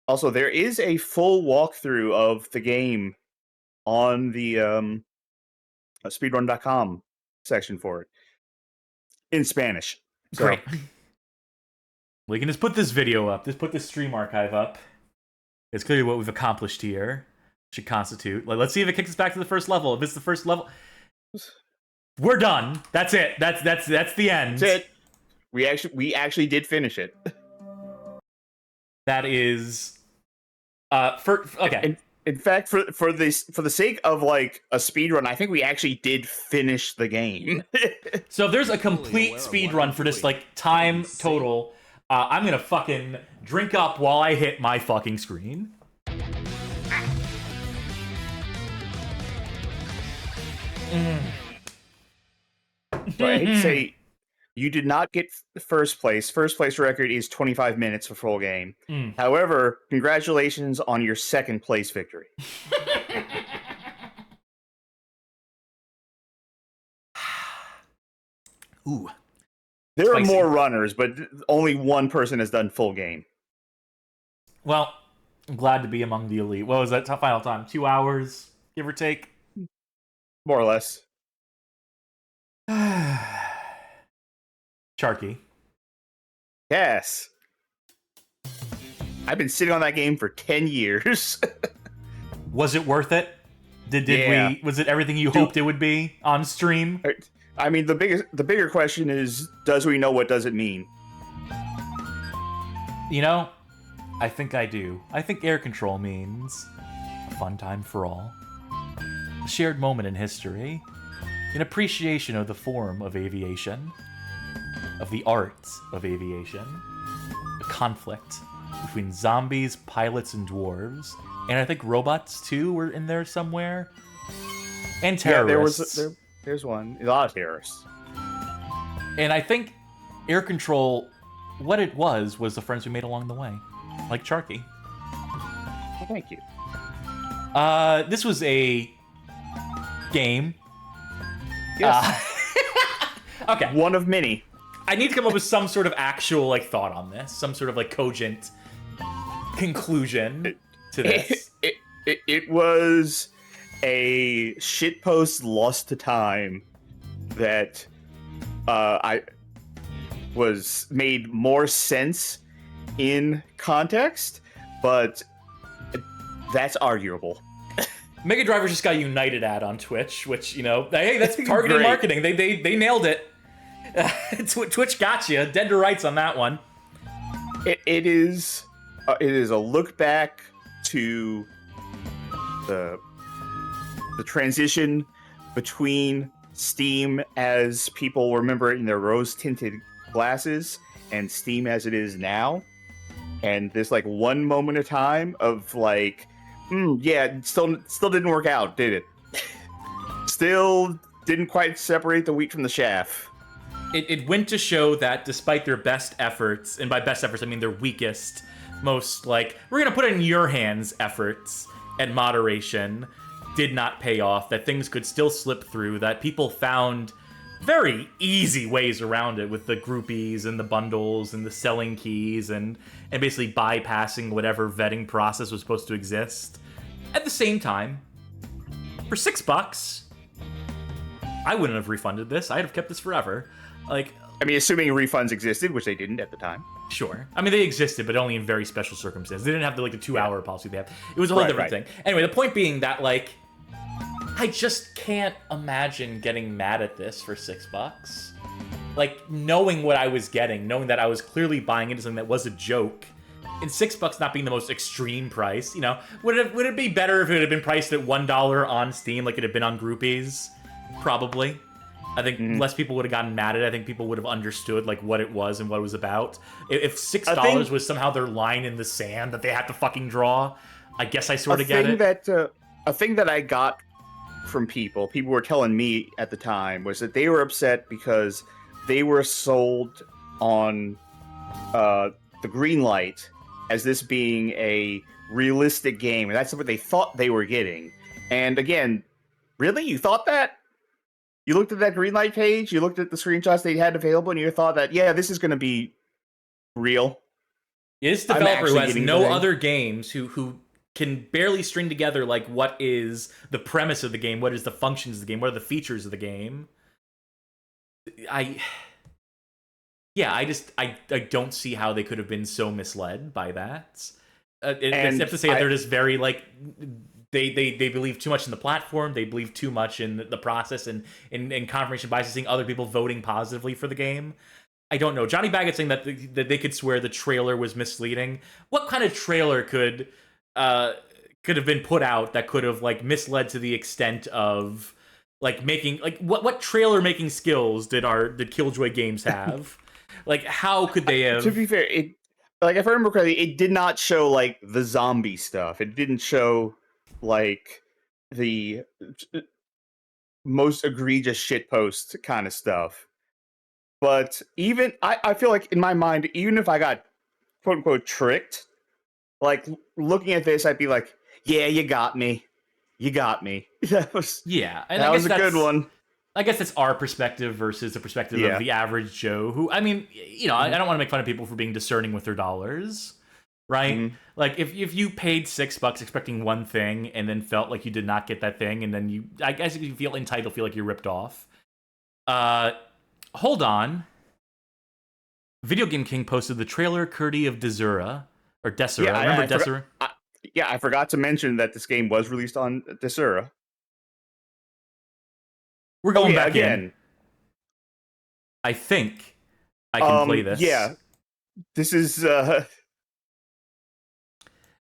Also, there is a full walkthrough of the game on the speedrun.com section for it in Spanish. So, Great. We can just put this video up. Just put this stream archive up. It's clearly what we've accomplished here. Should constitute. Let's see if it kicks us back to the first level. If it's the first level, we're done. That's it. That's the end. That's it. We actually did finish it. That is, okay. In fact, for the sake of like a speed run, I think we actually did finish the game. So if there's a complete speed run for this like time total, I'm gonna fucking drink up while I hit my fucking screen. So I hate to say, you did not get first place. First place record is 25 minutes for full game. However, congratulations on your second place victory. Ooh. There Spicy. are more runners, but only one person has done full game. Well, I'm glad to be among the elite. What was that final time? 2 hours, give or take? More or less. Charkie. Yes. I've been sitting on that game for 10 years. Was it worth it? Yeah. Was it everything you hoped it would be on stream? I mean, the bigger question is, does we know what does it mean? You know, I think I do. I think air control means a fun time for all. A shared moment in history. An appreciation of the form of aviation. Of the art of aviation. A conflict between zombies, pilots, and dwarves. And I think robots, too, were in there somewhere. And terrorists. Yeah, there's one. A lot of terrorists. And I think air control, what it was the friends we made along the way. Like Charkie. Well, thank you. This was a game. Yes. Okay. One of many. I need to come up with some sort of actual like thought on this. Some sort of like cogent conclusion to this. It was a shitpost lost to time that I was made more sense in context, but that's arguable. Mega Driver just got United ad on Twitch, which, you know, hey, that's targeted Great. marketing. They nailed it. Twitch got you. Dead to rights on that one. It is a look back to the transition between Steam as people remember it in their rose-tinted glasses and Steam as it is now. And this like one moment of time of like, yeah, it still didn't work out, did it? Still didn't quite separate the wheat from the chaff. It went to show that despite their best efforts, and by best efforts I mean their weakest, most like, we're gonna put it in your hands efforts and moderation, did not pay off, that things could still slip through, that people found very easy ways around it with the groupies and the bundles and the selling keys and basically bypassing whatever vetting process was supposed to exist. At the same time, for $6, I wouldn't have refunded this. I'd have kept this forever. Like, I mean, assuming refunds existed, which they didn't at the time. sure. I mean, they existed, but only in very special circumstances. They didn't have the 2-hour policy they have. It was a whole different thing. Anyway, the point being that, like, I just can't imagine getting mad at this for $6. Like, knowing what I was getting, knowing that I was clearly buying into something that was a joke, and $6 not being the most extreme price, you know, would it be better if it had been priced at $1 on Steam like it had been on Groupies? Probably. I think less people would have gotten mad at it. I think people would have understood like what it was and what it was about. If $6 was somehow their line in the sand that they had to fucking draw, I guess I sort of get it. A thing that I got from people were telling me at the time was that they were upset because they were sold on the green light as this being a realistic game, and that's what they thought they were getting. And again, really? You thought that? You looked at that green light page, you looked at the screenshots they had available, and you thought that, yeah, this is going to be real. This developer who has no other games, who can barely string together like what is the premise of the game, what is the functions of the game, what are the features of the game. I don't see how they could have been so misled by that. Except to say that they're just very like they believe too much in the platform, they believe too much in the process and confirmation bias, seeing other people voting positively for the game. I don't know. Johnny Baggett's saying that they could swear the trailer was misleading. What kind of trailer could have been put out that could have like misled to the extent of like making like what trailer making skills did Killjoy Games have? Like how could they have? To be fair, it like if I remember correctly, it did not show like the zombie stuff. It didn't show like the most egregious shitpost kind of stuff. But even I feel like in my mind, even if I got quote unquote tricked, like looking at this, I'd be like, yeah, you got me. You got me. That was and that was a good one. I guess it's our perspective versus the perspective of the average Joe who, I mean, you know, I don't want to make fun of people for being discerning with their dollars, right? Mm-hmm. Like if you paid $6 expecting one thing and then felt like you did not get that thing, and then I guess if you feel entitled, feel like you're ripped off. Hold on. Video Game King posted the trailer courtesy of Desura. Or Desura. Yeah, remember Desura? I forgot to mention that this game was released on Desura. We're going back again. In. I think I can play this. Yeah. This is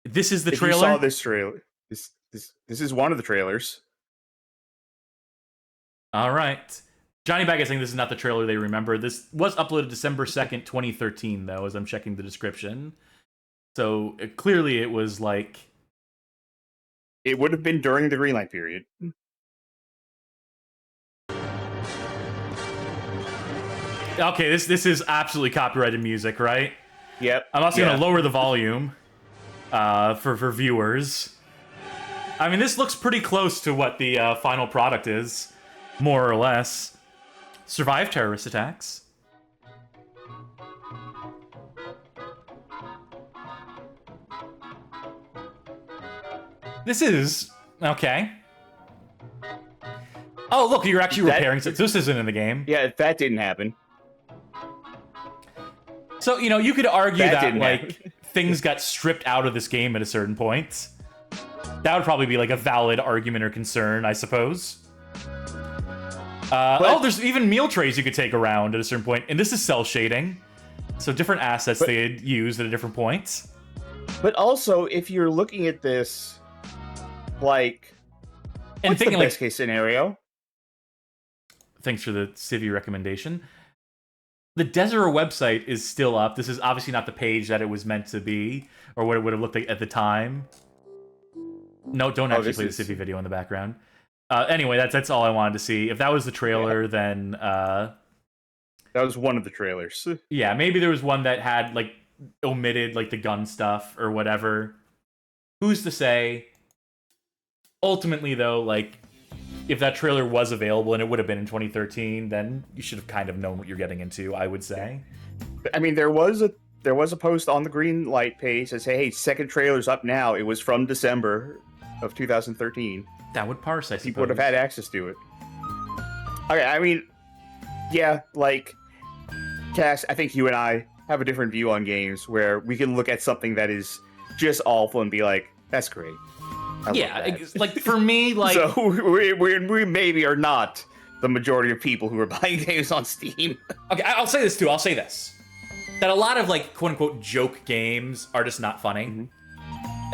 This is the if trailer? You saw this trailer. This is one of the trailers. All right. Johnny Bag is saying this is not the trailer they remember. This was uploaded December 2nd, 2013, though, as I'm checking the description. So clearly it was like... It would have been during the green light period. Okay, this is absolutely copyrighted music, right? Yep. I'm also going to lower the volume for viewers. I mean, this looks pretty close to what the final product is, more or less. Survive terrorist attacks. This is... okay. Oh, look, you're actually repairing... So this isn't in the game. Yeah, that didn't happen. So, you know, you could argue that like, things got stripped out of this game at a certain point. That would probably be, like, a valid argument or concern, I suppose. Oh, there's even meal trays you could take around at a certain point. And this is cell shading. So different assets they had used at a different points. But also, if you're looking at this, like, and what's thinking, the best case scenario? Thanks for the Civi recommendation. The Desera website is still up. This is obviously not the page that it was meant to be, or what it would have looked like at the time. No, don't actually play the Civi video in the background. Anyway, that's all I wanted to see. If that was the trailer, then... that was one of the trailers. Yeah, maybe there was one that had, like, omitted, like, the gun stuff or whatever. Who's to say? Ultimately, though, like, if that trailer was available and it would have been in 2013, then you should have kind of known what you're getting into, I would say. I mean, there was a post on the green light page that said, hey, second trailer's up now. It was from December of 2013. That would parse, I suppose. People would have had access to it. Okay, I mean, yeah, like, Cass, I think you and I have a different view on games where we can look at something that is just awful and be like, that's great. Yeah, like, for me, like... So, we maybe are not the majority of people who are buying games on Steam. Okay, I'll say this, too. I'll say this. That a lot of, like, quote-unquote joke games are just not funny. Mm-hmm.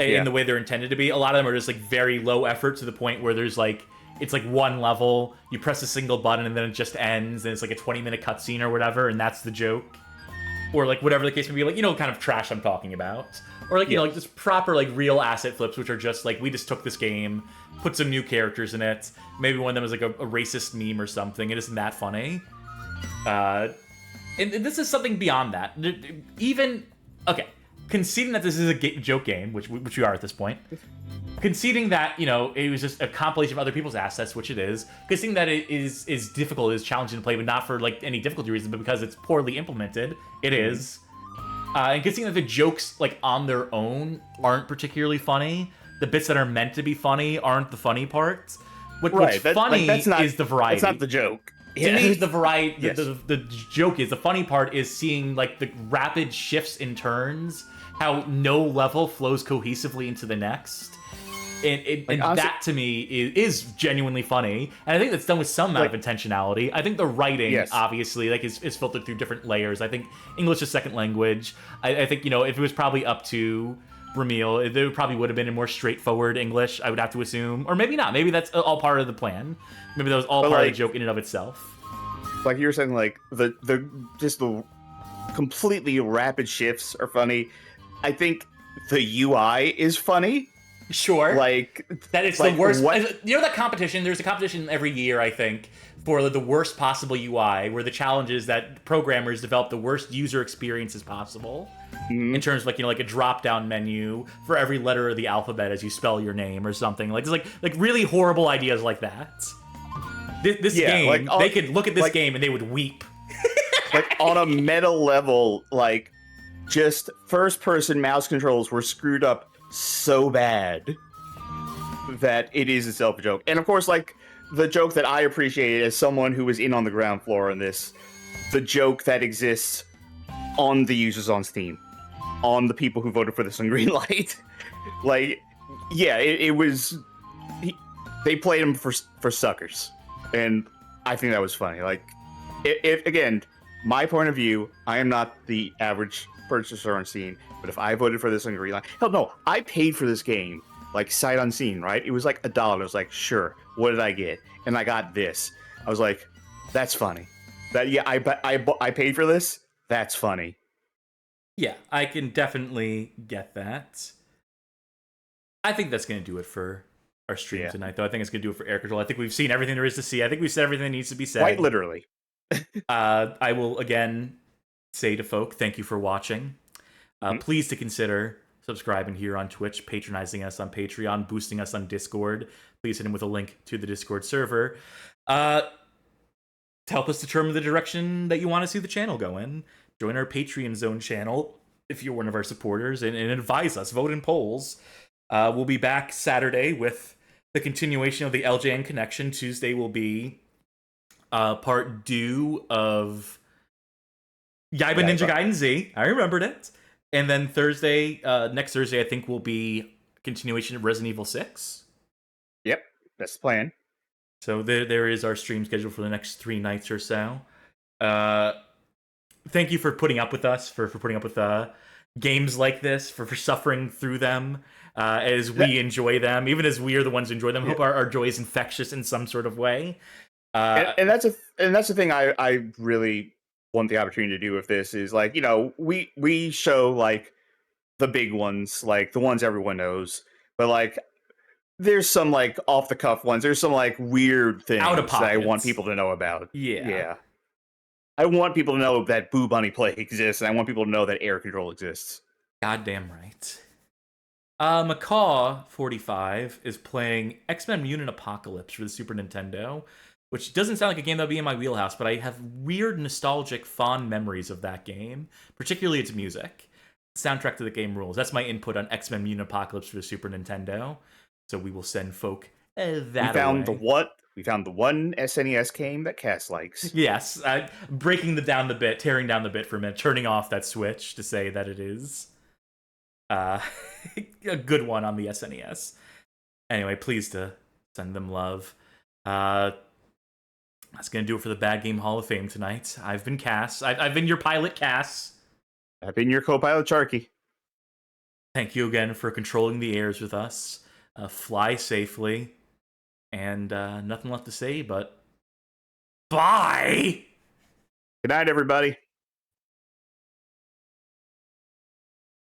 In the way they're intended to be. A lot of them are just, like, very low effort to the point where there's, like... It's, like, one level, you press a single button, and then it just ends, and it's, like, a 20-minute cutscene or whatever, and that's the joke. Or, like, whatever the case may be. Like, you know, kind of trash I'm talking about. Or, like, you know, like, just proper, like, real asset flips, which are just, like, we just took this game, put some new characters in it. Maybe one of them is, like, a racist meme or something. It isn't that funny. And this is something beyond that. Even... Okay. Conceding that this is a joke game, which we are at this point. Conceding that, you know, it was just a compilation of other people's assets, which it is. Conceding that it is difficult, is challenging to play, but not for, like, any difficulty reason, but because it's poorly implemented. It is. And conceding that the jokes, like, on their own aren't particularly funny. The bits that are meant to be funny aren't the funny parts. What's funny is the variety. That's not the joke. To me, the variety, the joke is, the funny part is seeing, like, the rapid shifts in turns, how no level flows cohesively into the next. And honestly, that to me is genuinely funny, and I think that's done with some amount of intentionality. I think the writing, obviously, like is filtered through different layers. I think English is second language. I think, you know, if it was probably up to Ramil, there probably would have been a more straightforward English, I would have to assume, or maybe not. Maybe that's all part of the plan. Maybe that was all part of the joke in and of itself. Like you were saying, like the completely rapid shifts are funny. I think the UI is funny. Sure. Like that it's like the worst. You know that competition? There's a competition every year, I think, for the worst possible UI, where the challenge is that programmers develop the worst user experiences possible. In terms of, like, you know, like a drop-down menu for every letter of the alphabet as you spell your name or something. Like, it's like really horrible ideas like that. This game, like, they could look at this game and they would weep. Like, on a meta level, like, just first-person mouse controls were screwed up so bad that it is itself a joke. And of course, like, the joke that I appreciated as someone who was in on the ground floor in this, the joke that exists on the users on Steam, on the people who voted for this on Greenlight. Like, yeah, it was... they played him for suckers. And I think that was funny. Like, if again, my point of view, I am not the average purchaser on Steam, but if I voted for this on Greenlight... Hell no, I paid for this game, like, sight unseen, right? It was like $1. I was like, sure, what did I get? And I got this. I was like, that's funny. That, yeah, I paid for this? That's funny. Yeah, I can definitely get that. I think that's going to do it for our stream tonight, though. I think it's going to do it for Air Control. I think we've seen everything there is to see. I think we've said everything that needs to be said. Quite literally. I will, again, say to folk, thank you for watching. Please to consider subscribing here on Twitch, patronizing us on Patreon, boosting us on Discord. Please hit him with a link to the Discord server. To help us determine the direction that you want to see the channel go in. Join our Patreon Zone channel if you're one of our supporters, and advise us. Vote in polls. We'll be back Saturday with the continuation of the LJN Connection. Tuesday will be part 2 of Yaiba Ninja Gaiden Z. I remembered it. And then Thursday, next Thursday, I think will be continuation of Resident Evil 6. Yep, that's the plan. So there is our stream schedule for the next 3 nights or so. Thank you for putting up with us, for putting up with games like this, for suffering through them as we enjoy them, even as we are the ones who enjoy them. Hope our joy is infectious in some sort of way. And that's the thing I really want the opportunity to do with this is, like, you know, we show, like, the big ones, like the ones everyone knows, but, like, there's some, like, off the cuff ones. There's some, like, weird things that I want people to know about. Yeah. I want people to know that Boo Bunny Play exists, and I want people to know that Air Control exists. Goddamn right. Macaw45 is playing X-Men Mutant Apocalypse for the Super Nintendo, which doesn't sound like a game that would be in my wheelhouse, but I have weird, nostalgic, fond memories of that game, particularly its music. The soundtrack to the game rules. That's my input on X-Men Mutant Apocalypse for the Super Nintendo. So we will send folk that away. We found the one SNES game that Cass likes. Yes, tearing down the bit for a minute, turning off that switch to say that it is a good one on the SNES. Anyway, pleased to send them love. That's going to do it for the Bad Game Hall of Fame tonight. I've been Cass. I've been your pilot, Cass. I've been your co-pilot, Charkie. Thank you again for controlling the airs with us. Fly safely. And nothing left to say but bye! Good night, everybody.